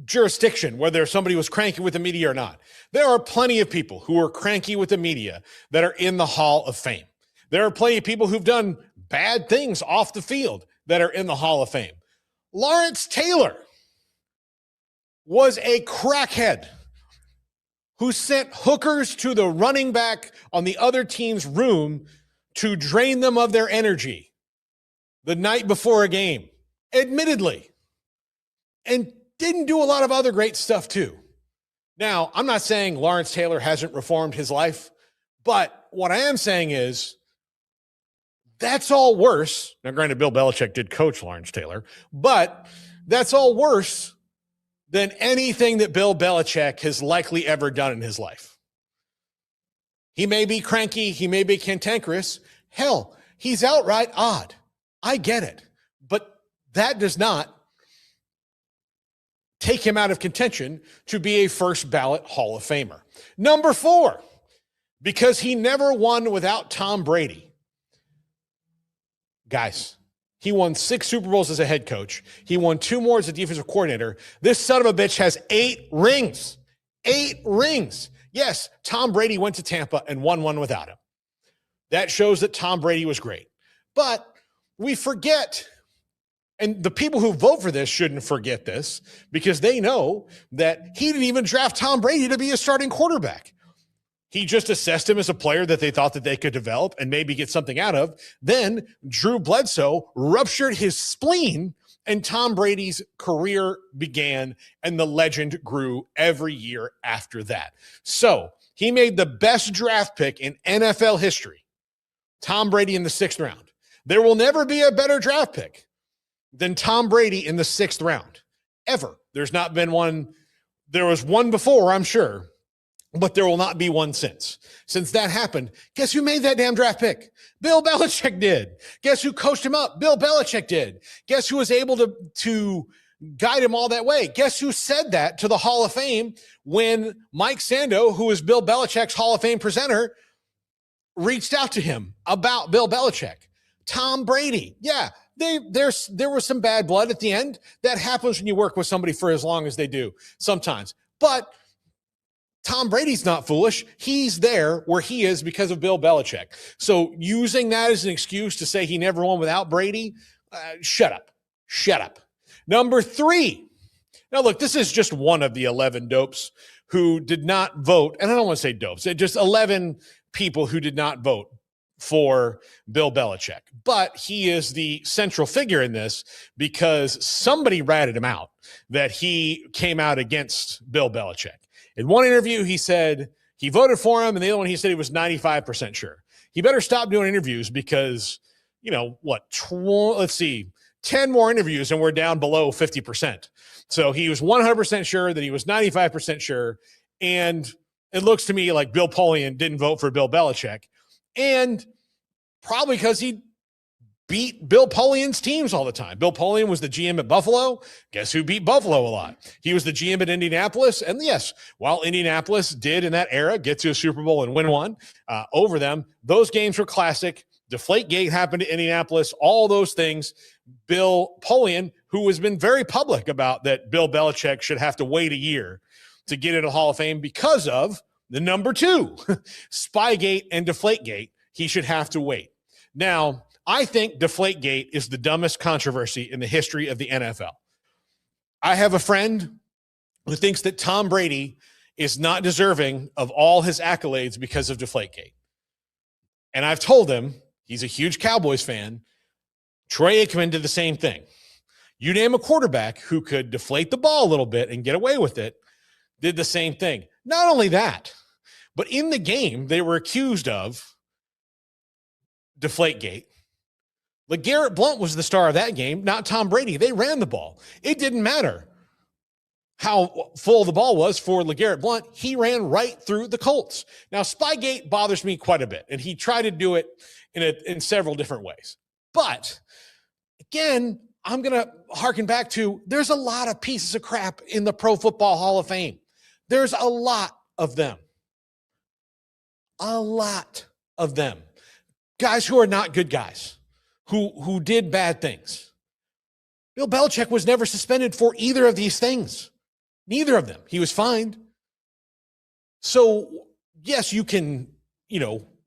jurisdiction, whether somebody was cranky with the media or not. There are plenty of people who are cranky with the media that are in the Hall of Fame. There are plenty of people who've done bad things off the field that are in the Hall of Fame. Lawrence Taylor was a crackhead who sent hookers to the running back on the other team's room to drain them of their energy the night before a game, admittedly, and didn't do a lot of other great stuff too. Now, I'm not saying Lawrence Taylor hasn't reformed his life, but what I am saying is that's all worse. Now, granted, Bill Belichick did coach Lawrence Taylor, but that's all worse than anything that Bill Belichick has likely ever done in his life. He may be cranky. He may be cantankerous. Hell, he's outright odd. I get it. But that does not take him out of contention to be a first ballot Hall of Famer. Number 4, because he never won without Tom Brady. Guys, he won 6 Super Bowls as a head coach. He won 2 more as a defensive coordinator. This son of a bitch has 8 rings. 8 rings. Yes, Tom Brady went to Tampa and won one without him. That shows that Tom Brady was great. But we forget, and the people who vote for this shouldn't forget this, because they know that he didn't even draft Tom Brady to be a starting quarterback. He just assessed him as a player that they thought that they could develop and maybe get something out of. Then Drew Bledsoe ruptured his spleen and Tom Brady's career began and the legend grew every year after that. So he made the best draft pick in NFL history, Tom Brady in the 6th round. There will never be a better draft pick than Tom Brady in the 6th round, ever. There's not been one. There was one before, I'm sure, but there will not be one since. Since that happened, guess who made that damn draft pick? Bill Belichick did. Guess who coached him up? Bill Belichick did. Guess who was able to guide him all that way? Guess who said that to the Hall of Fame when Mike Sando, who is Bill Belichick's Hall of Fame presenter, reached out to him about Bill Belichick? Tom Brady. Yeah, there was some bad blood at the end. That happens when you work with somebody for as long as they do sometimes. But Tom Brady's not foolish. He's there where he is because of Bill Belichick. So using that as an excuse to say he never won without Brady, shut up. Shut up. Number 3. Now, look, this is just one of the 11 dopes who did not vote. And I don't want to say dopes. Just 11 people who did not vote for Bill Belichick. But he is the central figure in this because somebody ratted him out that he came out against Bill Belichick. In one interview, he said he voted for him, and the other one, he said he was 95% sure. He better stop doing interviews because, let's see, 10 more interviews and we're down below 50%. So he was 100% sure that he was 95% sure. And it looks to me like Bill Polian didn't vote for Bill Belichick. And probably because he beat Bill Polian's teams all the time. Bill Polian was the GM at Buffalo. Guess who beat Buffalo a lot? He was the GM at Indianapolis. And yes, while Indianapolis did in that era get to a Super Bowl and win one over them, those games were classic. Deflategate happened to Indianapolis, all those things. Bill Polian, who has been very public about that Bill Belichick should have to wait a year to get into the Hall of Fame because of the number two, Spygate and Deflategate. He should have to wait. Now, I think Deflategate is the dumbest controversy in the history of the NFL. I have a friend who thinks that Tom Brady is not deserving of all his accolades because of Deflategate. And I've told him, he's a huge Cowboys fan, Troy Aikman did the same thing. You name a quarterback who could deflate the ball a little bit and get away with it, did the same thing. Not only that, but in the game, they were accused of Deflategate. LeGarrette Blount was the star of that game, not Tom Brady. They ran the ball. It didn't matter how full the ball was for LeGarrette Blount. He ran right through the Colts. Now, Spygate bothers me quite a bit, and he tried to do it in several different ways. But, again, I'm going to harken back to there's a lot of pieces of crap in the Pro Football Hall of Fame. There's a lot of them. A lot of them. Guys who are not good guys. Who did bad things. Bill Belichick was never suspended for either of these things. Neither of them. He was fined. So, yes, you can,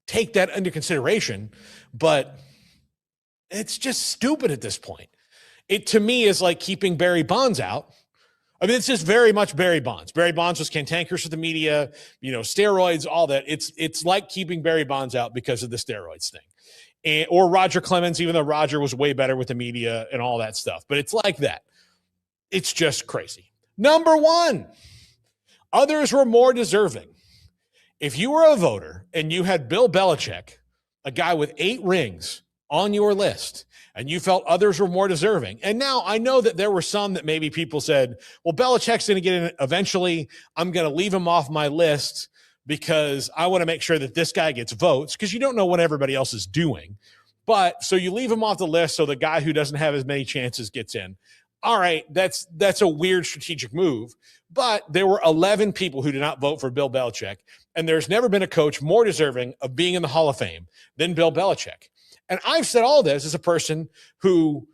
take that into consideration, but it's just stupid at this point. It, to me, is like keeping Barry Bonds out. I mean, it's just very much Barry Bonds. Barry Bonds was cantankerous with the media, steroids, all that. It's like keeping Barry Bonds out because of the steroids thing. Or Roger Clemens, even though Roger was way better with the media and all that stuff. But it's like that. It's just crazy. Number one, others were more deserving. If you were a voter and you had Bill Belichick, a guy with 8 rings, on your list, and you felt others were more deserving. And now I know that there were some that maybe people said, well, Belichick's going to get in eventually. I'm going to leave him off my list because I want to make sure that this guy gets votes, because you don't know what everybody else is doing. But so you leave him off the list so the guy who doesn't have as many chances gets in. All right, that's a weird strategic move. But there were 11 people who did not vote for Bill Belichick, and there's never been a coach more deserving of being in the Hall of Fame than Bill Belichick. And I've said all this as a person who,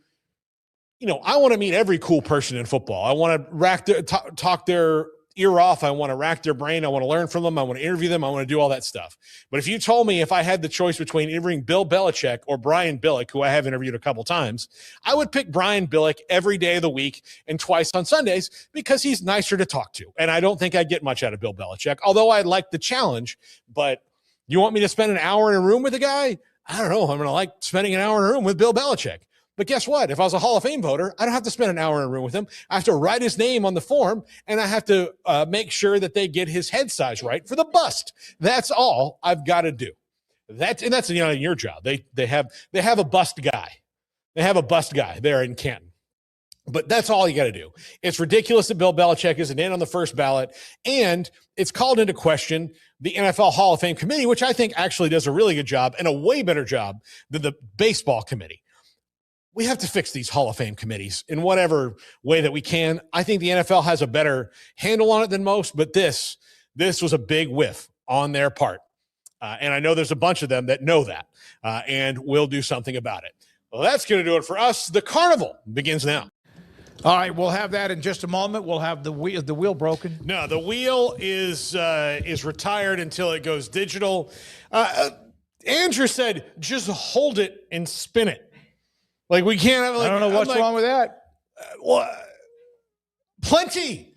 I want to meet every cool person in football. I want to talk their ear off. I want to rack their brain. I want to learn from them. I want to interview them. I want to do all that stuff. But if you told me if I had the choice between interviewing Bill Belichick or Brian Billick, who I have interviewed a couple times, I would pick Brian Billick every day of the week and twice on Sundays because he's nicer to talk to. And I don't think I'd get much out of Bill Belichick, although I'd like the challenge. But you want me to spend an hour in a room with a guy? I don't know. I'm going to like spending an hour in a room with Bill Belichick. But guess what? If I was a Hall of Fame voter, I don't have to spend an hour in a room with him. I have to write his name on the form, and I have to make sure that they get his head size right for the bust. That's all I've got to do. That's your job. They have a bust guy. They have a bust guy there in Canton. But that's all you got to do. It's ridiculous that Bill Belichick isn't in on the first ballot, and it's called into question the NFL Hall of Fame committee, which I think actually does a really good job and a way better job than the baseball committee. We have to fix these Hall of Fame committees in whatever way that we can. I think the NFL has a better handle on it than most, but this was a big whiff on their part. And I know there's a bunch of them that know that and will do something about it. Well, that's going to do it for us. The carnival begins now. All right, we'll have that in just a moment. We'll have the wheel broken. No, the wheel is retired until it goes digital. Andrew said, just hold it and spin it. Like we can't have. Like, I don't know what's wrong with that. Plenty.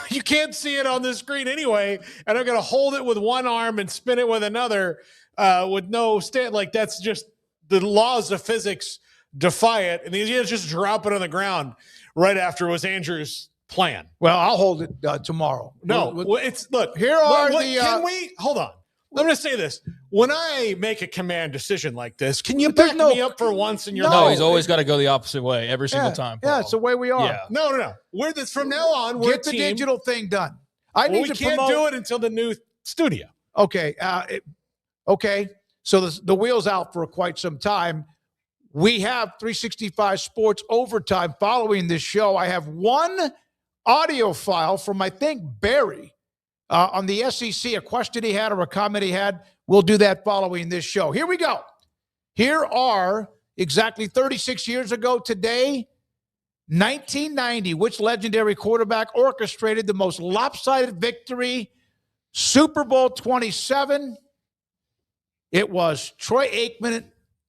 You can't see it on the screen anyway, and I'm going to hold it with one arm and spin it with another with no stand. Like that's just the laws of physics defy it, and you just drop it on the ground right after was Andrew's plan. Well, I'll hold it tomorrow. No, it's look. Here are can we hold on? I'm going to say this. When I make a command decision like this, can you back me up for once in your No, life? he's always got to go the opposite way every single time. Yeah, it's the way we are. Yeah. No. From now on, we're Get a the team. digital thing done. We can't do it until the new studio. Okay. Okay. So the wheel's out for quite some time. We have 365 Sports Overtime following this show. I have one audio file from, I think, Barry on the SEC, a question he had or a comment he had. We'll do that following this show. Here we go. Here are exactly 36 years ago today, 1990, which legendary quarterback orchestrated the most lopsided victory, Super Bowl 27? It was Troy Aikman,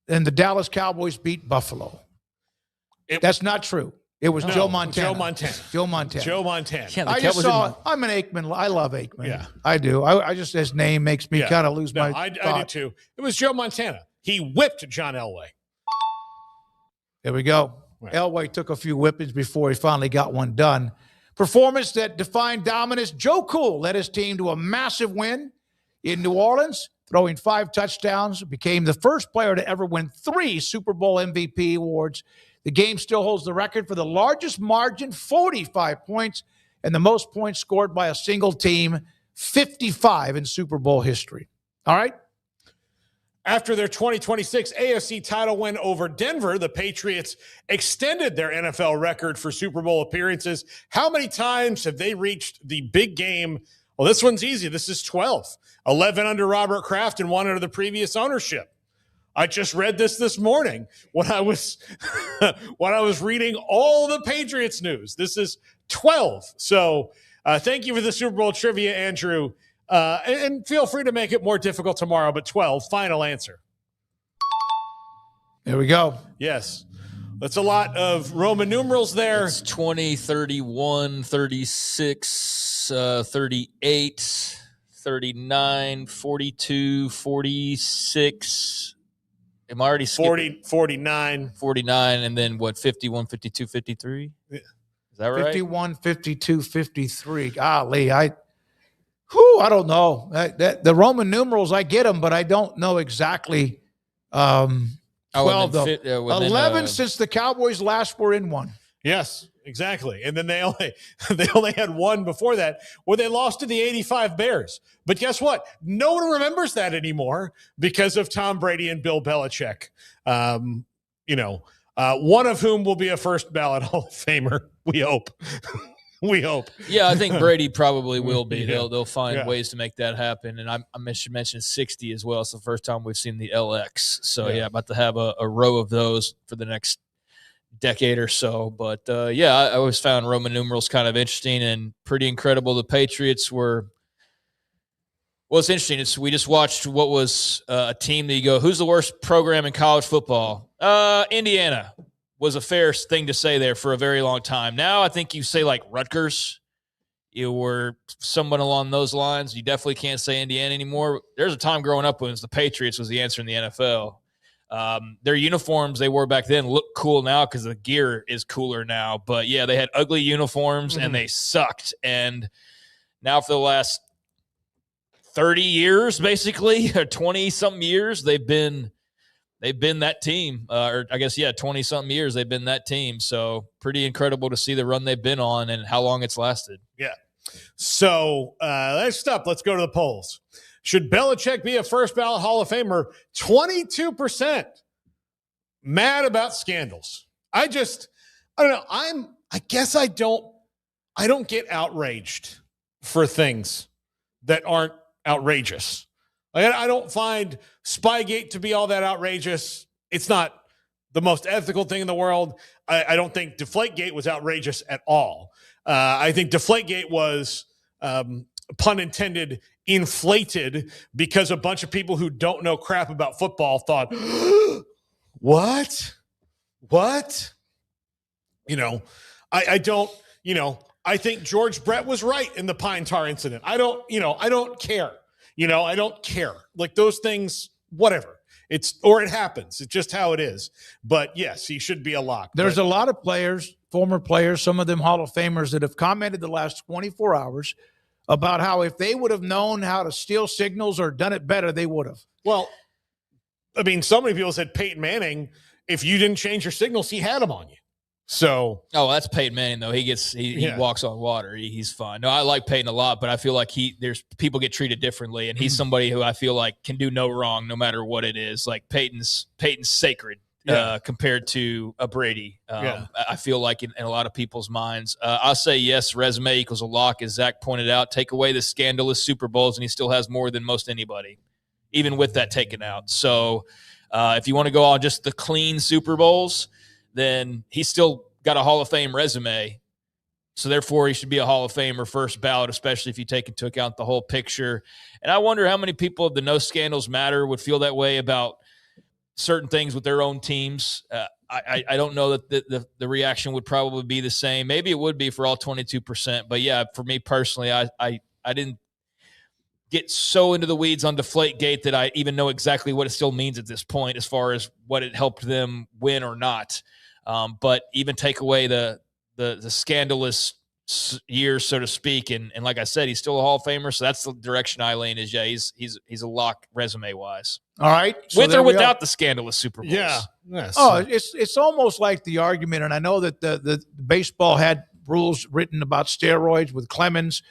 and the Dallas Cowboys beat Buffalo. That's not true. It was Joe Montana. Joe Montana. Yeah, I just saw. I'm an Aikman. I love Aikman. Yeah, I do. I just his name makes me kind of lose my. I do too. It was Joe Montana. He whipped John Elway. There we go. Right. Elway took a few whippings before he finally got one done. Performance that defined dominance. Joe Cool led his team to a massive win in New Orleans, throwing 5 touchdowns. Became the first player to ever win 3 Super Bowl MVP awards. The game still holds the record for the largest margin, 45 points, and the most points scored by a single team, 55 in Super Bowl history. All right? After their 2026 AFC title win over Denver, the Patriots extended their NFL record for Super Bowl appearances. How many times have they reached the big game? Well, this one's easy. This is 12. 11 under Robert Kraft and 1 under the previous ownership. I just read this morning when I was reading all the Patriots news. This is 12. So thank you for the Super Bowl trivia, Andrew. And feel free to make it more difficult tomorrow, but 12, final answer. There we go. Yes. That's a lot of Roman numerals there. It's 20, 31, 36, 38, 39, 42, 46. Am I already skipping? 49. 49, and then what, 51, 52, 53? Is that right? 51, 52, 53. Golly, I don't know. The Roman numerals, I get them, but I don't know exactly 12, though. 11 since the Cowboys last were in one. Yes, exactly. And then they only had one before that where they lost to the 85 Bears. But guess what? No one remembers that anymore because of Tom Brady and Bill Belichick. One of whom will be a first ballot Hall of Famer. We hope. We hope. Yeah, I think Brady probably will be. They'll find ways to make that happen. And I mentioned 60 as well. It's the first time we've seen the LX. So, about to have a row of those for the next decade or so. But, I always found Roman numerals kind of interesting and pretty incredible. The Patriots were – well, it's interesting. We just watched what was a team that you go, who's the worst program in college football? Indiana was a fair thing to say there for a very long time. Now I think you say like Rutgers, you were someone along those lines. You definitely can't say Indiana anymore. There's a time growing up when it was the Patriots was the answer in the NFL. Their uniforms they wore back then look cool now because the gear is cooler now. But, yeah, they had ugly uniforms and they sucked. And now for the last 30 years, basically, or 20-something years, they've been that team. 20-something years they've been that team. So pretty incredible to see the run they've been on and how long it's lasted. Yeah. So next up, let's go to the polls. Should Belichick be a first ballot Hall of Famer? 22% mad about scandals. I don't know. I guess I don't get outraged for things that aren't outrageous. I don't find Spygate to be all that outrageous. It's not the most ethical thing in the world. I don't think Deflategate was outrageous at all. I think Deflategate was, pun intended, inflated because a bunch of people who don't know crap about football thought, what? I think George Brett was right in the Pine Tar incident. I don't care. I don't care. Like those things, whatever. It happens. It's just how it is. But yes, he should be a lock. There's a lot of players, former players, some of them Hall of Famers that have commented the last 24 hours about how if they would have known how to steal signals or done it better, they would have. Well, I mean, so many people said Peyton Manning, if you didn't change your signals, he had them on you. So, that's Peyton Manning though. He walks on water. He's fine. No, I like Peyton a lot, but I feel like there's people get treated differently, and he's somebody who I feel like can do no wrong no matter what it is. Like Peyton's sacred compared to a Brady. I feel like in a lot of people's minds, I'll say yes. Resume equals a lock, as Zach pointed out. Take away the scandalous Super Bowls, and he still has more than most anybody, even with that taken out. So, if you want to go on just the clean Super Bowls, then he's still got a Hall of Fame resume. So therefore, he should be a Hall of Famer first ballot, especially if you take into account the whole picture. And I wonder how many people of the No Scandals Matter would feel that way about certain things with their own teams. I don't know that the reaction would probably be the same. Maybe it would be for all 22%. But, yeah, for me personally, I didn't get so into the weeds on Deflategate that I even know exactly what it still means at this point as far as what it helped them win or not. But even take away the scandalous years, so to speak, and like I said, he's still a Hall of Famer. So that's the direction I lean is, he's a lock resume wise. All right, so with or without the scandalous Super Bowls. Yeah. Yes. Oh, it's almost like the argument, and I know that the baseball had rules written about steroids with Clemens,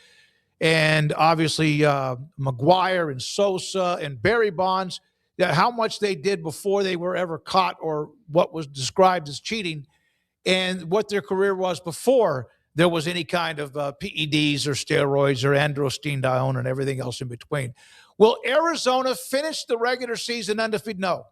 and obviously McGuire and Sosa and Barry Bonds. How much they did before they were ever caught or what was described as cheating, and what their career was before there was any kind of PEDs or steroids or androstenedione and everything else in between. Will Arizona finish the regular season undefeated? No.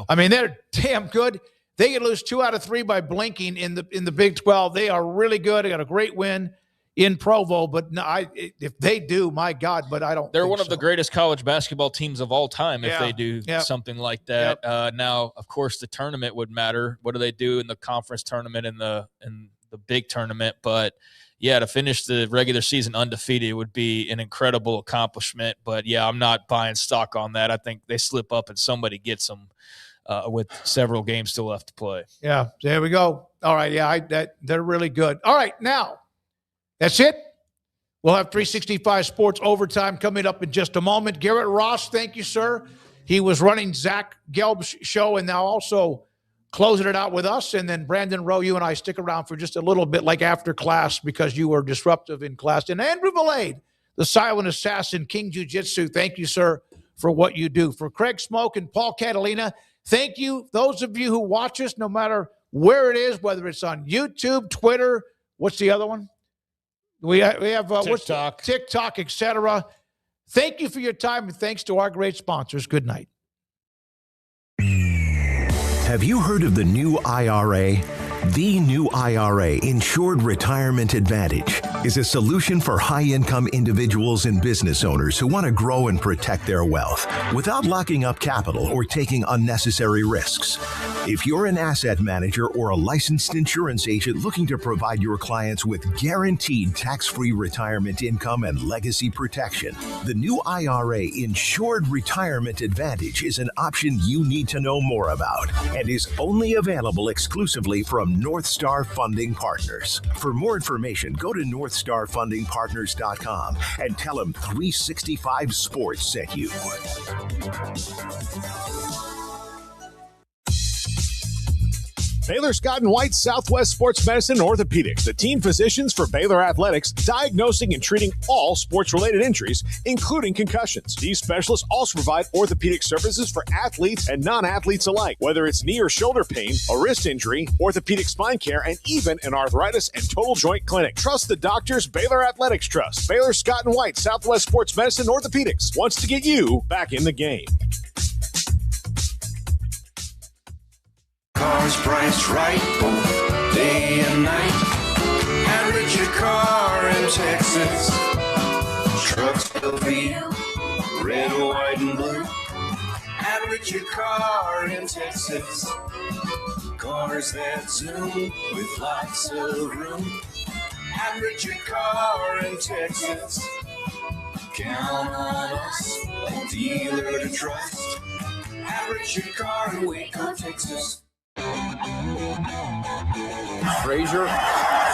I mean, they're damn good. They could lose 2 out of 3 by blinking in the Big 12. They are really good. They got a great win in Provo, but no, if they do, my God, but I don't. They're one of the greatest college basketball teams of all time if they do something like that. Now, of course, the tournament would matter. What do they do in the conference tournament and the big tournament? But yeah, to finish the regular season undefeated would be an incredible accomplishment. But yeah, I'm not buying stock on that. I think they slip up and somebody gets them with several games still left to play. Yeah, there we go. All right, they're really good. All right, now. That's it. We'll have 365 Sports Overtime coming up in just a moment. Garrett Ross, thank you, sir. He was running Zach Gelb's show and now also closing it out with us. And then Brandon Rowe, you and I stick around for just a little bit like after class because you were disruptive in class. And Andrew Valade, the silent assassin, King Jiu-Jitsu, thank you, sir, for what you do. For Craig Smoak and Paul Catalina, thank you. Those of you who watch us, no matter where it is, whether it's on YouTube, Twitter, what's the other one? We have TikTok, etc. Thank you for your time, and thanks to our great sponsors. Good night. Have you heard of the new IRA? The new IRA, Insured Retirement Advantage, is a solution for high-income individuals and business owners who want to grow and protect their wealth without locking up capital or taking unnecessary risks. If you're an asset manager or a licensed insurance agent looking to provide your clients with guaranteed tax-free retirement income and legacy protection, the new IRA Insured Retirement Advantage is an option you need to know more about and is only available exclusively from North Star Funding Partners. For more information, go to northstarfundingpartners.com and tell them 365 Sports sent you. Baylor Scott & White Southwest Sports Medicine and Orthopedics, the team physicians for Baylor Athletics, diagnosing and treating all sports-related injuries, including concussions. These specialists also provide orthopedic services for athletes and non-athletes alike, whether it's knee or shoulder pain, a wrist injury, orthopedic spine care, and even an arthritis and total joint clinic. Trust the doctors Baylor Athletics trust. Baylor Scott & White Southwest Sports Medicine and Orthopedics wants to get you back in the game. Cars priced right, both day and night. At Richard Car in Texas. Trucks LV, red, white, and blue. At Richard Car in Texas. Cars that zoom with lots of room. At Richard Car in Texas. Count on us, a dealer to trust. At Richard Car in Waco, Texas. Frazier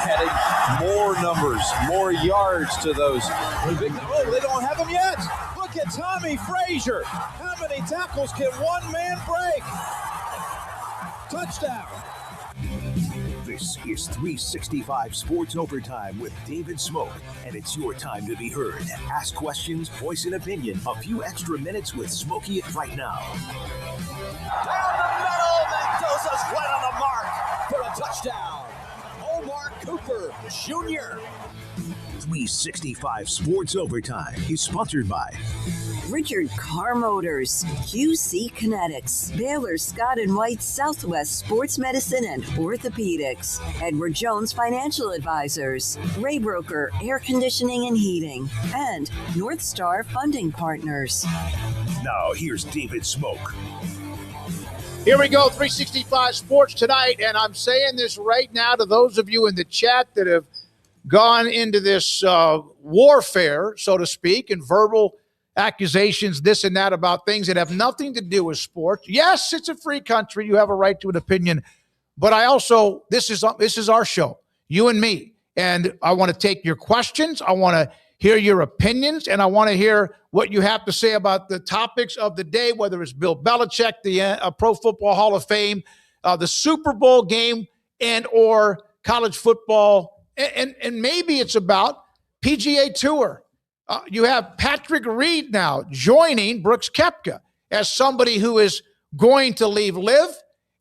adding more numbers, more yards to those. Oh, they don't have them yet. Look at Tommy Frazier. How many tackles can one man break? Touchdown. This is 365 Sports Overtime with David Smoak, and it's your time to be heard. Ask questions, voice an opinion. A few extra minutes with Smokey It right now. Down the middle, Mendoza's right on the mark for a touchdown. Omar Cooper Jr. 365 Sports Overtime is sponsored by Richard Car Motors, QC Kinetics, Baylor Scott & White Southwest Sports Medicine and Orthopedics, Edward Jones Financial Advisors, Ray Broker Air Conditioning and Heating, and North Star Funding Partners. Now here's David Smoak. Here we go, 365 Sports tonight, and I'm saying this right now to those of you in the chat that have gone into this warfare, so to speak, and verbal accusations, this and that, about things that have nothing to do with sports. Yes, it's a free country. You have a right to an opinion. But I also, this is our show, you and me. And I want to take your questions. I want to hear your opinions. And I want to hear what you have to say about the topics of the day, whether it's Bill Belichick, the Pro Football Hall of Fame, the Super Bowl game, and or college football. And maybe it's about PGA Tour. You have Patrick Reed now joining Brooks Koepka as somebody who is going to leave LIV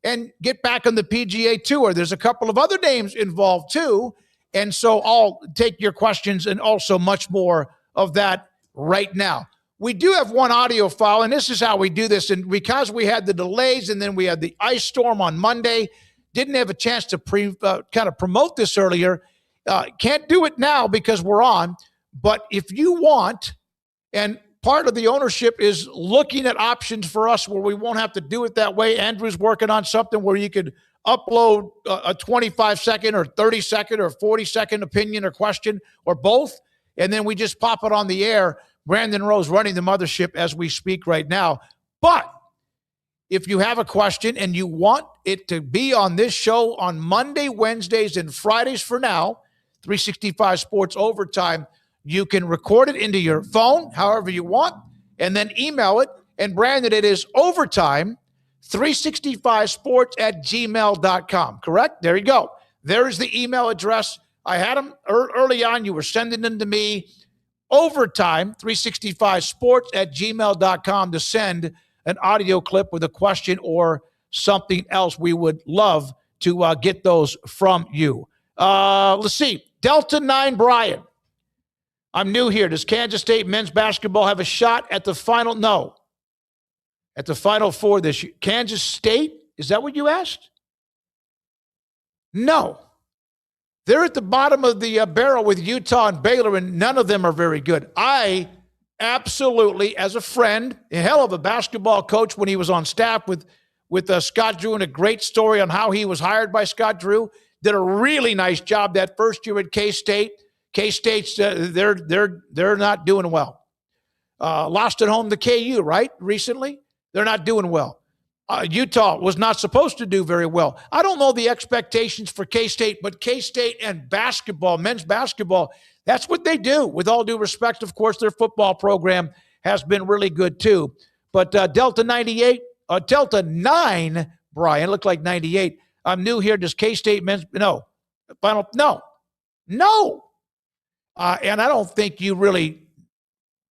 and get back on the PGA Tour. There's a couple of other names involved too. And so I'll take your questions and also much more of that right now. We do have one audio file, and this is how we do this. And because we had the delays and then we had the ice storm on Monday, didn't have a chance to kind of promote this earlier. Can't do it now because we're on. But if you want, and part of the ownership is looking at options for us where we won't have to do it that way. Andrew's working on something where you could upload a 25-second or 30-second or 40-second opinion or question or both, and then we just pop it on the air. Brandon Rowe's running the mothership as we speak right now. But if you have a question and you want it to be on this show on Monday, Wednesdays, and Fridays for now, 365 Sports Overtime, you can record it into your phone, however you want, and then email it. And Brandon, it is overtime, 365sports@gmail.com, correct? There you go. There is the email address. I had them early on. You were sending them to me. Overtime, 365sports@gmail.com to send an audio clip with a question or something else. We would love to get those from you. Let's see. Delta 9 Brian. I'm new here. Does Kansas State men's basketball have a shot at the final? No. At the Final Four this year. Kansas State? Is that what you asked? No. They're at the bottom of the barrel with Utah and Baylor, and none of them are very good. I absolutely, as a friend, a hell of a basketball coach when he was on staff with Scott Drew, and a great story on how he was hired by Scott Drew, did a really nice job that first year at K-State. K-State's they're not doing well. Lost at home to KU, right? Recently, they're not doing well. Utah was not supposed to do very well. I don't know the expectations for K-State, but K-State and basketball, men's basketball, that's what they do. With all due respect, of course, their football program has been really good too. But Delta 9, Brian, looked like 98. I'm new here. Does K-State men's no? And I don't think you really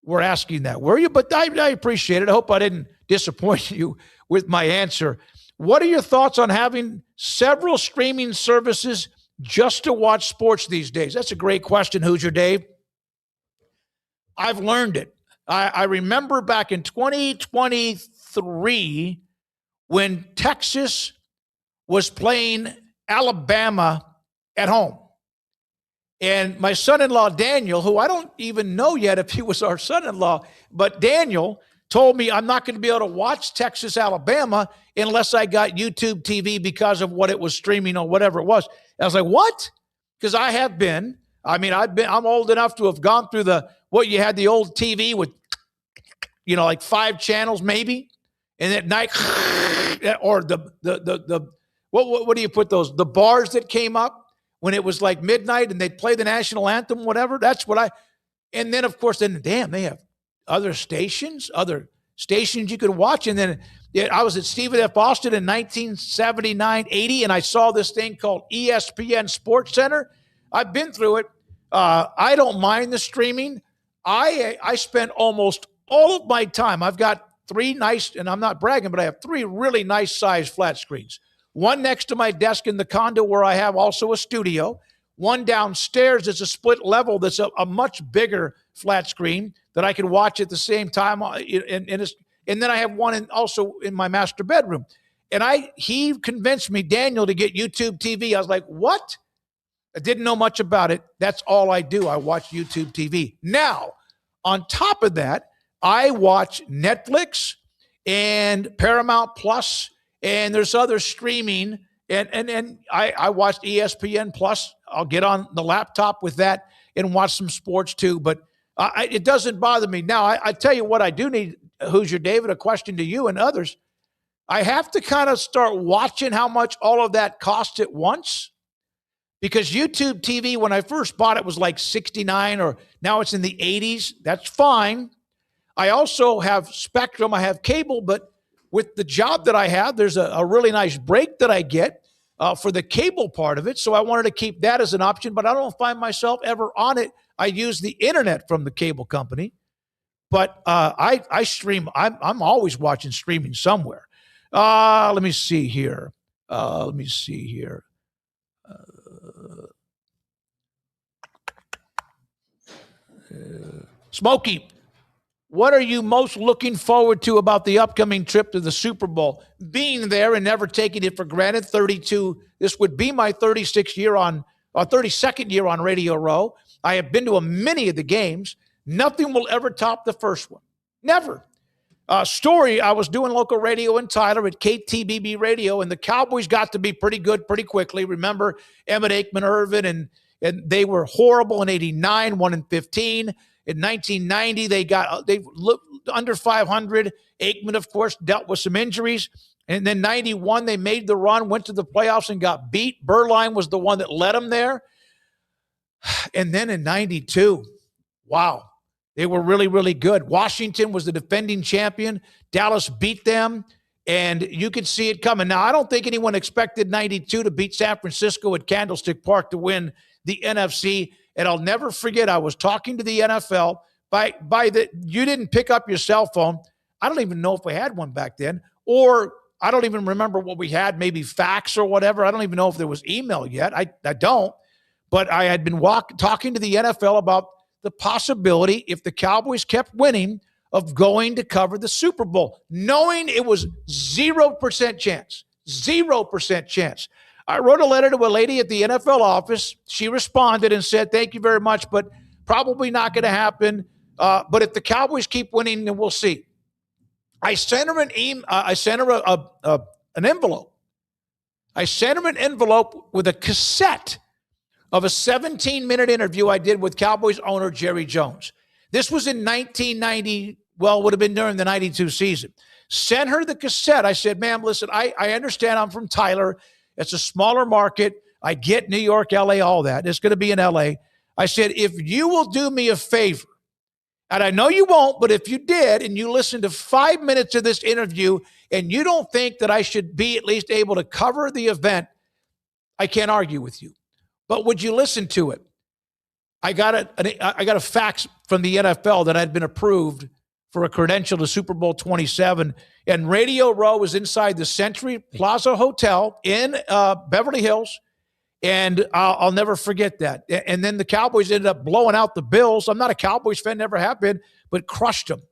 were asking that, were you? But I appreciate it. I hope I didn't disappoint you with my answer. What are your thoughts on having several streaming services just to watch sports these days? That's a great question, Hoosier Dave. I've learned it. I remember back in 2023 when Texas was playing Alabama at home. And my son-in-law, Daniel, who I don't even know yet if he was our son-in-law, but Daniel told me I'm not going to be able to watch Texas, Alabama unless I got YouTube TV because of what it was streaming or whatever it was. And I was like, what? Because I have been. I'm old enough to have gone through you had the old TV with, like 5 channels maybe. And at night, or what do you put those? The bars that came up when it was like midnight and they'd play the national anthem, whatever. That's what and then of course, damn, they have other stations you could watch. And then I was at Stephen F. Austin in 1979, 80, and I saw this thing called ESPN Sports Center. I've been through it. I don't mind the streaming. I spend almost all of my time. I've got 3 nice, and I'm not bragging, but I have 3 really nice sized flat screens. One next to my desk in the condo where I have also a studio. One downstairs is a split level that's a much bigger flat screen that I can watch at the same time. And then I have one also in my master bedroom. And he convinced me, Daniel, to get YouTube TV. I was like, what? I didn't know much about it. That's all I do. I watch YouTube TV. Now, on top of that, I watch Netflix and Paramount Plus, and there's other streaming. And I watched ESPN Plus. I'll get on the laptop with that and watch some sports too. But it doesn't bother me. Now, I tell you what I do need, Hoosier David, a question to you and others. I have to kind of start watching how much all of that costs at once. Because YouTube TV, when I first bought it, was like 69, or now it's in the 80s. That's fine. I also have Spectrum. I have cable, but with the job that I have, there's a really nice break that I get for the cable part of it. So I wanted to keep that as an option, but I don't find myself ever on it. I use the internet from the cable company, but I stream. I'm always watching streaming somewhere. Let me see here. Smokey, what are you most looking forward to about the upcoming trip to the Super Bowl? Being there and never taking it for granted. 32. This would be my 32nd year on Radio Row. I have been to many of the games. Nothing will ever top the first one. Never. Story, I was doing local radio in Tyler at KTBB Radio, and the Cowboys got to be pretty good pretty quickly. Remember Emmett Aikman, Irvin, and they were horrible in 89, 1-15. In 1990, they looked under 500. Aikman, of course, dealt with some injuries. And then 91, they made the run, went to the playoffs and got beat. Berline was the one that led them there. And then in 92, wow, they were really, really good. Washington was the defending champion. Dallas beat them, and you could see it coming. Now, I don't think anyone expected 92 to beat San Francisco at Candlestick Park to win the NFC. And I'll never forget, I was talking to the NFL. You didn't pick up your cell phone. I don't even know if we had one back then, or I don't even remember what we had, maybe fax or whatever. I don't even know if there was email yet. I don't. But I had been talking to the NFL about the possibility, if the Cowboys kept winning, of going to cover the Super Bowl, knowing it was 0% chance. 0% chance. I wrote a letter to a lady at the NFL office. She responded and said, thank you very much, but probably not going to happen. But if the Cowboys keep winning, then we'll see. I sent her an envelope. I sent her an envelope with a cassette of a 17-minute interview I did with Cowboys owner Jerry Jones. This was in 1990. Well, it would have been during the 92 season. Sent her the cassette. I said, ma'am, listen, I understand I'm from Tyler. It's a smaller market. I get New York, LA, all that. It's going to be in LA. I said, if you will do me a favor, and I know you won't, but if you did, and you listened to 5 minutes of this interview, and you don't think that I should be at least able to cover the event, I can't argue with you. But would you listen to it? I got a fax from the NFL that I'd been approved for a credential to Super Bowl 27. And Radio Row was inside the Century Plaza Hotel in Beverly Hills. And I'll never forget that. And then the Cowboys ended up blowing out the Bills. I'm not a Cowboys fan, never have been, but crushed them.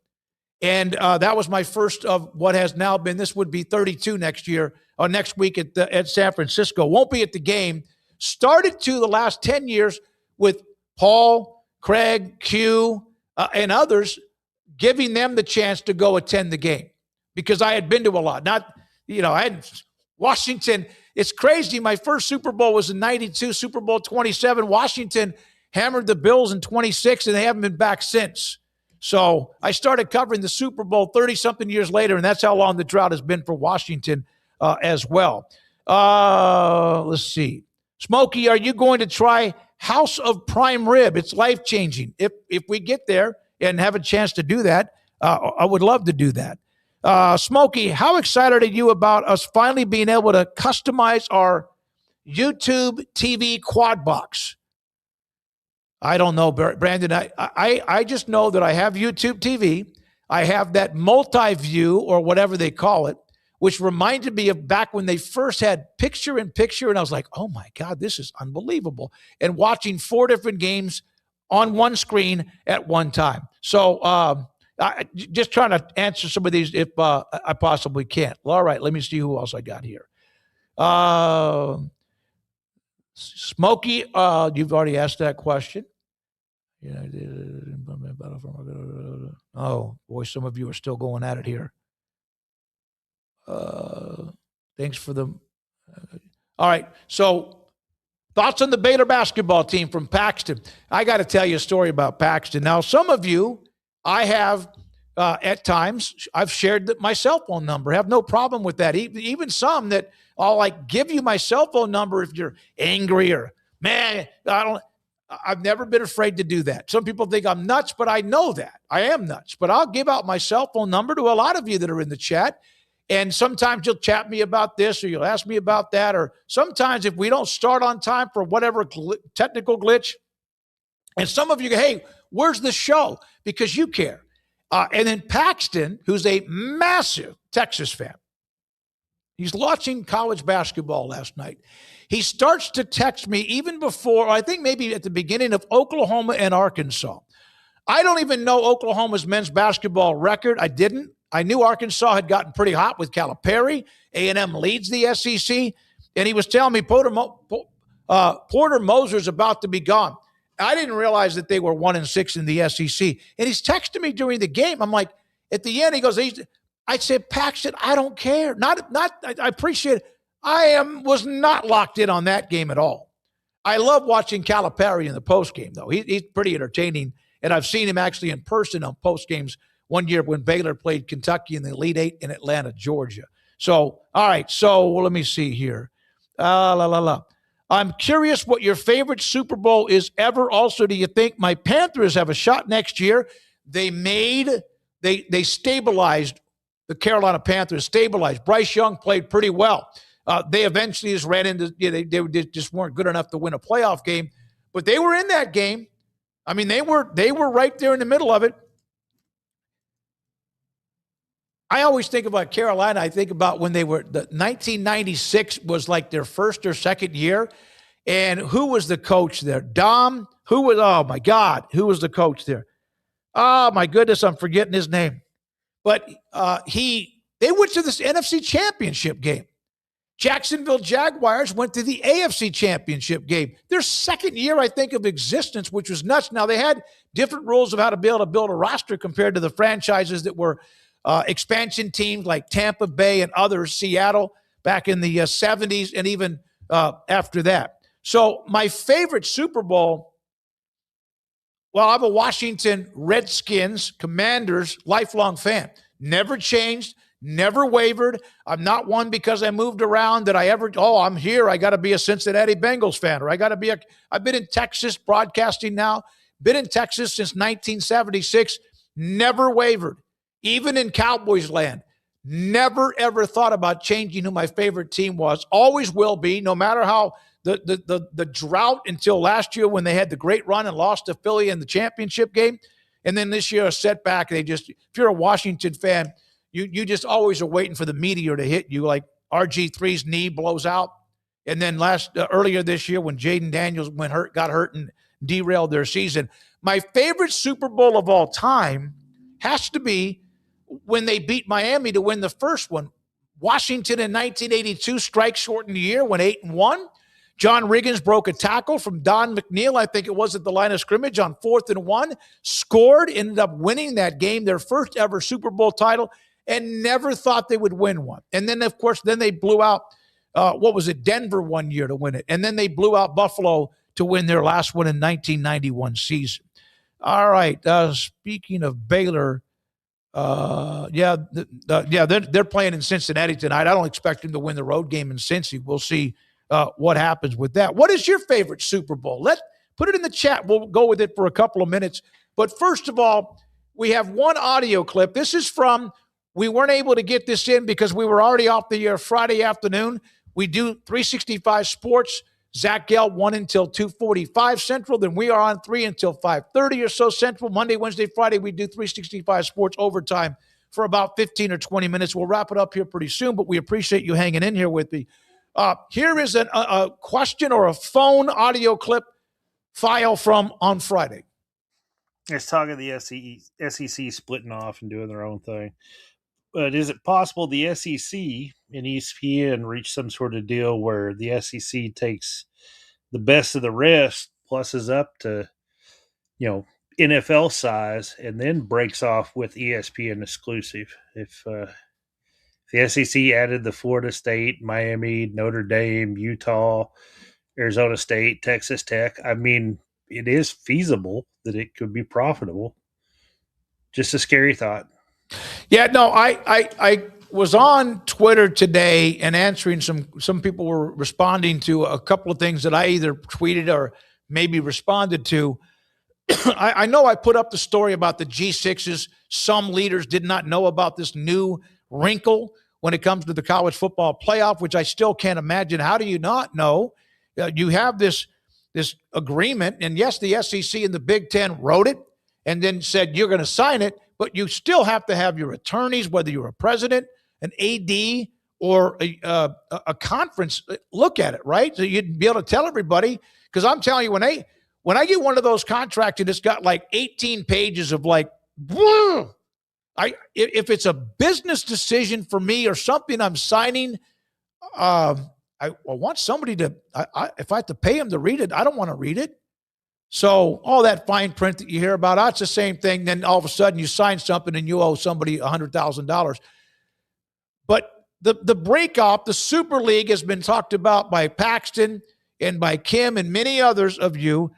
And that was my first of what has now been, this would be 32 next week at San Francisco. Won't be at the game. Started to the last 10 years with Paul, Craig, Q, and others, giving them the chance to go attend the game because I had been to a lot. I had Washington. It's crazy. My first Super Bowl was in 92, Super Bowl 27. Washington hammered the Bills in 26, and they haven't been back since. So I started covering the Super Bowl 30-something years later, and that's how long the drought has been for Washington as well. Let's see. Smokey, are you going to try House of Prime Rib? It's life-changing. If we get there and have a chance to do that, I would love to do that. Smokey, how excited are you about us finally being able to customize our YouTube TV quad box? I don't know, Brandon. I just know that I have YouTube TV. I have that multi-view or whatever they call it, which reminded me of back when they first had picture-in-picture, and I was like, oh, my God, this is unbelievable. And watching 4 different games on one screen at one time. So I just trying to answer some of these if I possibly can. All right, let me see who else I got here. Smokey, you've already asked that question. Oh, boy, some of you are still going at it here. Thanks for the. All right, so thoughts on the Baylor basketball team from Paxton. I got to tell you a story about Paxton. Now, some of you, I have at times, I've shared my cell phone number. I have no problem with that. Even some that I'll like give you my cell phone number if you're angry or, man, I've never been afraid to do that. Some people think I'm nuts, but I know that. I am nuts. But I'll give out my cell phone number to a lot of you that are in the chat. And sometimes you'll chat me about this or you'll ask me about that. Or sometimes if we don't start on time for whatever technical glitch, and some of you go, hey, where's the show? Because you care. And then Paxton, who's a massive Texas fan, he's watching college basketball last night. He starts to text me even before, I think maybe at the beginning of Oklahoma and Arkansas. I don't even know Oklahoma's men's basketball record. I didn't. I knew Arkansas had gotten pretty hot with Calipari. A&M leads the SEC. And he was telling me Porter Moser's about to be gone. I didn't realize that they were 1-6 in the SEC. And he's texting me during the game. I'm like, at the end, he goes, I said, Paxton, I don't care. I appreciate it. Was not locked in on that game at all. I love watching Calipari in the post game, though. He's pretty entertaining, and I've seen him actually in person on post games one year when Baylor played Kentucky in the Elite Eight in Atlanta, Georgia. So, all right. So let me see here. I'm curious what your favorite Super Bowl is ever. Also, do you think my Panthers have a shot next year? They stabilized the Carolina Panthers. Stabilized. Bryce Young played pretty well. They eventually just ran into, they just weren't good enough to win a playoff game, but they were in that game. I mean, they were right there in the middle of it. I always think about Carolina. I think about when the 1996 was like their first or second year. And who was the coach there? Dom, oh my God, who was the coach there? Oh my goodness, I'm forgetting his name. But they went to this NFC Championship game. Jacksonville Jaguars went to the AFC Championship game. Their second year, I think, of existence, which was nuts. Now, they had different rules of how to be able to build a roster compared to the franchises that were expansion teams like Tampa Bay and others, Seattle, back in the 70s and even after that. So my favorite Super Bowl, well, I'm a Washington Redskins Commanders lifelong fan. Never changed. Never wavered. I'm not one because I moved around that I'm here. I got to be a Cincinnati Bengals fan, or I've been in Texas broadcasting now, been in Texas since 1976, never wavered. Even in Cowboys land, never, ever thought about changing who my favorite team was. Always will be, no matter how the drought until last year when they had the great run and lost to Philly in the championship game. And then this year, a setback. If you're a Washington fan, you just always are waiting for the meteor to hit you, like RG3's knee blows out. And then earlier this year when Jaden Daniels got hurt and derailed their season. My favorite Super Bowl of all time has to be when they beat Miami to win the first one. Washington in 1982, strike shortened the year, went 8-1. John Riggins broke a tackle from Don McNeil, I think it was at the line of scrimmage on 4th and 1, scored, ended up winning that game, their first ever Super Bowl title, and never thought they would win one. And then, of course, they blew out, Denver one year to win it. And then they blew out Buffalo to win their last one in 1991 season. All right, speaking of Baylor, they're playing in Cincinnati tonight. I don't expect them to win the road game in Cincy. We'll see what happens with that. What is your favorite Super Bowl? Put it in the chat. We'll go with it for a couple of minutes. But first of all, we have one audio clip. This is from, we weren't able to get this in because we were already off the air Friday afternoon. We do 365 Sports. Zach Gell 1 until 2:45 Central. Then we are on 3 until 5:30 or so Central. Monday, Wednesday, Friday, we do 365 Sports overtime for about 15 or 20 minutes. We'll wrap it up here pretty soon, but we appreciate you hanging in here with me. Here is a question or a phone audio clip file from on Friday. It's talking of the SEC splitting off and doing their own thing. But is it possible the SEC and ESPN reach some sort of deal where the SEC takes the best of the rest, pluses up to, NFL size, and then breaks off with ESPN exclusive? If the SEC added the Florida State, Miami, Notre Dame, Utah, Arizona State, Texas Tech, I mean, it is feasible that it could be profitable. Just a scary thought. Yeah, no, I was on Twitter today and answering some people were responding to a couple of things that I either tweeted or maybe responded to. I know I put up the story about the G6s. Some leaders did not know about this new wrinkle when it comes to the college football playoff, which I still can't imagine. How do you not know? You have this agreement, and yes, the SEC and the Big Ten wrote it and then said you're going to sign it, but you still have to have your attorneys, whether you're a president, an AD, or a conference, look at it, right? So you'd be able to tell everybody, because I'm telling you, when I get one of those contracts and it's got like 18 pages of like, if it's a business decision for me or something I'm signing, I want somebody to, if I have to pay him to read it, I don't want to read it. So all that fine print that you hear about, it's the same thing. Then all of a sudden you sign something and you owe somebody $100,000. But the breakup, the Super League has been talked about by Paxton and by Kim and many others of you.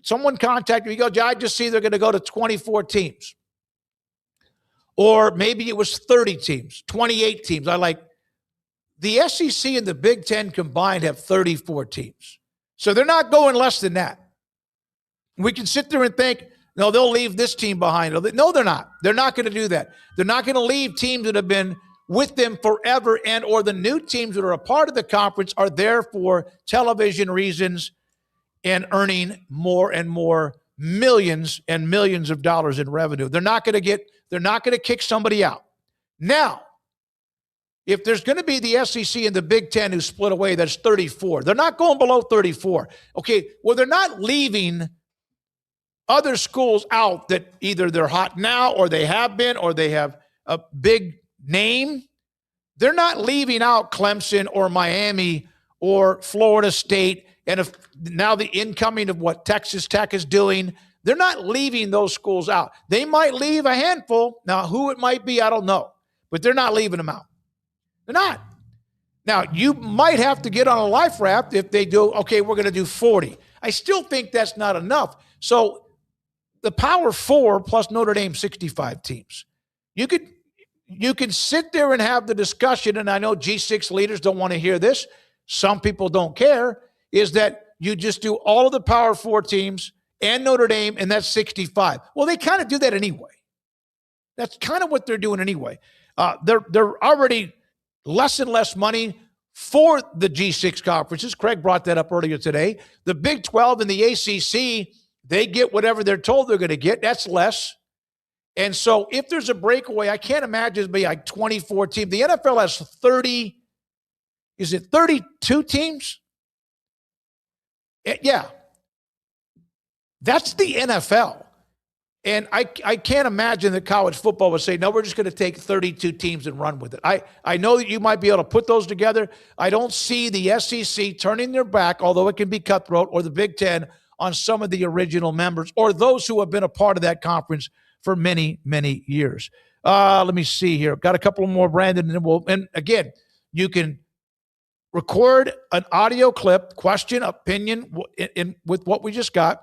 Someone contacted me, I just see they're going to go to 24 teams. Or maybe it was 30 teams, 28 teams. The SEC and the Big Ten combined have 34 teams. So they're not going less than that. We can sit there and think, no, they'll leave this team behind. No, they're not. They're not going to do that. They're not going to leave teams that have been with them forever, and or the new teams that are a part of the conference are there for television reasons and earning more and more millions and millions of dollars in revenue. They're not going to kick somebody out. Now, if there's going to be the SEC and the Big Ten who split away, that's 34. They're not going below 34. Okay, well, they're not leaving other schools out that either they're hot now or they have been or they have a big name. They're not leaving out Clemson or Miami or Florida State. And if now the incoming of what Texas Tech is doing, they're not leaving those schools out. They might leave a handful. Now, who it might be, I don't know. But they're not leaving them out. They're not. Now, you might have to get on a life raft if they do, okay, we're going to do 40. I still think that's not enough. So the Power Four plus Notre Dame, 65 teams. You could sit there and have the discussion, and I know G6 leaders don't want to hear this. Some people don't care, is that you just do all of the Power Four teams and Notre Dame, and that's 65. Well, they kind of do that anyway. That's kind of what they're doing anyway. They're already less and less money for the G6 conferences. Craig brought that up earlier today. The Big 12 and the ACC, they get whatever they're told they're going to get. That's less. And so if there's a breakaway, I can't imagine it'd be like 24 teams. The NFL has 30, is it 32 teams? Yeah. That's the NFL. And I can't imagine that college football would say, no, we're just going to take 32 teams and run with it. I know that you might be able to put those together. I don't see the SEC turning their back, although it can be cutthroat, or the Big Ten on some of the original members or those who have been a part of that conference for many, many years. Let me see here. Got a couple more, Brandon, and again, you can record an audio clip, question, opinion with what we just got.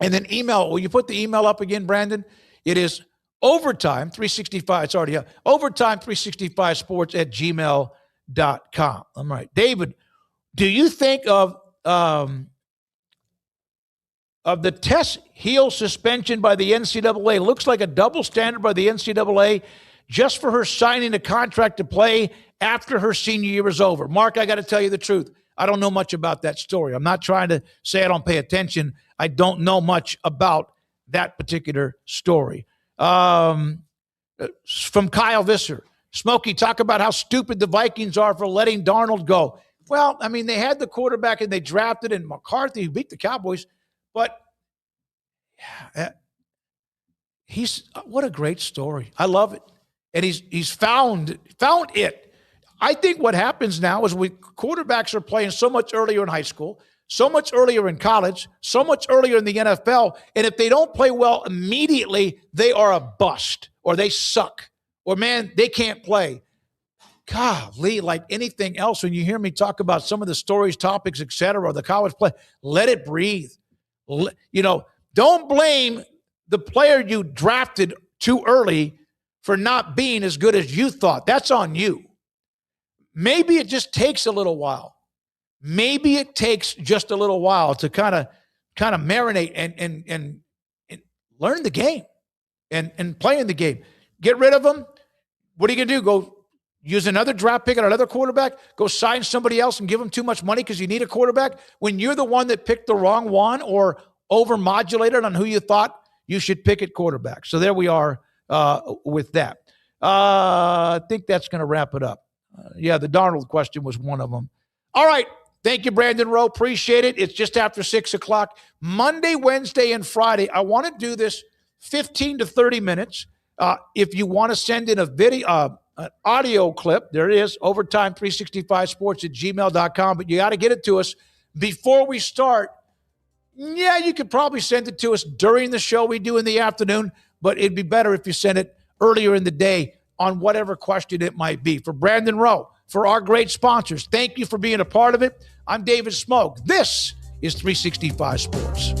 And then email. Will you put the email up again, Brandon? It is overtime365. It's already up. Overtime365sports@gmail.com. All right. David, do you think of the Tess Heel suspension by the NCAA? Looks like a double standard by the NCAA just for her signing a contract to play after her senior year is over. Mark, I got to tell you the truth. I don't know much about that story. I'm not trying to say I don't pay attention. I don't know much about that particular story. From Kyle Visser. Smokey, talk about how stupid the Vikings are for letting Darnold go. Well, I mean, they had the quarterback and they drafted in McCarthy, who beat the Cowboys, but he's what a great story. I love it. And he's found it. I think what happens now is quarterbacks are playing so much earlier in high school, so much earlier in college, so much earlier in the NFL, and if they don't play well immediately, they are a bust or they suck. Or, man, they can't play. Golly, like anything else, when you hear me talk about some of the stories, topics, et cetera, the college play, let it breathe. Don't blame the player you drafted too early for not being as good as you thought. That's on you. Maybe it just takes a little while. Maybe it takes just a little while to kind of marinate and learn the game and play in the game. Get rid of them. What are you going to do? Go use another draft pick on another quarterback? Go sign somebody else and give them too much money because you need a quarterback? When you're the one that picked the wrong one or over-modulated on who you thought you should pick at quarterback. So there we are with that. I think that's going to wrap it up. The Darnold question was one of them. All right. Thank you, Brandon Rowe. Appreciate it. It's just after 6 o'clock. Monday, Wednesday, and Friday, I want to do this 15 to 30 minutes. If you want to send in a video, an audio clip, there it is, overtime365sports@gmail.com, but you got to get it to us before we start. Yeah, you could probably send it to us during the show we do in the afternoon, but it'd be better if you send it earlier in the day on whatever question it might be. For Brandon Rowe, for our great sponsors, thank you for being a part of it. I'm David Smoak. This is 365 Sports.